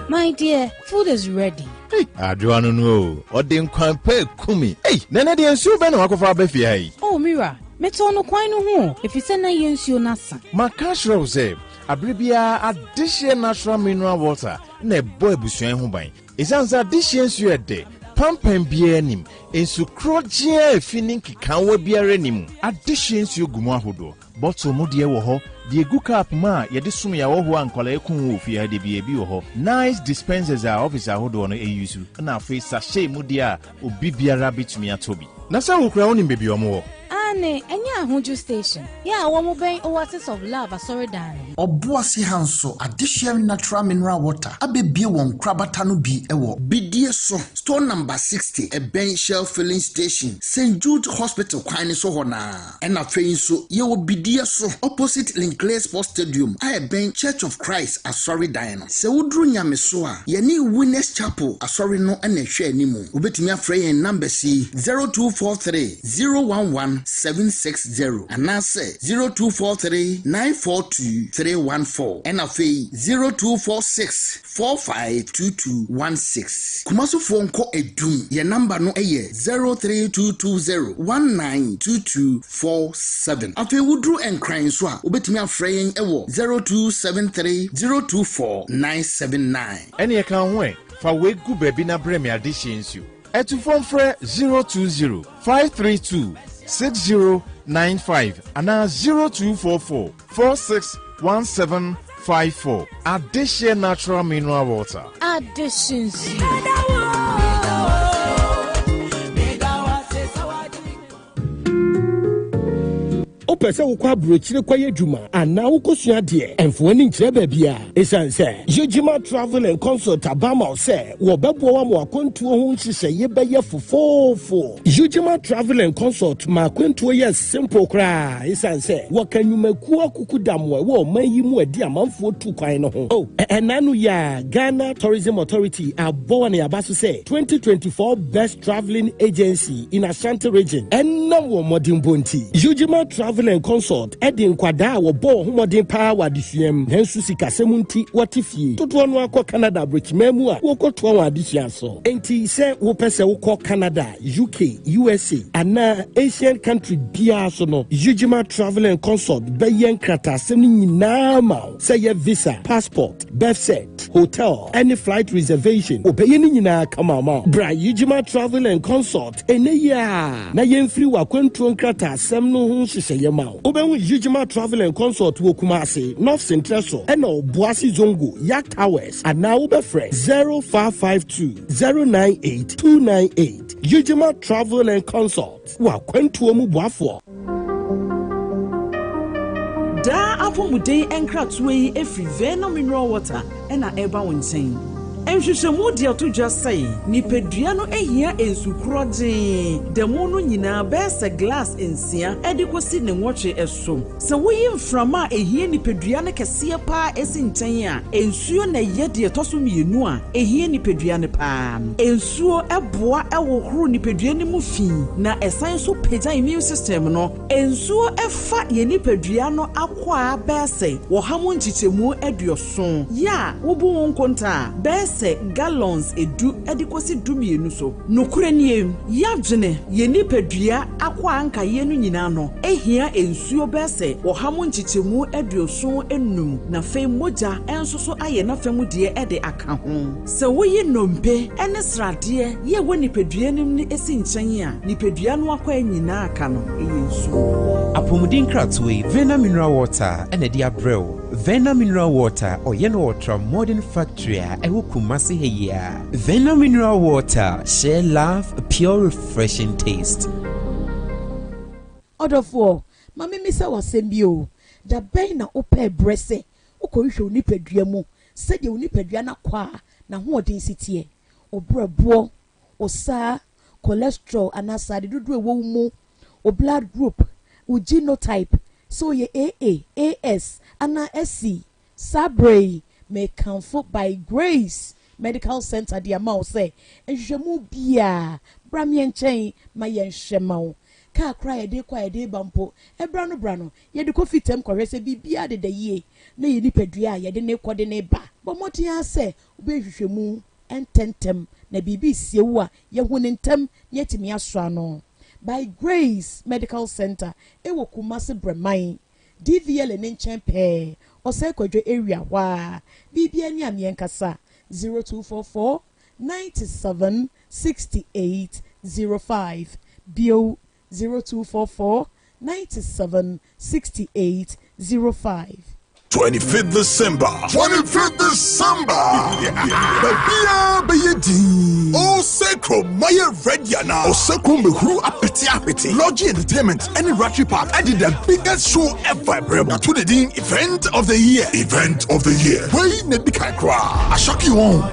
Speaker 3: My dear, food is ready.
Speaker 8: Hey, Adriano no. Or den kwampe kumi. Hey, nene de ensu be na wakofa ba fie hai.
Speaker 3: Oh, Mira, meto no kwan no ho. If you say na yensu nasa.
Speaker 8: Makashro say, abribia addition natural mineral water na ebo ebusuan ho ban. Esansa addition su ede. Pampen bia nim. Ensu krojia efinin kikanwa biara nim. Addition su gumu ahodo. Bottle mu de wo ho. The good cap ma ye disum ya wo ho ankola ekun wo fi ha de bi ebi wo ho. Nice dispensers are officer hodo no use na afi sachet mu dia obi biara bitumi atobi. Na sa wo kura wonim bebi omo.
Speaker 3: Ane, enya ahuju station. Ya wo ben oasis of love asori dan.
Speaker 10: Obuasi hanso additional natural mineral water. Abebie won krabata no bi ewo. Bidie so store number 60 Ben Shell filling station. St Jude Hospital kwan so ho na. Ena fein so ye wo bidie so opposite Linkley Sports Stadium. Ben Church of Christ asori dan. Se wudru nyame so a ye ni Winners Chapel asori no ena hwe animu. Obetumi afre yen number C 0243 011 760 and now say 0243 942 314 and a fee 0246 452216. Kumasu phone call edum your number no aye 03220 192247. Afi wudru and crying so obetumi afraying ewo 0273 024 979.
Speaker 8: Any account way for we go baby na bremi additions you. Etu phone fre 020 532 6095 and 0244 461754. Addition natural mineral water.
Speaker 3: Additions.
Speaker 24: Opese wo kwa brochire kwa yedwuma ana wo kosua de emfo ni nkyere baabia esanse Yojima Travel and Consult abama se wo bebo wa mo akwantuo ho nhyehyɛ ye bɛyɛ fofofo. Yojima Travel and Consult ma akwantuo yɛ simple kra esanse wo kanyumaku akuku damwo wo mayi mu adi amanfo tu kwan no ho. Oh enanu ya Ghana Tourism Authority abo na yabaso se 2024 best traveling agency in Asante region enam wo modern bonti. Yojima Travel and Consult Edin Kwada wo bo homodin pa wadisuam hensu sikasemunti watifie toto no akọ Canada brichmemu a wo koto wa adisia so enti se wo pese wo kọ Canada UK USA ana Asian country bia so no Yojima Travel and Consult beyen krata asem ni nyina ma say ye visa passport birth cert hotel any flight reservation obeyen ni nyina kama ma bra Yojima Travel and Consult eneya na yemfiri wa kwantuo krata asem no ho hyehyɛ ma obenwu Yojima Travel and Consult wo Kumasi North Central so ena Obuasi Zongo Yak Towers and now ubefre 0552 098 298 Yojima Travel and Consult wa kwantuo mu boafo
Speaker 25: da apomuden enkratoe yi efri Vena mineral water ena eba wonsen enhwehwemu de to dwa sei nipadua no ehia ensukrode demo no nyina bese glass ensia edikosi ne nwotwe eso se woyi mframa ehia nipadua ne kese pa esi nten a ensuo na yede toso mienu a ehia nipadua ne pa ensuo eboa ewohoro nipadua ne mu fi na esan so pagya immune system no ensuo efa ye nipadua no akwa bese wo hamu nchichemu eduoso ya wobu wonkonta bese gallons edu edikosi dumienu so nokure niem yadwene ye nipadua akwa anka ye no nyina no ehia ensuo bese wo hamu nchichemu eduoso enum na fe moja enso so aye na femu de ede aka ho se woyi nompe ene srade ye wo nipadua nim ni esi nchen a nipadua no akwa nyina aka no eyensu
Speaker 26: apomudin kratwe Vena mineral water ene dia brew Vena mineral water oyeno water modern factory ewo Kumasi heya Vena mineral water share love a pure refreshing taste
Speaker 13: Odofo mama mi se wasem o da ben na opa brese ukohwe onipadua mu se de onipadua na kwa
Speaker 5: na ho odin sitie obrabo osa cholesterol anasade dudu ewo mu o blood group o genotype so ye AA AS ana SC sabre may comfort by grace medical center the amount say enhwemu bia bramien chen ma yenhwemao ka cry de kwa de bampo ebra no bra no ye de kofi tem kwese bibia de ye na ye nipadua ye de ne kode ne ba bomotia se obehwehwemu ententem na bibi siewu a ye hunentem ye timi aso ano by grace medical center ewo kumase breman DVL ne nchen pe ose kwadwe area wa bibia ni amienkasa 0244 97 68 05 bio 0244 97 68 05
Speaker 4: 25th December. 25th December. Babia Bayedi. Oh, Sacro, Maya Rediana. Oh, Sacro Mehru Apeti. Lodgy Entertainment and Ratchet Park. I did the biggest show ever. To the Dean Event of the Year. Event of the Year. Wait, Nebika Kra. I shock you on.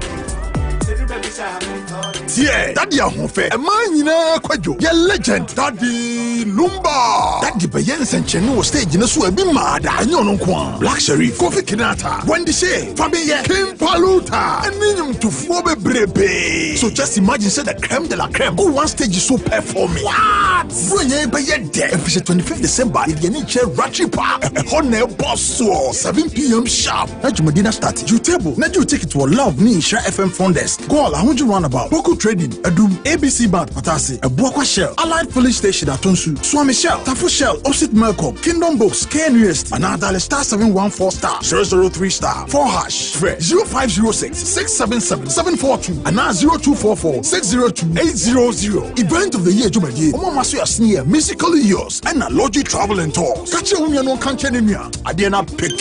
Speaker 4: Yeah, Daddy Ahonfe, a man in a quadro, your legend, Daddy Lumba. Daddy Bayens and Chenu was stage in a swear be mad. I know no quan. Black Sheriff, Kofi Kinata, Wendy Shea, Fabia, Kim Paluta, and Minium to Fobe Brebe. So just imagine, said the creme de la creme. Go one stage is so performing. What? Bring by your day. And 25th December, in the nature Ratchet Park, a honor boss, 7 p.m. sharp. Not Medina start. You table, not you take it to a love me, Share FM phone desk. Call, I want you run about. Boko Trading, Adum, ABC Bad, Patasi, a Boko Shell, Allied Police Station at Tonsu, Swami Shell, Tafu Shell, Opposite Mercom, Kingdom Books, KNUST, another star 714 star 003 star 4 hash, 0506 677 742, and now 0244 602 800. Event of the year, Jumadi, Omo Masu Sneer, musically yours, and a Logi Travel and Tours. Catch you no Kanchenia, Adiana Pick.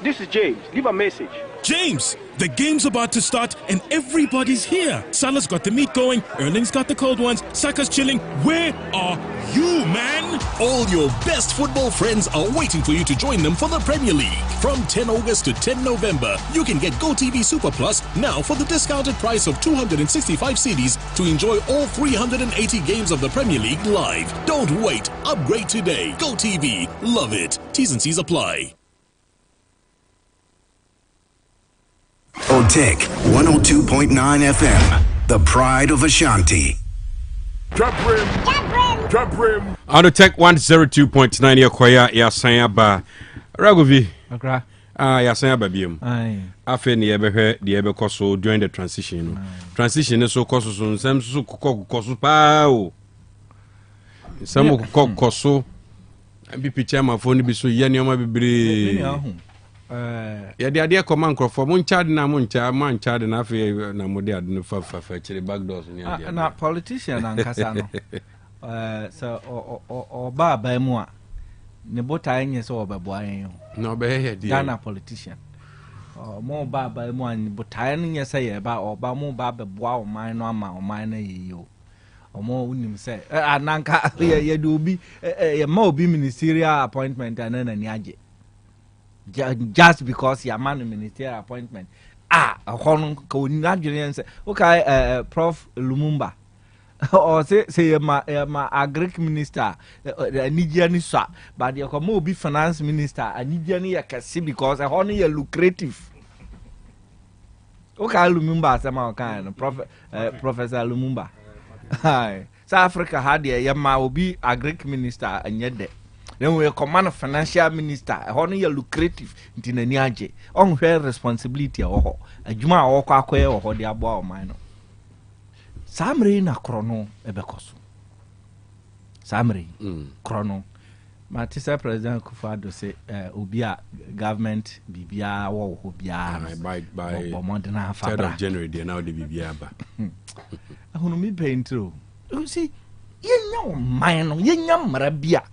Speaker 9: This is James. Leave a message.
Speaker 14: James, the game's about to start and everybody's here. Salah's got the meat going, Erling's got the cold ones, Saka's chilling. Where are you, man?
Speaker 15: All your best football friends are waiting for you to join them for the Premier League. From 10 August to 10 November, you can get GoTV Super Plus now for the discounted price of 265 CDs to enjoy all 380 games of the Premier League live. Don't wait. Upgrade today. GoTV. Love it. T's and C's apply.
Speaker 7: Otek 102.9 FM, the pride of Ashanti.
Speaker 4: Drop rim.
Speaker 6: Otek 102.9 Yakoya Yasan Ba. Ragovi.
Speaker 21: Akra.
Speaker 6: Yasan Ba biom. Afe ni ebe the ebe koso during the transition. Transition so koso so nsem so koso pa o. Nsem koso. Bi picture ma phone bi so ye ne ma bebre. Yeah, the idea command for Munchad na Munchad na fe na mode ade no fa chire backdoors ni ade.
Speaker 21: Na politician na nkasa no. So o ba mu a ne bota enye so obeboa yen.
Speaker 6: No be here dey.
Speaker 21: Ghana politician. Mo ba mu a ne bota enye say ye ba oba mo ba beboa o man no ama o man na yeyo. Omo unim say ananka ye do obi ye ma obi ministerial appointment anana ni age. Just because your man ministerial appointment okay Prof Lumumba or say my agric minister Nigerian swa but you come be finance minister Nigerian yakasi because a honey lucrative okay Lumumba sama kind Professor Lumumba hi South Africa had ya ma obi agric minister anyede. Then we command financial minister, honey lucrative, ntinani age. On her responsibility or Juma or Kakwe or the abo minor. Samri na chrono ebekosu. Samri chrono. Matisa President Kufado say Ubia government Bibia or Ubia
Speaker 6: by 3rd of January they now the Bibia ba.
Speaker 21: I want me pain through. You see, you know mine, you know marabia.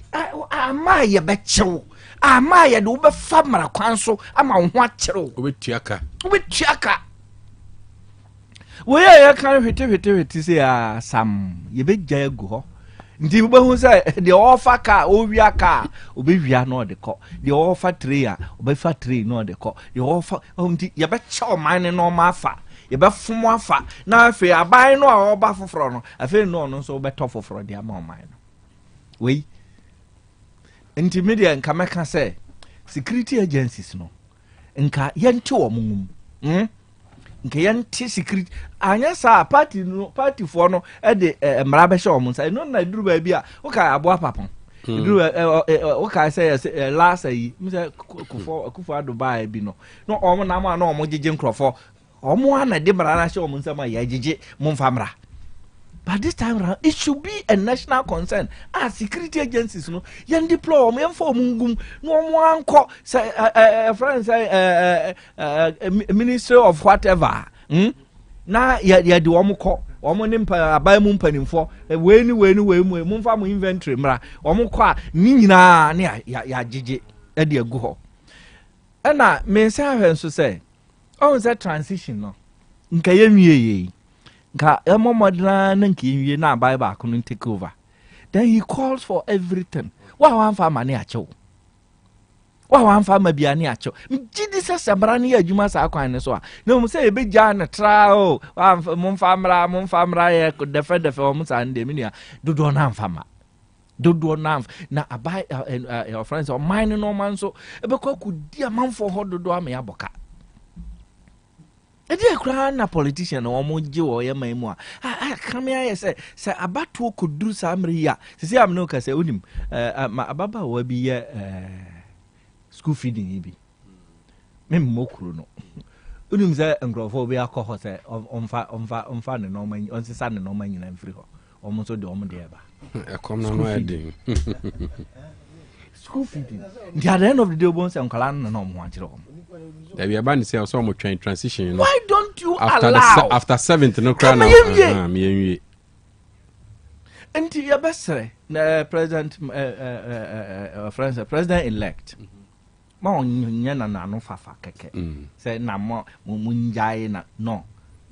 Speaker 21: Amaya becho amaya do be famara kwanso ama ho akere
Speaker 6: obetiaka
Speaker 21: we ya kan hwete say sam ye begya egu ho nti wobɛhu sɛ the offer car owia car obɛwia no de kɔ the offer tray a obɛfa tray no de kɔ the offer nti yɛbɛkyɛ ɔman ne no ma afa yɛbɛfom afa na afei aban no a ɔba foforɔ no afei no ɔno nso wobɛtɔ foforɔ de ama ɔman no wei nti media nka mɛka sɛ security agencies no nka yɛnte wɔ mo ngum nka yɛnte security anya saa party for no de mmara bɛhyɛ wɔ mo nsa ɛno na duru baabi a woka aboa papa duru woka sɛ last ayi mesɛ kufo adobaa bi no na ɔmo nam a na ɔmo gyegye nkurɔfoɔ ɔmo ana de mmara no ahyɛ wɔ mo nsa ma yɛgyegye mo mfa mmara. But this time around, it should be a national concern. Security agencies, no, yan deploy, yan for mungum, no one call, say, friends, ministry of whatever. Na ya do omo call, omo nimpa abai mu mpanim for, we ni mu fa mu inventory mra, omo call ni nyina ne ya gege e de agu ho. E na me say ahwen so say, on say transition no. Nka yenwie Ka modern nki na buy back no take over. Then he calls for everything. Wa wan fa mane acho. Wa wan fa mabiane acho. Gidi se sabra ne adwuma sa kwan ne so a. Na mu se ebe gya na tra o. Wa mo fa mra ye defe o mu sa nde mi nia. Dodo na mfa ma. Dodo na na abai your friends or mine no man so ebe kwa ku di amanfo ho dodo am ya boka. Edi akura na politician na omo gye wo ye man mu a kame aye say abato koduru samri ya sisi am no ka say onim ababa wa bi ye school feeding bi mem mokuru no onim say ngrofo bi akọ say onfa ne no man onsisa ne no man nyina mfiri ho omo so de omo de eba
Speaker 6: ekom na no edin
Speaker 21: school feeding at the end of the day obon say nkala na no mo akire omo.
Speaker 6: We are about to say also train transition. You know?
Speaker 21: Why don't you allow?
Speaker 6: After 7th, no crown.
Speaker 21: Me and your best president, president elect. Ma nyana na no fafa keke. Say na mo munjai na no.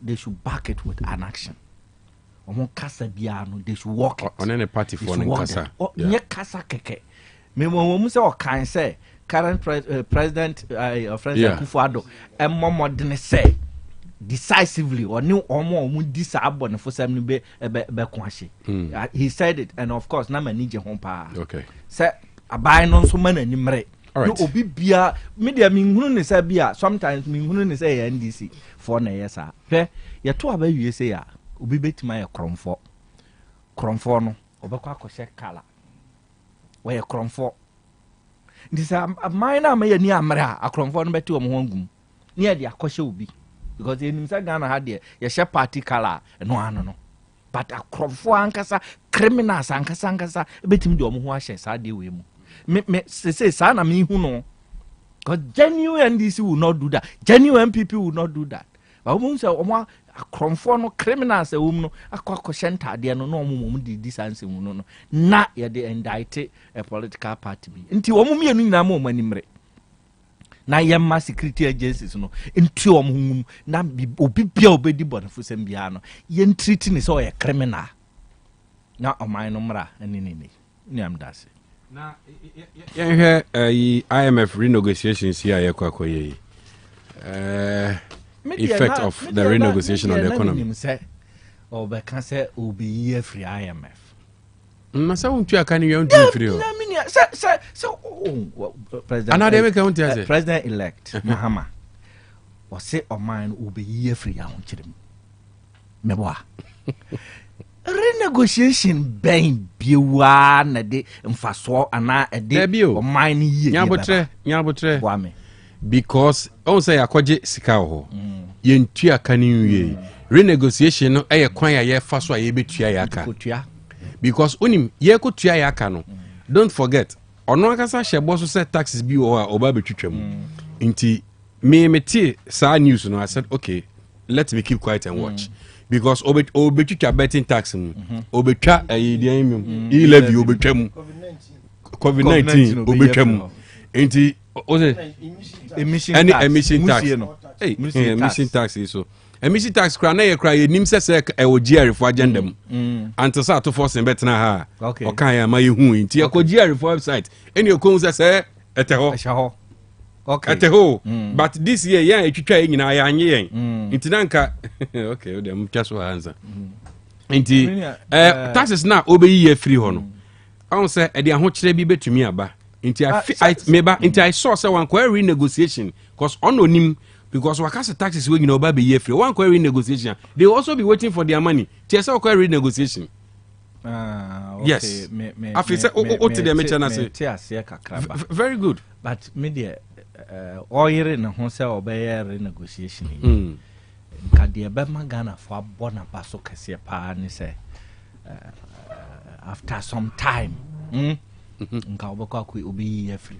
Speaker 21: They should back it with an action. Omo kasa biano. They should walk it.
Speaker 6: On any party for an kasa.
Speaker 21: Nye kasa keke. Me mo say o kan say. Current president Akufo-Addo modern say decisively or new omo disabo ne fosam ni be kwahye. He said it, and of course na manije ho pa.
Speaker 6: Okay.
Speaker 21: Say abai no so man animre. No obi bia media mi hunu ne say bia sometimes mi hunu ne say NDC for na yesa. Hwe ye to aba wie say ya obi betima ye kromfo no obekwa akose kala. We kromfo this minor may near Mara, a cromfon betu amongum. Near the Akosha ubi. Because in Sagana had the Yasha party color and no. But a cromfo ankasa, criminals ankasa, betim do muashes, I deal with him. Me say, son, I mean, who know? Because genuine NDC will not do that. Genuine people will not do that. But whom say, a cromfo criminals, a woman, a cockashenta, they are no mum did this answer, no. Not yet they indicted a political party. Until Omumi and Namo Manimre. Na yamma security agencies no into omhum na obi obedi bonfo sembiano yen treating is all a criminal na oman no mra ani ni am dase
Speaker 6: na yen he IMF renegotiations here yakwakoye effect of the renegotiation on the economy
Speaker 21: say or be can say obi year free IMF
Speaker 6: Masa untu akani you untu free o
Speaker 21: so president president elect Mahama o say o man obi year free ya unchirem meboa renegotiation ben biwa na de mfaso ana ede o man ye
Speaker 6: nyabotre because on say akoje sika ho yentu akani wie renegotiation no eye kwan ya ye fa so a ye betua ya aka because onim ye ko tua ya aka no don't forget ono akasa shebo so say taxes bi o a oba betwetwam nti me tie sa news no I said okay let me keep quiet and watch because obetwitwa betting tax obetwa ayedian e-levy obetwam COVID-19 obetwam nti o say emission tax hey emission tax so emission tax kra na ye kra ye nim se e wo GR for agenda mu anto sa to force betna ha o kan ya ma ye hu nti e ko GR for website eni e ko se eteho
Speaker 21: okay
Speaker 6: eteho but this year ya etwitwa ye nyina ya anye yen nti nanka okay o dem twaso hanza nti taxes na obeyi ye free ho no I say e de ahokyere bi betumi aba nti I saw say one query negotiation cause ononim because wakase taxes we nyina oba be ye free one query negotiation they also be waiting for their money tsa query negotiation
Speaker 21: okay
Speaker 6: yes afi say o te dem chana say very good
Speaker 21: but media oyere na ho say obeye renegotiation nka de be magana for abona baso kase pa ni say after some time nka obekwa ku obi ye free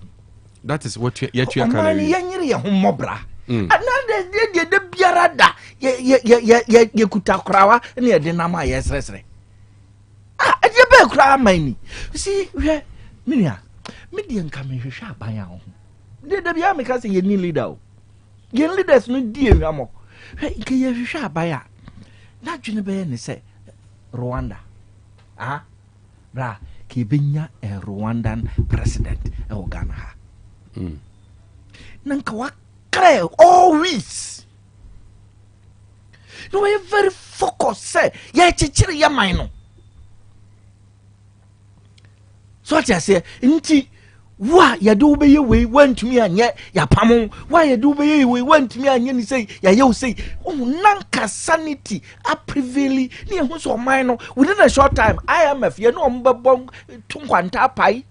Speaker 6: that is what you can
Speaker 21: really yanyere ye ho mobra another de biara da ye kutakrawa na ye de na ma ye sresre e be kra mani see we minia media nka me hwehwe aban a ho de bia me ka say ye ni leader o ye leaders no die wiamo nke ye hwehwe aban a na dwene be ne say Rwanda bra kibenya a Rwandan president e Ghana ha nanka wa kre always no we very focus say ya chichiri ya man so what I say nti wa ya do be ye we wantumi anye ya pamon wa ya do be ye we wantumi anye ni say ya ye say nanka sanity a prevail ni ehun so man no within a short time IMF ye no mbebon tunkwanta pai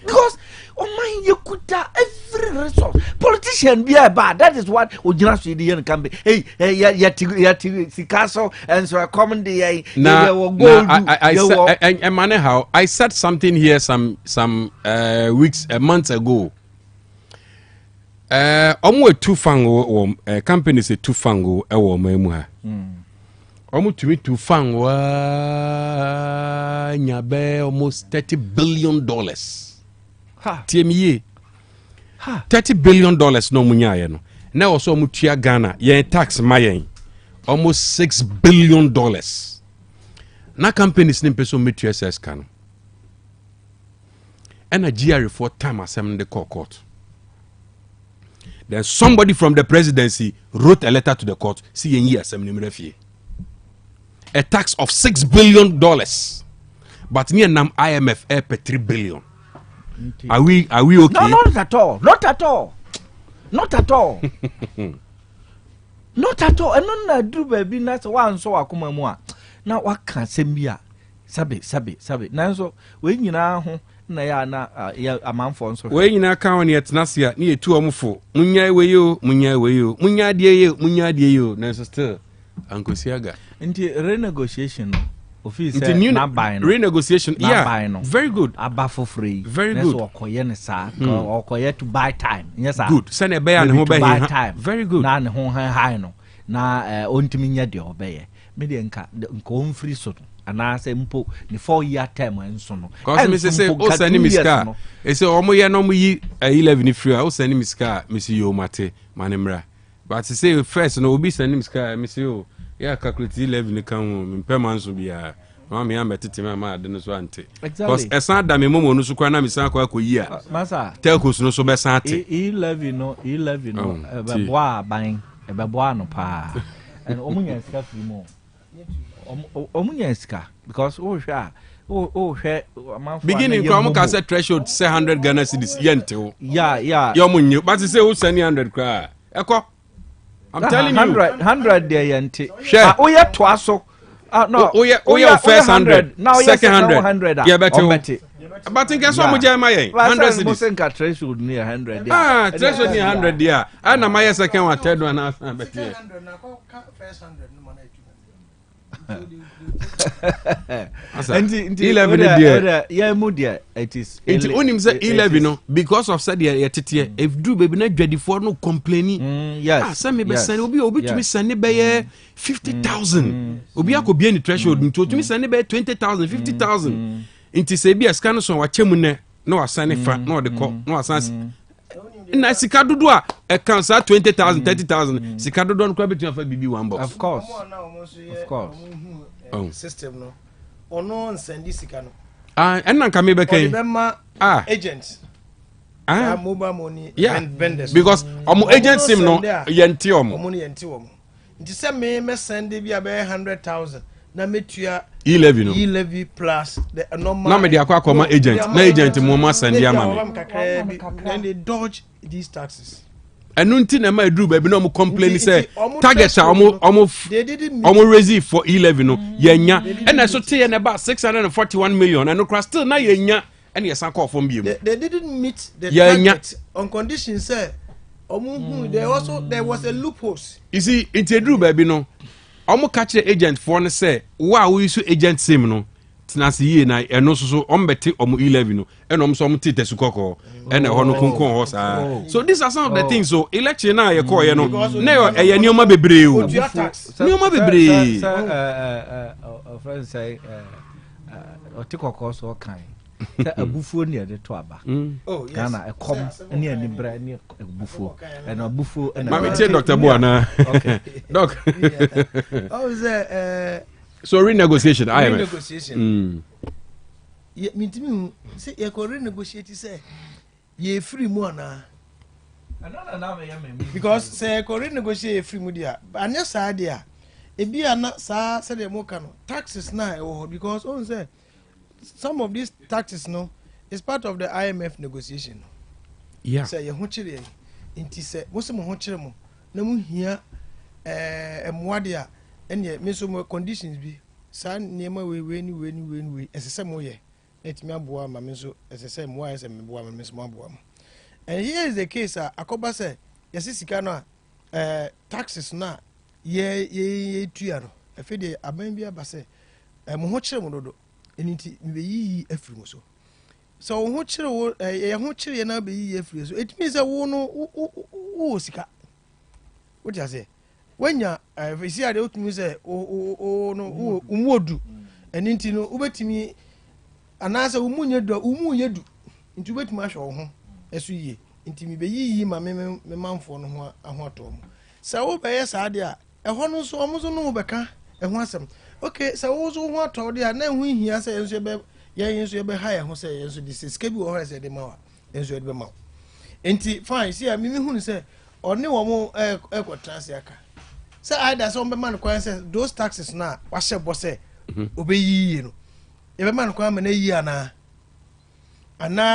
Speaker 21: because man you could every resource politician be bad that is what ojina so dey can be hey ya sikaso and so common day
Speaker 6: I said something here some weeks months ago omo two fango company say two fango e wo mamu ha omo tumi two fango nyabe almost $30 billion TME $30 billion no munya ye no na also mutua Ghana ye tax mayen almost $6 billion na companies ni peso metua SS kan and a GR for time asem the court then somebody from the presidency wrote a letter to the court see yen year asem ni mrefie a tax of $6 billion but near nam IMF pay $3 billion. Are we okay?
Speaker 21: No, not at all. Not at all. Not at all. Not at all. And no do baby na one so akuma mu a. Na waka sembia. Sabe. Na so we nyina ho na ya na ya amanfo nso.
Speaker 6: We nyina ka won yetnasia na yetu omfo. Munya we yo. Munya de yo. Na so still ankosiaga.
Speaker 21: Nti renegotiation office
Speaker 6: na renegotiation very good
Speaker 21: abafo free
Speaker 6: very good
Speaker 21: so okoye ne sa okoye to buy time yes sir
Speaker 6: good send e be ya ne ho be very good
Speaker 21: na ne ho high no na ontimi nya de obeye me de nka on free so ana say mpo ni 4-year term enso no
Speaker 6: cause me say o send me miska e say omo ye no mo yi 11 free o send me miska me see yo mate manemra but say first no obi send me miska me say o yeah, calculate 11 kan permanence bia ma me am betete ma ade no so ante because esan da me momo no so kwa na me san kwa akoyi a
Speaker 21: masa
Speaker 6: telcos no so be san ate
Speaker 21: 11 no be boa ban e be boa no pa and omunya sika free mo omunya sika because o hwe
Speaker 6: beginning from ka say threshold 100 Ghana cedis yente o
Speaker 21: yeah
Speaker 6: yo munye but say o send 100 kwa eko I'm telling you
Speaker 21: 100 there yente o ye to aso no
Speaker 6: o ye first 100
Speaker 21: now
Speaker 6: second
Speaker 21: 100
Speaker 6: yeah better but in case mo jema yen 100 cedis
Speaker 21: mo senka threshold near 100
Speaker 6: threshold near 100 there and na my second one third one na better
Speaker 2: 100 na first 100 no man
Speaker 21: and 11 there yeah mu there it is
Speaker 6: it onim say 11 no because of said ye tete if do baby na dwadifo no complaining
Speaker 21: yes
Speaker 6: say me be send obi to me send be 50,000 obi akobie ni threshold nto to me send be 20,000 50,000 inti say bi scan so wa chemu ne na wa send fa na o de ko na wa san na sika dodo a cancer 20,000 30,000 sika dodo no kwa betun afa bibi one box
Speaker 21: of course
Speaker 2: system no ono nsandi sika no
Speaker 6: and na kame be kan
Speaker 2: agent mobile money vendors
Speaker 6: because omo agent sim no yenti omo
Speaker 2: no yenti omo nti se me send bi abe 100,000 na metua
Speaker 6: e-levy no
Speaker 2: e-levy plus the normal
Speaker 6: na me dey akwa agent na agent mo ma send ya ma me
Speaker 2: then they dodge these taxes
Speaker 6: enu nti na ma edru ba bi na omo complain say target omo raise for e-levy no yenya and so tey na ba 641 million and no still na yenya and yesan call from bi
Speaker 2: they didn't meet the target on condition say there was a loophole.
Speaker 6: You see, in Tedru baby no, omo catch the agent for ne say, wow, we use agent sim no. Tinasi ye na eno so ombeti omo 11 no. Eno omo so omo tite sukoko. Ene ho no konkon ho sa. So these are some of the things so election na ye call ye no. Na ye nioma bebre o. Nioma bebre.
Speaker 21: Friends say otikoko so kan. Abufuo ne de to aba Ghana ekom ne ani bra ne abufuo and abufuo and
Speaker 6: Mama tell Dr. Buana
Speaker 21: okay
Speaker 6: doc so renegotiation
Speaker 2: renegotiation ye mintimi say ye ko renegotiate say ye free mu ana
Speaker 21: na me
Speaker 2: because say ko renegotiate free mu dia anya sa dia e bia na sa say de mo ka no taxes na because on say some of these taxes no is part of the IMF negotiation.
Speaker 6: Yeah.
Speaker 2: Say ye ho kire nti say mo se mo ho kire mo na mo hia emwade a ene me so mo conditions bi sa niema we esese mo ye etimi aboa ma me so esese mo a ese me boa ma me so mo aboa mo. And here is the case akoba say yesi sika no taxes na ye tuya no afede aban bi aba say mo ho kire mo dodo eniti me yi afiri so so wo ho kire wo ye ho kire na be yi afiri so it means wo no wo sika wo just say wenya isi ade otumi say o no umwodu eniti no ubetimi anasa umunye do umunye nti ubetimi ahwe wo ho esu yie nti me be yi ma me manfo no ho ahoto mo sa wo be yes ade a eho no so omo so no be ka eho asem okay so wo so ho ato de na hu hia say enso be yenso be ha ye ho say yenso di sika bi wo ho say de ma wa enso de be ma enti fine see me hu say oni wo mo ekwotrase aka say either so be man kwan say those taxes na wa she bo say obeyi no e be man kwan ma na yi ana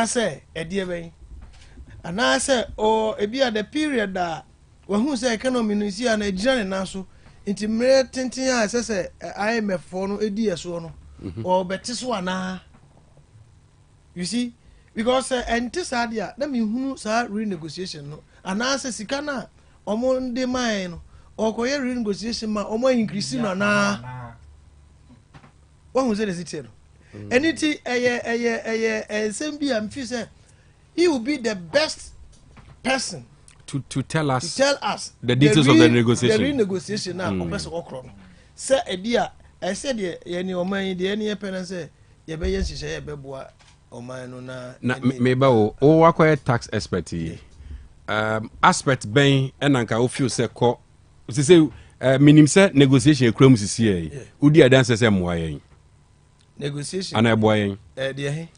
Speaker 2: say e de be ana say o e bia the period that wa hu say economy no si ana ejira ne na so nti mere tenten a sese IMF for no edi eso no o beti so ana you see because enti sadia na me hunu sa renegotiation no ana se sika na omo ndi mai no o ko ye renegotiation ma omo increase no na wa hu se de sitero eniti eye sembi am fi say he will be the best person
Speaker 6: to tell us
Speaker 2: the
Speaker 6: details of the negotiation.
Speaker 2: The renegotiation now, Professor Okron. Sir, I said, any Oman, the any pen say, ye be yes, she be boa Oman na.
Speaker 6: Maybe o acquire tax expert. Aspect ben and anka o feel say ko. Say minim say negotiation ekram sisi e. Udi adanse say moayen.
Speaker 2: Negotiation.
Speaker 6: Ana boayen.
Speaker 2: Dear.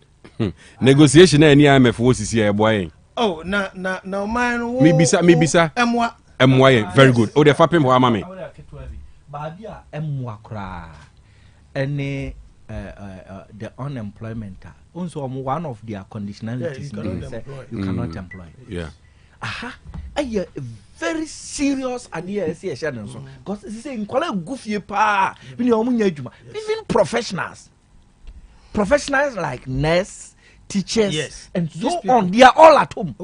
Speaker 6: Negotiation na any IMF wo sisi e boayen.
Speaker 2: Oh, na man.
Speaker 6: Mibisa. Emwa very good. Oh, the fapim ho amame.
Speaker 21: Baabia emwa kra. Any the unemployment. Also one of their conditionalities you cannot employ.
Speaker 6: Yeah.
Speaker 21: Aha. A very serious idea say so. Because they say in kwala goofy pa. Even professionals like nurse, teachers, and so on. They are all at home.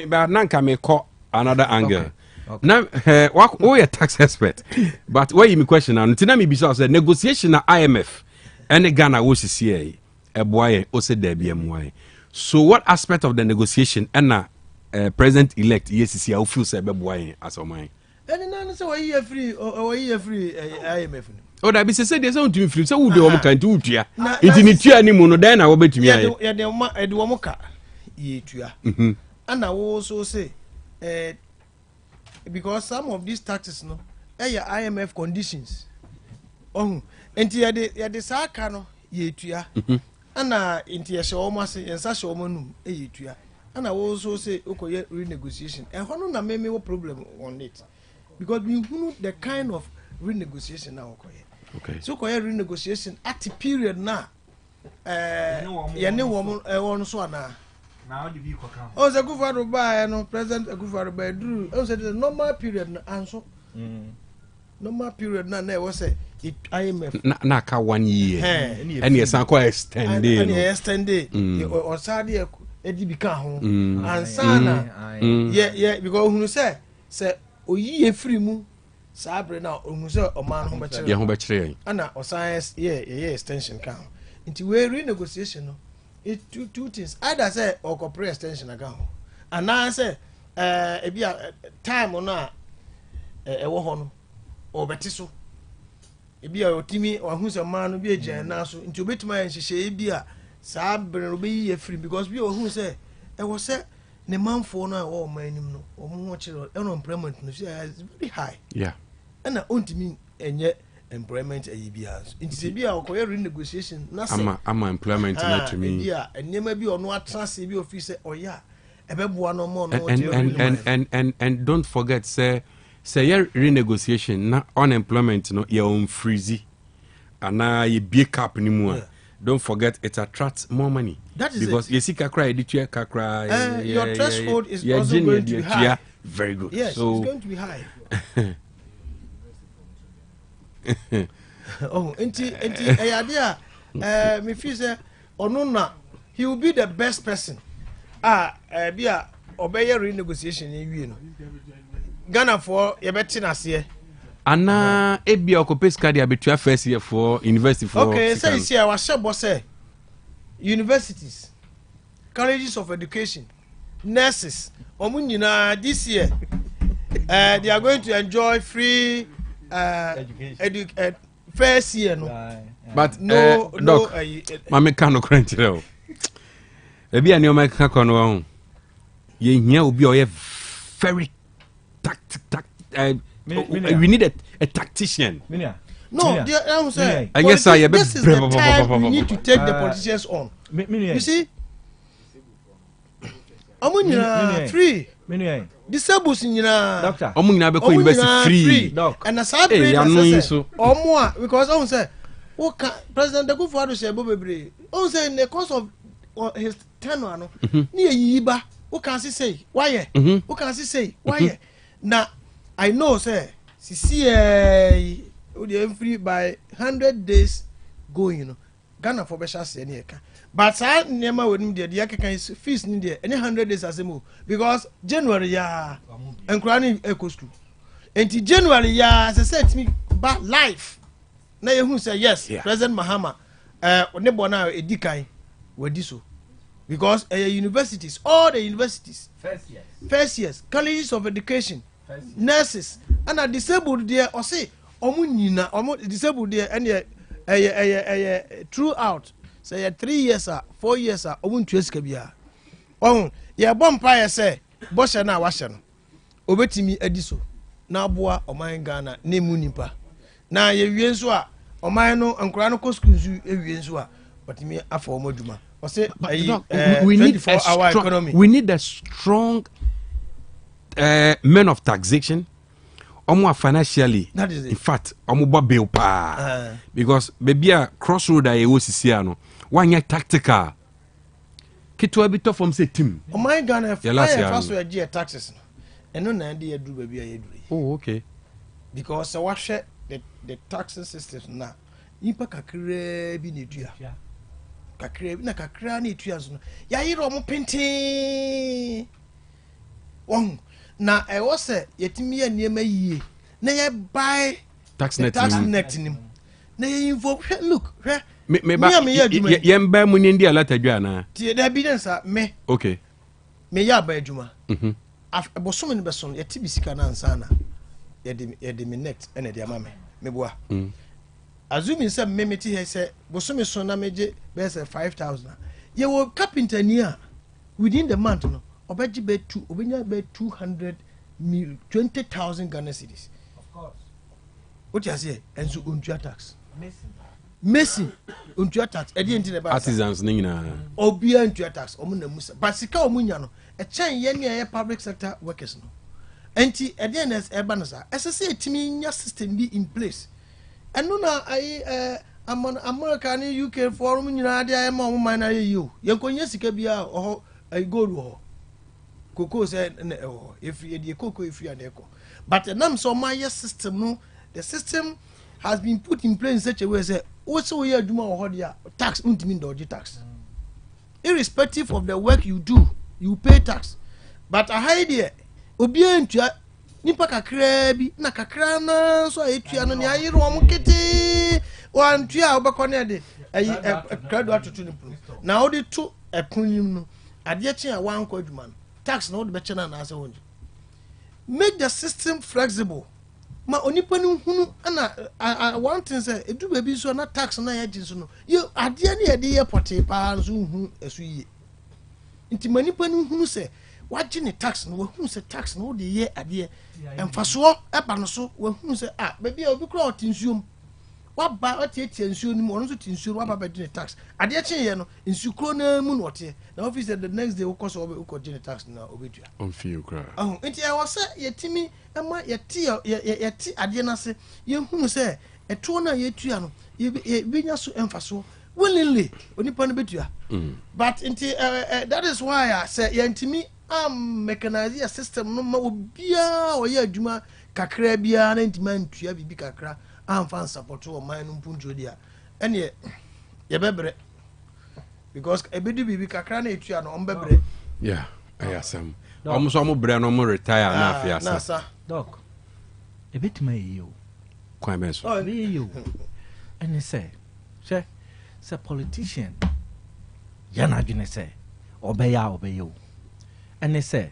Speaker 6: But nanka me call another angle. Now, we a tax expert, but why you me question now? Tina me because the negotiation na IMF and Ghana was CA a boy also there be MY. So, what aspect of the negotiation and president elect ECC I feel say be boy as on mine?
Speaker 2: And none say why you free or you free IMF.
Speaker 6: Oh, that be say there's something to free. So, who do can do tia? It in tia ni mono then I will bet me.
Speaker 2: Yeah, the Wamoka ye tia. and I will also say because some of these taxes no IMF conditions enti ya de saa ka no ye tua ana enti ya hye omo ase ensa hye omo num ye tua ana wo so say okoye renegotiation hono na me wo problem on it because we hunu the kind of renegotiation na okoye okay so okoye renegotiation at a period na ye ne wo so ana now the vehicle come oh say Akufo-Addo buy no president Akufo-Addo buy do oh say the normal period na anso normal period na e was say IMF
Speaker 6: na ka 1 year and yes anko extended
Speaker 2: and extended o sade e di bika ho ansana yeah because who say oyiye free mu sabre na ohun say o man ho be kire ana o science yeah extension kan nti we renegotiation no it two things either say or corporate extension aga ho ana say e bia time no a e wo ho no o beti so ebi a otimi wahu se man no bi agya na so nti obetuma yan hyehyɛ ebi a saa bre no be yi free because bi ohu se e wo se ne manfo no a wo man nim no omu ho kyerɛ employment no is very high
Speaker 6: yeah
Speaker 2: and ontimi enye employment ayi bia nti se bi a okoye renegotiation na se
Speaker 6: ama employment na to me
Speaker 2: bi a enema bi ono atrase bi office oya ebeboa no mo no
Speaker 6: and don't forget say your renegotiation na unemployment no your freezy and you be cap anymore. Don't forget it attracts more money.
Speaker 2: That is
Speaker 6: because you see kakra editua kakra
Speaker 2: your threshold is also going to be high.
Speaker 6: Very good.
Speaker 2: Yes,
Speaker 6: so,
Speaker 2: it's going to be high. Oh, enti eyadea me feel say onuna he will be the best person. Bia obey renegotiation ewie no. Ghana for yebeti na se
Speaker 6: ana ebia okopeska dia betua first year for university for
Speaker 2: okay say you see our shebo say universities colleges of education nurses omunyina this year they are going to enjoy free first year no
Speaker 6: but no mama kan no krentere o ebia ni o maka kono ho ye hia obi o ye very we need a tactician.
Speaker 2: No, I'm saying.
Speaker 6: I guess
Speaker 2: this is the time we need to take the politicians on. You see, I'm free. Disabled
Speaker 6: doctor. I'm be university free.
Speaker 2: And as I say, or more because I'm say, okay, President Akufo-Addo say Bobebre. I'm saying the course of his tenure, no, near Yiba. Who can say why? Who can say why? Now I know say CCA would free by 100 days going, you know. Ghana for Besha say any but I never would need the can fees need there any 100 days as a move because January ya and crying echo school. And January ya as I said to me but life. Now you say yes, President Mahama Nebona Edikai were this so. Because universities, all the universities, first years, colleges of education, nurses, and are disabled there, or say, disabled there, and throughout, say 3 years, 4 years, Kabia. Oh, yeah, Bompire say, Bosha na Washan, Obetimi Ediso, Nabua, or my Ghana, Nemunipa. Now, ye Wienswa, or my no, and Chronicle schools, you Wienswa, but me after Moduma.
Speaker 6: We need a strong economy. We need a strong men of taxation. Financially,
Speaker 2: that is it.
Speaker 6: In fact, bill because maybe a crossroad I was no 1 year tactical. Kitwa bit from say team.
Speaker 2: Oh my God, first we taxes. And no idea do baby.
Speaker 6: Oh, okay.
Speaker 2: Because I watch the taxing system now. Nipa kakre bi netua. Kakra na kakra na etua so no ya yiro mo penti won na e wo se yetimi ya niema yie na ye buy
Speaker 6: tax
Speaker 2: net nim na ye info look
Speaker 6: me ba ye mba mu ni ndi ala tadwa na
Speaker 2: ti da evidence me
Speaker 6: okay
Speaker 2: me ya ba adwuma abosom ni beson ye ti bisika na ansa na ye de me net ene de ama me boa Azumi say memeti he say bosomi so na meje be say 5,000. Ye wo carpenter ni a within the month no obeji be 200 mil 20,000 Ghana cedis.
Speaker 21: Of course.
Speaker 2: What you say? And so untua tax. Messi untua tax. Edi enti ne ba.
Speaker 6: Artisans nina.
Speaker 2: Obia untua tax. Omo na musa. But sika omunya no. E chen ye ne public sector workers no. Enti edi NS eba no sa. Esese etimi nya system be in place. Eno na ai America ni UK forum nyina ade ay ma omo man na yeyo. Ye konye sika bia oho ai gold ho. Koko say if you dey koko if you dey ko. But nam so my system no, the system has been put in place in such a way say also we aduma ho dia tax untimi dodge tax. Irrespective of the work you do, you pay tax. But a high there obi antua nipa kakra bi na kakra na so etua no ne ayiro omo kete wantua obekọ ne de krado atoto ne pru na odi to epunyim no ade chi a wan kwa aduma tax na odi be chena na ase wonji. Make the system flexible. Ma onipa ni hunu na one thing say edu baby so na tax na ya jinso no you ade ne ye de ye pote pa so hu esu yi nti manipa ni hunu say waji ne tax no hunu say tax no de ye ade emfaso eba no so hunu say baby obi kura otinsuom waba otietie nsuo ni mo ono so tinsuo waba be de tax ade chen ye no nsu kro na mu no ote na office the next day ukọ so ukọ de tax na obedua
Speaker 6: on feel cry
Speaker 2: nti e wose yetimi ema yeti ade na se ye hunu say eto na yetua no ye binya so emfaso willingly onipa no betua but nti that is why I say yentimi mechanize a system no ma obia oye adwuma kakra bia na ntima ntua bibi kakra fan support o man mpunjo dia ene ye bebre because ebedu bibi kakra na etua no ombebre
Speaker 6: yeah ayasam omo omo bre no mo retire na afiasa
Speaker 2: na sa
Speaker 21: doc ebetima yeyo
Speaker 6: kwa benso
Speaker 21: yeyo ene say politician yana dwene say obeya ene say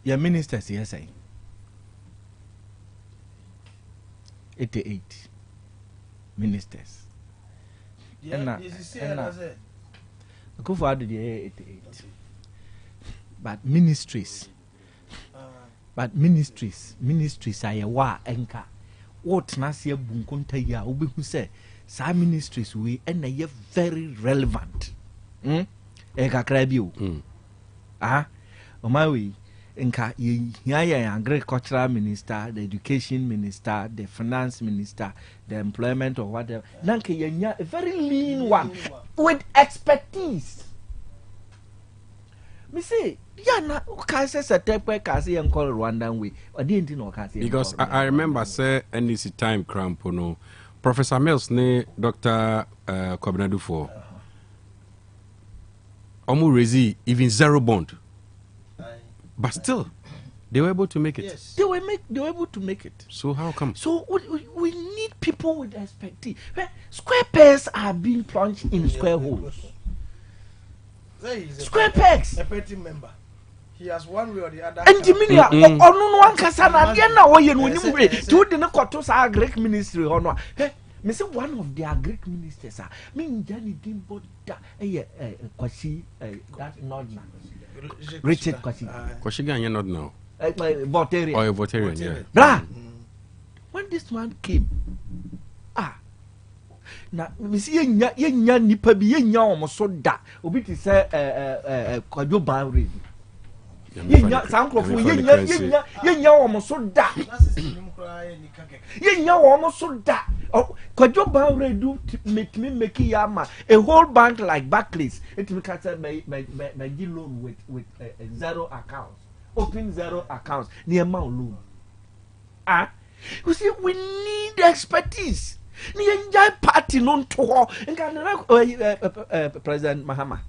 Speaker 21: your ministers here say 88 ministers.
Speaker 2: Yeah,
Speaker 21: go for the 88. But ministries are a wa enka. What na se bunkunta ya obi hu say sa ministries we and they very relevant. E kakra bi o. O my we Inka agricultural minister, the education minister, the finance minister, the employment or whatever. Nanke a very lean one with expertise. Me say, na ukase se tekwe kasi and call Rwandan way. Or didn't know kasi.
Speaker 6: Because I remember say NDC time cramp no Professor Mills ne Dr. Kwabena for Omu Rezi even zero bond. But still, they were able to make it.
Speaker 2: Yes.
Speaker 21: They were able to make it.
Speaker 6: So how come?
Speaker 21: So we need people with expertise. Square pegs are being plunged in square holes. Square pegs.
Speaker 2: A petty member. He has one way or the other.
Speaker 21: And Jiminia, no one can say na when you read to the Kotos our Greek ministry or no. Me say one of their Greek ministers me Johnny Dimbo Kwasi that not Richard Kwasi.
Speaker 6: Kwashigan you're not now.
Speaker 21: Votarian.
Speaker 6: Oh, Votarian, yeah.
Speaker 21: Blah. When this man came, na me see yenya nipa bi yenya omoso da obi ti say kwadwo ban ready. Yenya sankrofo yenya omoso da. Yenya omoso da. Kwadwo ban ready make yama a whole bank like Barclays it me can say my loan with zero accounts. Open zero accounts near my loan. You see, we need expertise. Ni enjoy party non to ho. President Mahama.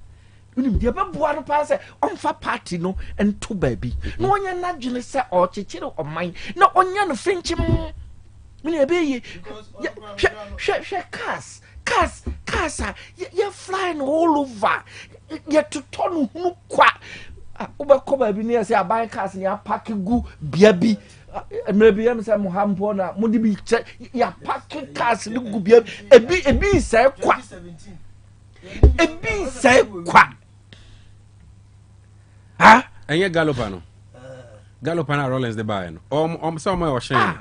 Speaker 21: Unim dia be boa no pa say onfa party no ento baby. No onya na dwene say o chechire o man. Na onya no frenchim. Me e be yi. She cars you flying all over. You to turn hunu kwa. Ubekọ baby ni say aban cars ni park gu bia bi. Maybe I'm saying Muhammad, Modibi, ya packet cars, Gubia, a be say qua. A be say qua.
Speaker 6: Enye Galopano. Galopano Rollins the buy no. Somewhere or shame.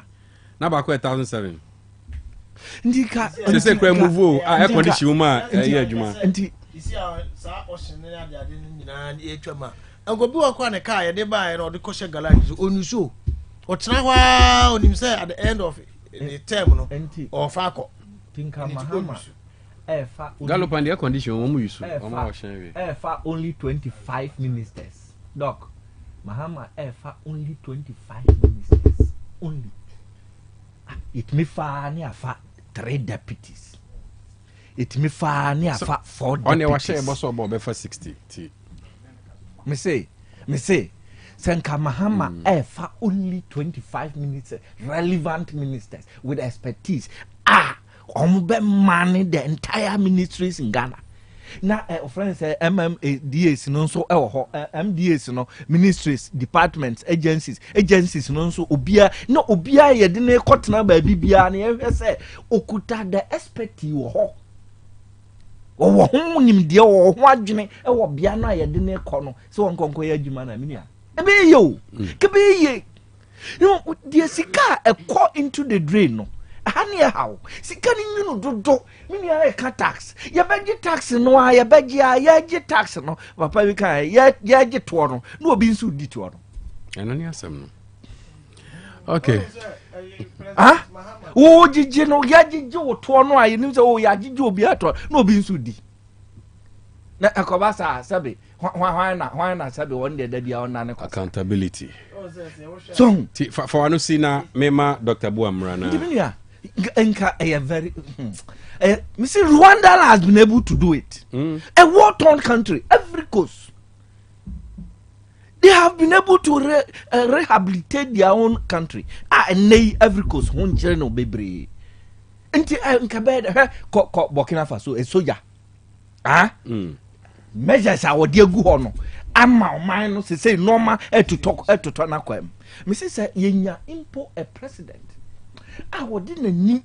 Speaker 6: Na ba ko 1007.
Speaker 21: Ndika.
Speaker 6: Se kra move air condition ma adwuma.
Speaker 2: Nti isi sa ocean na de ade nyina etwa ma. Engo bi wo kwa ne car ye de buy no de ko she garage onuso. O tena hwa onim say at the end of the term no or fa ko.
Speaker 21: Tinka Mahama.
Speaker 6: Galopano air condition wo mu yusu. O ma ocean we.
Speaker 21: For only 25 ministers. Doc. Mahama for only 25 ministers. Only. It me fa ni afa 3 deputies. It me fa ni afa 4 deputies.
Speaker 6: On your share boss about for 60.
Speaker 21: Me say Senka Mahama for only 25 ministers, relevant ministers with expertise. Ombe manage the entire ministries in Ghana. Na friends MMDAs no so MDAs no ministries, departments, agencies no so obia ye de na kotena ba bibia na ye say okuta the expertise wo ho wo ho nim de wo ho adwene wo bia na ye de na ko no so wonkonko ye adwuma na minia ebe yo kebe ye no de sika into the drain no hani how sika ni nyunu dodo mini ya ka tax ya beji tax no a ya beji ya ji tax no papa wi kan ya ji to no na obi nso di to no
Speaker 6: eno ni asem no okay
Speaker 21: wo jiji no ya jiji wo to no a yin so ya jiji obi ato na obi nso di na akoba sa sabe why na sabe one day da on na
Speaker 6: accountability
Speaker 21: so
Speaker 6: for anu si na mema Dr. Buamra na
Speaker 21: Enka very Mr. Rwanda has been able to do it. A war-torn country, every coast. They have been able to rehabilitate their own country. And they every coast one general baby. Until Nkabed Burkina Faso a soldier. Measures our dear Guhono. Ama mine say normal to talk to Tonaquem. Mrs. Yenya impo a president. I wouldn't need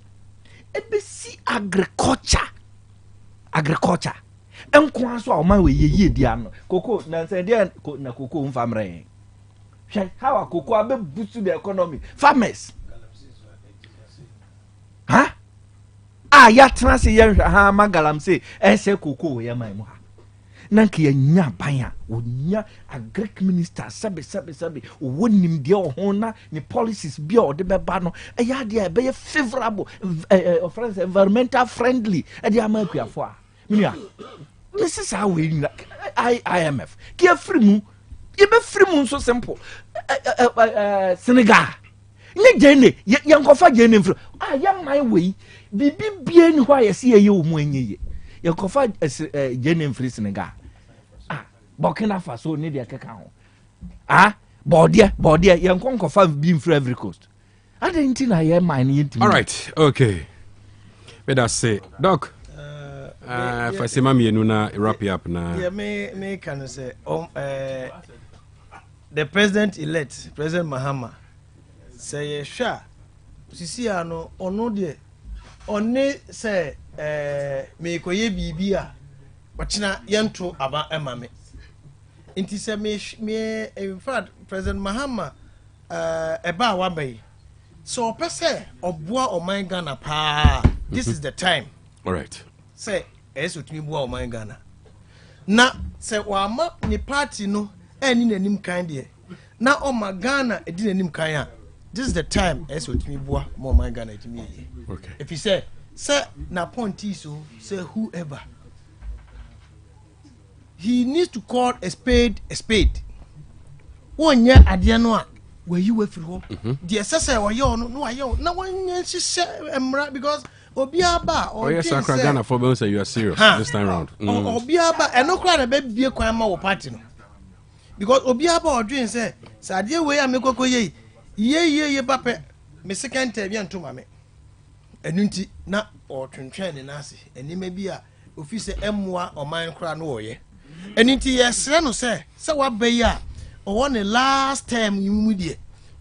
Speaker 21: ABC agriculture. And Kwanso or my way ye diano. Cocoa, Nancy, na cocoa family. How a cocoa boost to the economy. Farmers. Huh? Ya transi ya magalam say, say cocoa ya my moha. Nanki ya nya baya, nya a Greek minister, sabe, wonim dia hona, ni policies bia or de bebano, ya dia be favorable, friends, environmental friendly, dia America for. Minia, this is how we IMF. Kia free mu, ye be free mu so simple. Senegal. Nye jene, yang kofa jene free. Yang my way, bibi bien why you see you mwenye. Yang kofa jene free Senegal. Burkina Faso need their cacao. Bordia, young conquer 5 being for every coast. I didn't think I hear mine.
Speaker 6: All right, okay. But I say, Doc, if I say, Mammy, Nuna, wrap you up now.
Speaker 2: Yeah, me can say, the president-elect, President Mahama, say, sure, Sisiano, or no dear, only say, me koye bibia, but na yanto about Emame. Inti se me in fact President Mahama eba wabe so pese oboa o man Ghana pa this is the time.
Speaker 6: All right,
Speaker 2: say eso tumi boa o man Ghana na se wa ma ni party no eni nanim kan de na o ma Ghana edi nanim kan a this is the time eso tumi boa mo man Ghana tumi ye.
Speaker 6: Okay,
Speaker 2: if you say na point so say whoever he needs to call a spade. One year at the end, where you were through. The assessor or you no, no one she said, because Obiaba or
Speaker 6: yes, I cry Ghana for say you are serious this time round.
Speaker 2: Obiaba and no crowd a baby a crime or party. Because Obiaba or dream say, Sadia way I make a ye, papa, Miss Second Tavian to mammy. And unti not or train in Nasi, and you may be a officer M1 or mine crown warrior. And into yes, no say, so what be ya or one the last time you mudie.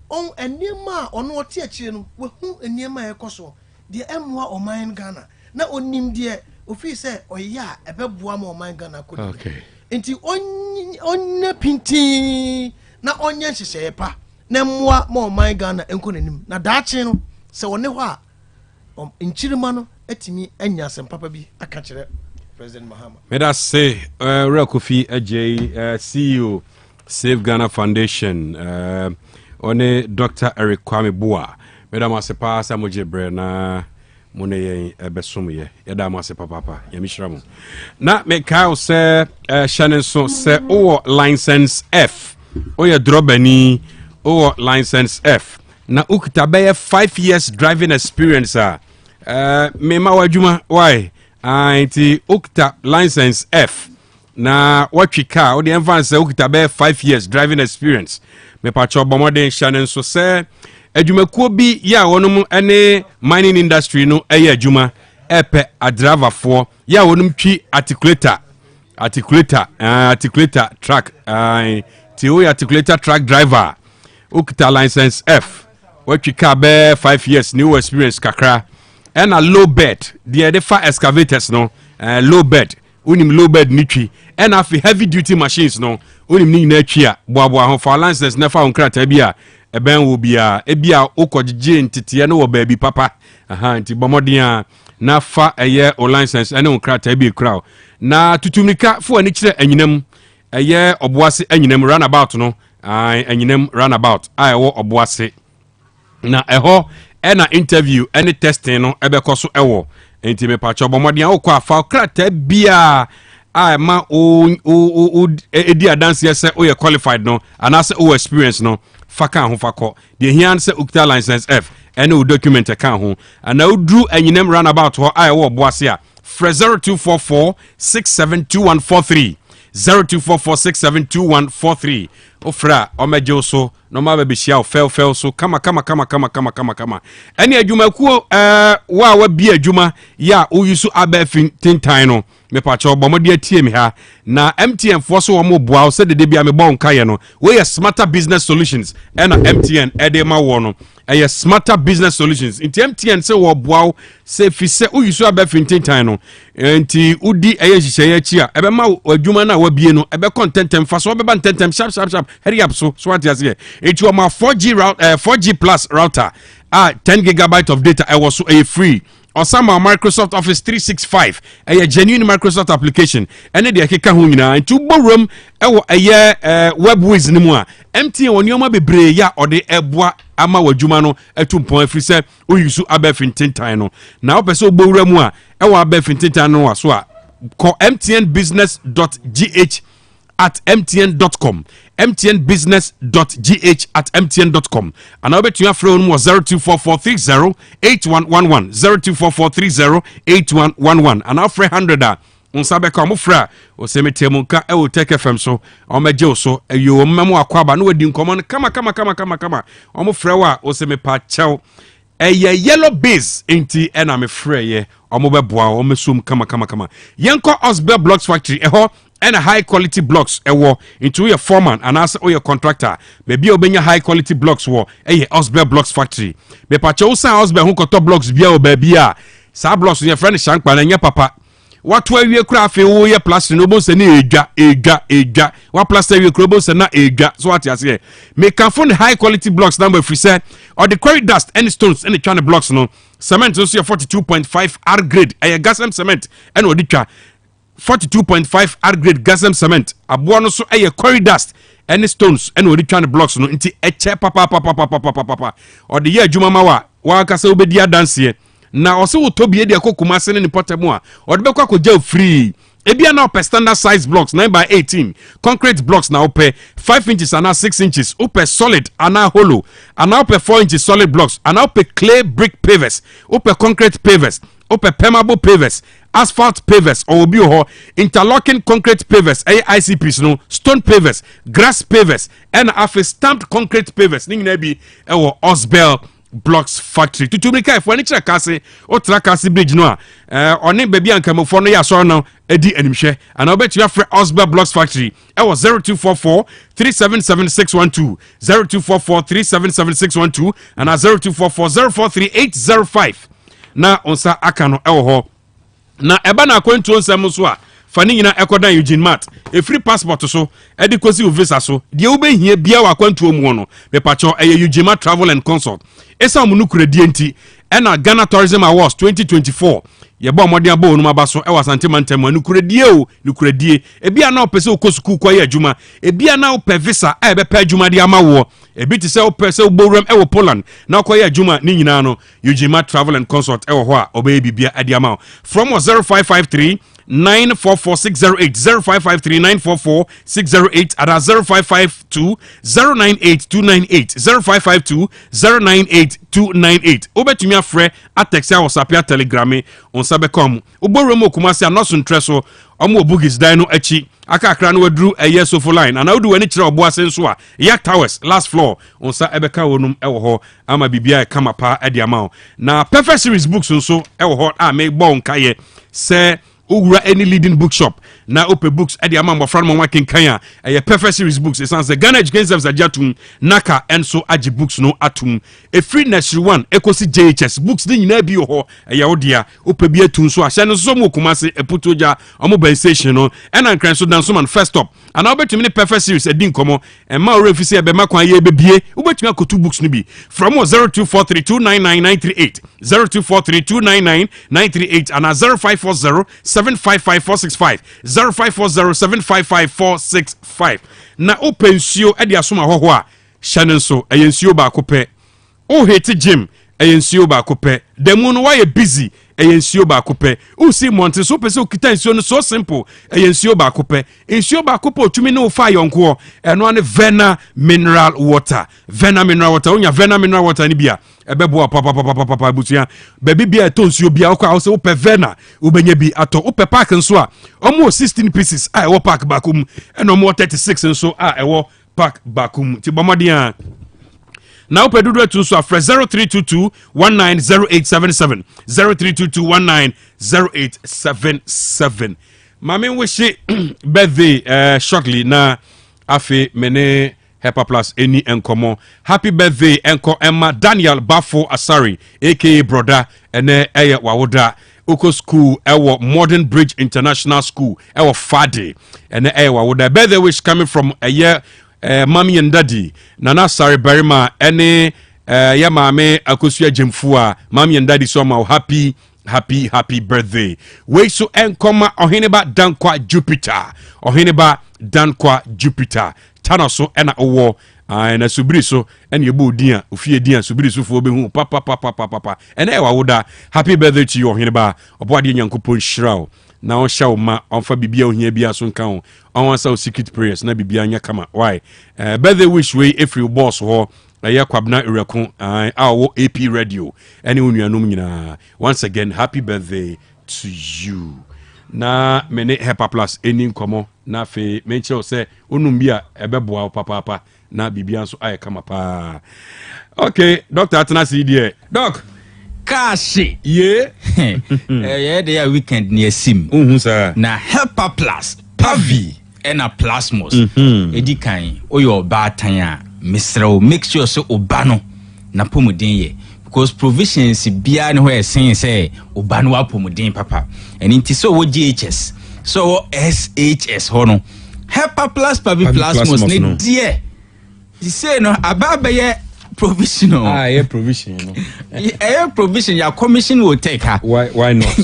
Speaker 2: Oh, and near ma or no teaching with whom and near my coso, the M1 or mine Ghana. Not on him, dear, officer or ya, a beb one or mine Ghana could.
Speaker 6: Okay.
Speaker 2: nti onye pinti na onye nhyehyɛ pa na mmoa ma ɔman Ghana enko nanim na daakye no sɛ wɔne hɔ a nkyirima no etimi anya asɛm papa bi aka kyerɛ President Mahama.
Speaker 6: Meda say Kofi AJ CEO Save Ghana Foundation one Dr. Eric Kwame Boa. Meda ma se pa sa moje bre na mo ne yen ebesom ye. Yeda ma se papa ya mishra mo. Na me ka se Shannon so se o license F. O ye drobani o license F. Na ukita be 5 years driving experience me ma wadwuma why anti ukita license F na watwi car o de advance ukita be 5 years driving experience me pa cho bomodin Shannon so say adwumakuo bi ya wonum ene mining industry no eye adwuma epe a driver for ya wonum twi articulator truck ti o articulator truck driver ukita license F watwi car be 5 years new experience kakra and a low bed the fire excavators no low bed unim low bed nitwi and afi heavy duty machines no unim ni na twi a boabo ho for license na fa onkrata bia eben wo bia ebia ukogye ntete no wo ba bi papa nti bomodin na fa eye o license ene onkrata bi kra na tutumika fo ani kire anyinam eye oboase anyinam runabout no anyinam runabout wo oboase na eho ena interview any testing no ebekoso ewo enti me pacho bomodin akwa afa krata bia ma o edi adanse se o ye qualified no anase o experience no faka ho fako de hian se ukta license F ene o document ka ho ana odru anyinem runabout ho wo boase a 0244 672143 0244672143 ofra omeje so no ma be hia fel so kama eni adwumakuo wa bi adwuma ya oyusu abafin tintan no me pacho bomode atie mi ha na MTN fo so wo mo boa se de bia me bon kaye no we smarter business solutions ena MTN edema wo no smarter business solutions inti MTN se wo boa se fi se oyusu abafin tintan no enti udi hihye ya chi a ebe ma adwuma na wa bie no ebe contentem fa so be tentem sharp hurry up so what you say it was my 4G plus router 10 gigabyte of data I was so free or some Microsoft Office 365 a genuine Microsoft application and they keka ho nyina into room webwiz ni mu a MTN wonioma bebre ya ode eboa ama wadwuma no etumpon free say o use abefintintan no na opese ogbowura mu a abefintintan no so a call mtnbusiness.gh at mtn.com mtnbusiness.gh at mtn.com and I'll bet you have phone was 0244308111 0244308111 and our free 100 unsabe ka mufra o semetemu ka e o take fm so o meje so yo memo akwaba no wadi nkomo kama o mufra wa o semepa chew yellow base enti ena me frɛ ye o mo beboa o mesum kama yenko Osbel Blocks Factory eho and a high quality blocks into your foreman and also your contractor maybe obenya high quality blocks Osbel Blocks Factory be pacho sa Osbel hu koto blocks bia o baby a sa blocks your friend shankpa na nya papa what we kura afi wo ye plaster no bo se na edwa wa plaster we kura bo se na edwa so what you say me can find high quality blocks number free say or the quarry dust any stones any channel blocks no cement also 42.5 R grade gasem cement and oditwa 42.5 R grade gasem cement aboa no so quarry dust any stones and we try blocks no nti eche papa or the year juma mawa wa kasa obedi adanse na ose wo tobie de akokuma se ne potemu a or be kwa koja free ebia na per standard size blocks 9x18 concrete blocks na ope 5 inches and 6 inches ope solid and hollow and ope 4 inches solid blocks and ope clay brick pavers ope concrete pavers ope permeable pavers asphalt pavers or obi ho interlocking concrete pavers ICPs no stone pavers grass pavers and afi stamped concrete pavers ning na bi Osbel Blocks Factory tutumika if wani kira kase o tra kase bridge no a oni baby ankamofo no ya so no edi animhwe and obetu afre Osbel Blocks Factory 0244 377612 0244 377612 and 0244 043805 na onsa aka no ho na eba na akwantu nsem so a fani nyina ekodan Eugene Mart e free passport so e de kosi visa so de wo behie bia wa kwantuo mu no me pacho Eugene Mart Travel and Consult esa mu nu kredie nti e na Ghana Tourism Awards 2024 ye ba modern aba onu aba so e wa Asante mantem anu kredie o nu kredie e bia na opese okosuku kwa ye adwuma e bia na ope visa e be pa adwuma de ama wo e bi ti se opese oborum e wo Poland na kwa ye adwuma ni nyina no Eugene Mart Travel and Consult e wo ho a obe bibia ade ama from 0553 944608 0553944608 at 0552 098298 0552 098298 obetumi afre atext ya WhatsApp Telegram on sabecom oboremo kumasi anoso ntreso omo bugis dan no achi aka akra no wadru sofo line ana wodu wani kire obo asenso a Yak Towers last floor on sa ebeka wonum ewo ho ama bibia kama pa ade ama na Perfect Series books nso ewo ho a me bon kaye se Ugura any leading bookshop na open books at the amount of friend working Kenya a Perfect Series books it sounds the Ghana Education Service Ajatum Naka and so Aji books no atum a free nursery one Ecosi JHS books din na bi ho a yawodia open bi atun so ahye no so mo kumase e putoja omo station no and an so dan so man first up and now betumi Perfect Series edin komo and ma ore fisi e be makwan ye bebie ubetumi akotu books no bi from 0243299938 0243299938 and 0540 755 0540755465 na opensio e de asoma hoho a hyanen so eyensio ba kope o hate gym eyensio ba kope demu no why busy eyensio ba kope o si monte so pese okita ensio no so simple eyensio ba kope ensio ba kope otumi no fa yonko eno ane Vena mineral water onya Vena mineral water ni bia ebebo papa butua baby bia tonsuo bia okwa wo se wo pe Vena ubenye bi ato wo pe pack nso a omo 16 pieces a wo pack bakum eno mo 36 nso a wo pack bakum ti bomodia na wo pe dudu etu nso afre 0322190877 0322190877 mame wishi birthday shortly na afi mene Hepa Plus any enkomo happy birthday enko Emma Daniel Bafo Asari aka brother ene eye wawoda Uko School ewo Modern Bridge International School ewo Fade ene eye wawoda birthday wish coming from eye mommy and daddy Nana Sari Barima ene ya mame akosua jemfua mommy and daddy so ma happy birthday we so enkoma oheneba dankwa Jupiter Tana so ena owo na subiri so ena yebu dia ofie dia subiri so fo behu papa ena e wawoda happy birthday to you oheneba obode nyankopon shirawo na on sha ma onfa bibia ohia bia so nka ho on sa secret prayers na bibia nya kama why birthday wish we every boss ho ya kwabna ereku awo AP radio ene onuanom nyina once again happy birthday to you na mene Hepa Plus eni nkomo na fe menche se onum bia ebeboa papa na bibia nso aye kama pa okay Dr. Atanasi die doc
Speaker 1: kashi
Speaker 6: ye
Speaker 1: dey weekend near sim
Speaker 6: sir
Speaker 1: na Hepa Plus pavi ena plasmos edikan oyo batan a misrao make sure so obano na pomuden ye because provisions bia ne ho esen say obano wa pomuden papa eni nti so wo GHS so SHS hono Hepa Plus pavi plasmos ne die you say no ababa ye provisional
Speaker 6: yeah provision no
Speaker 1: provision ya commission will take her
Speaker 6: why not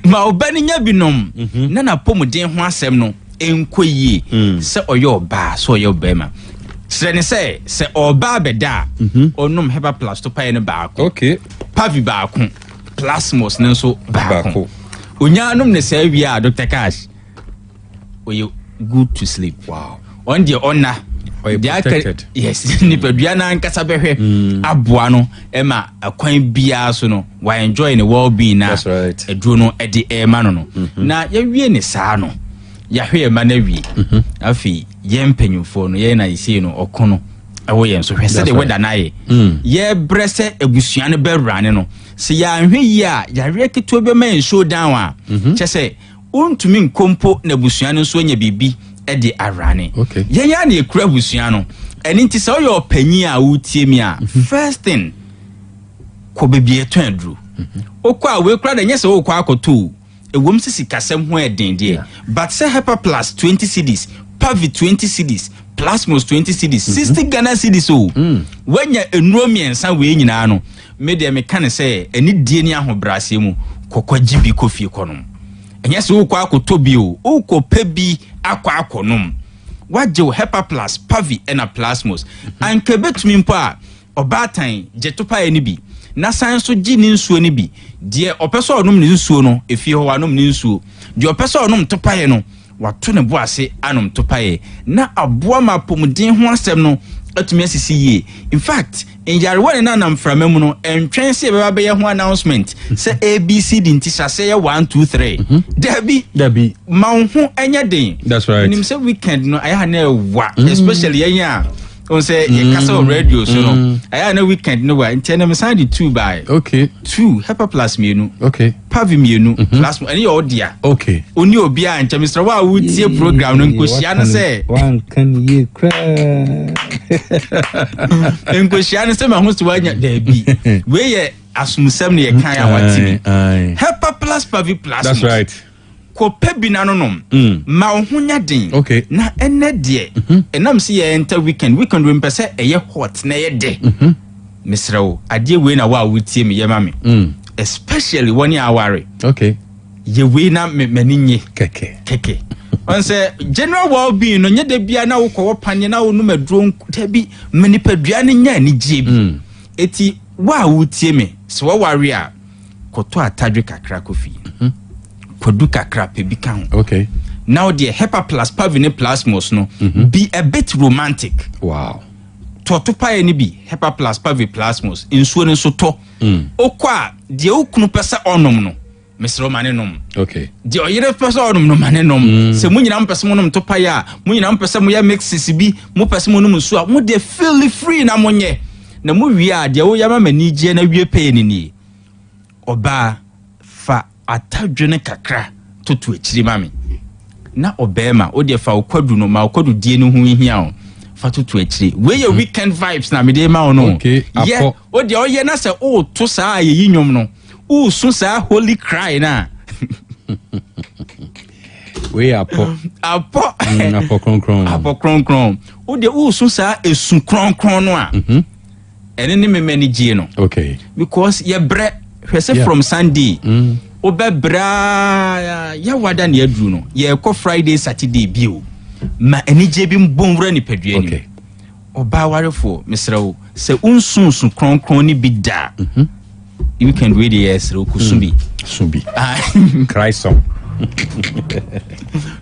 Speaker 1: ma obani nya binom na pomuden ho asem no enkoyi se oyo ba so oyo bema sene se oba beda onum Hepa Plus to pay ne baako
Speaker 6: okay
Speaker 1: pavi baako plasmos ne so baako onyanum ne se wi Dr. Cash oyo good to sleep
Speaker 6: wow
Speaker 1: on the honor yes nipadua na nkasa behwe aboa no ema akwan bia so no why enjoy the well being na eduro no ede ema no na ya wie ne saa no ya hwe ma na wi afi ye mpanyufo no ye na yisi no okono ewo ye nso hwese de weda na ye ye brese ebusuan ne berane no se ya hwe yi a ya hwe keto be man show down a chese untumi nkompo na ebusuan nso nya bibi edi arane ye ya na ekura ebusuan no eni nti se oyo panyi a utie mi a first thing ko bebie to adru okwa we kura da nyese okwa akoto wom sisi kasem ho edende but say Hyper Plus 20 cedis Pavi 20 cedis Plasmos 20 cedis 60 Ghana cedis o when ya enro miensa we nyina no me de me kan say eni die ni ahobrase mu kokwa gibi kofi konom enye se wo kwa akotobi o wo ko pebi akwa akonom waje Hyper Plus Pavi ena Plasmos anke betumi mpo a obatan jetopa eni bi na san so gi ni nsuo ni bi de opeso onom ni nsuo no efie ho anom ni nsuo de opeso onom topaye no wato ne bo ase anom topaye na aboa mapomden ho asem no atumi asisi ye in fact enjare wone na nam framam no entwen se beba be ye ho announcement se ABC di ntisha se ye 1 2 3 dabi ma ho enya den
Speaker 6: that's right
Speaker 1: nim se weekend no aya na wa especially yen on say ye kasa radio so no aya na weekend no wa ntena me side 2 by 2 Hyper Plus mienu Pavi mienu plus any odia oni obi a ncha Mr. wa wutie program no nkosia na say
Speaker 12: one can ye cry
Speaker 1: nkosia na say ma ho so wanya dabi we ye asumsam ne ye kan a wati Hyper Plus Pavi Plus
Speaker 6: that's right
Speaker 1: ko pebi na nonom ma ohunya den na ene de enam se ye enter weekend we mpese eye hot na ye de Mr. O adie we na wa wutie me ye mame especially when you are ye we na meninye keke on say general well-being no nye de bia na wo ko panye na wo no maduro tabi manipadua ne nya ni jebi eti wa wutie me so wa ware a koto atadwe kakra kofi kodu kakra pe bi kan now the Hyper Plus Pavi Plasmos no be a bit romantic totopa ye ni bi Hyper Plus Pavi Plasmos insuo ne so to okwa de okunu pesa onom no Mr. Mane nom de oyere pesa onom no mane nom se munyina mpesa monom topa ya munyina mpesa mo ya mixes bi mo pesa monom so a mo de feel free na monye na mo wi a de wo ya ma mani je na wie pe ni oba fa atadwene kakra totu ekiri mame na obema o de fa okwadu no ma okwadu die no hu hia o fatutu ekiri we your weekend vibes na me de ma ono yeah o de o ye na se o to saa ye yinyom no o su saa holy cry na
Speaker 6: we apo
Speaker 1: kronkron o de o su saa esu kronkron no a ene ne me mani gie no because ye bre hwese from Sunday obebra ya wada na aduru no ye ko Friday Saturday bio ma enije bi mbonwura ni padua ni oba warefo Mr. O se unsunsun kronkron ni bi da you can read yes ro kusumbi
Speaker 6: cry song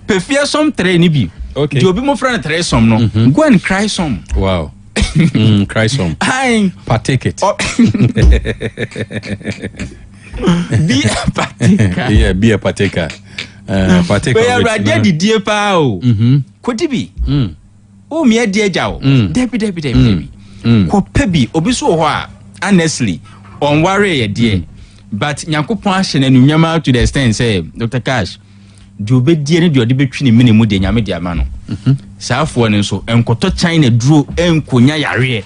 Speaker 1: perfia som 3 ni bi di obi mo fra na 3 som no go and cry some
Speaker 6: wow cry some partake it
Speaker 1: be a partaker
Speaker 6: be a partaker
Speaker 1: partake we are ready die pa o kodi bi o mi e die ja o debi ko pebi obi so ho a honestly on worry ye die but nyakopon ahye na nunyama to the extent say Dr. Cash di obedie ne di ode betwi ne minimu de nyame de ama no saafo ne so enkoto China duro enkonya yare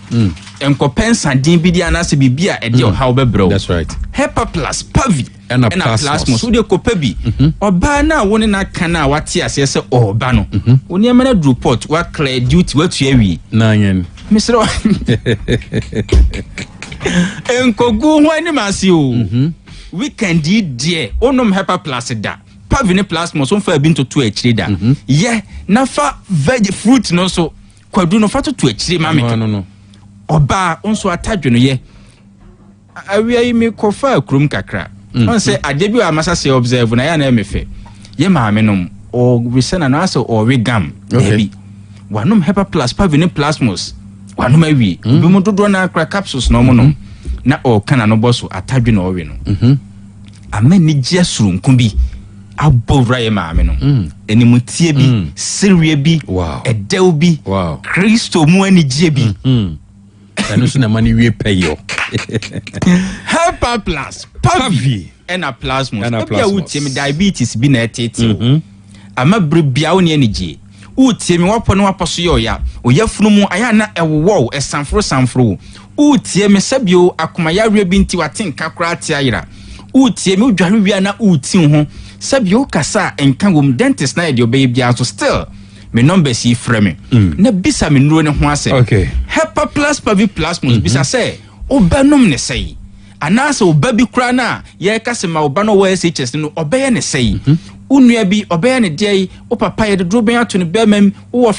Speaker 1: enkopensa din bi dia na se bibia e de how bebrɛ
Speaker 6: that's right
Speaker 1: Hyper Plus Pavi
Speaker 6: and a Plasmos
Speaker 1: so de kopabi oba na woni na kana wate ase se oba no woni emana duro port wa clear duty watu awi
Speaker 6: na yen
Speaker 1: Mr. enkogu ho ani masi o weekend die onom Hyper Plus da Pavi Plasmos on fa bi nto to akiri da ye na fa veg fruit no so kwadu no fa to akiri mame
Speaker 6: no
Speaker 1: oba onso atadwe no ye awia yi me kofa krum kakra on say adebi amasa say observe na ya na emefe ye maame nom o resena na so o wegam baby wanom Hyper Plus Pavi Plasmos wanom awi bi mo dodo na akra capsules no mo no na o kana no boso atadwe no owe no amani gye surunku bi abovra ye maame no enimutie bi serie bi edew bi Kristo mu ani gye bi
Speaker 6: eno so na mani wie payo
Speaker 1: Hyper Plus Pavi and a Plasmos e wutie me diabetes bi na etete ama brebia wo ne ani gye wutie me wapo no waposo yo ya oyafunu mu aya na ewo esanfro wutie me sabio akoma ya wie bi nti watenka kra tia yira utie me udware wi na uti ho sabi o kasa enka wom dentist na de obey bia so still me number si frɛ me na bisa me nuro ne ho ase Hepa plus pavi plasmus bisa say obanom ne sei anase oba bi kura na ye kase ma oba no wa SHS no obeye ne sei unua bi obeye ne dei o papa ye de dro ben ato ne bemam wo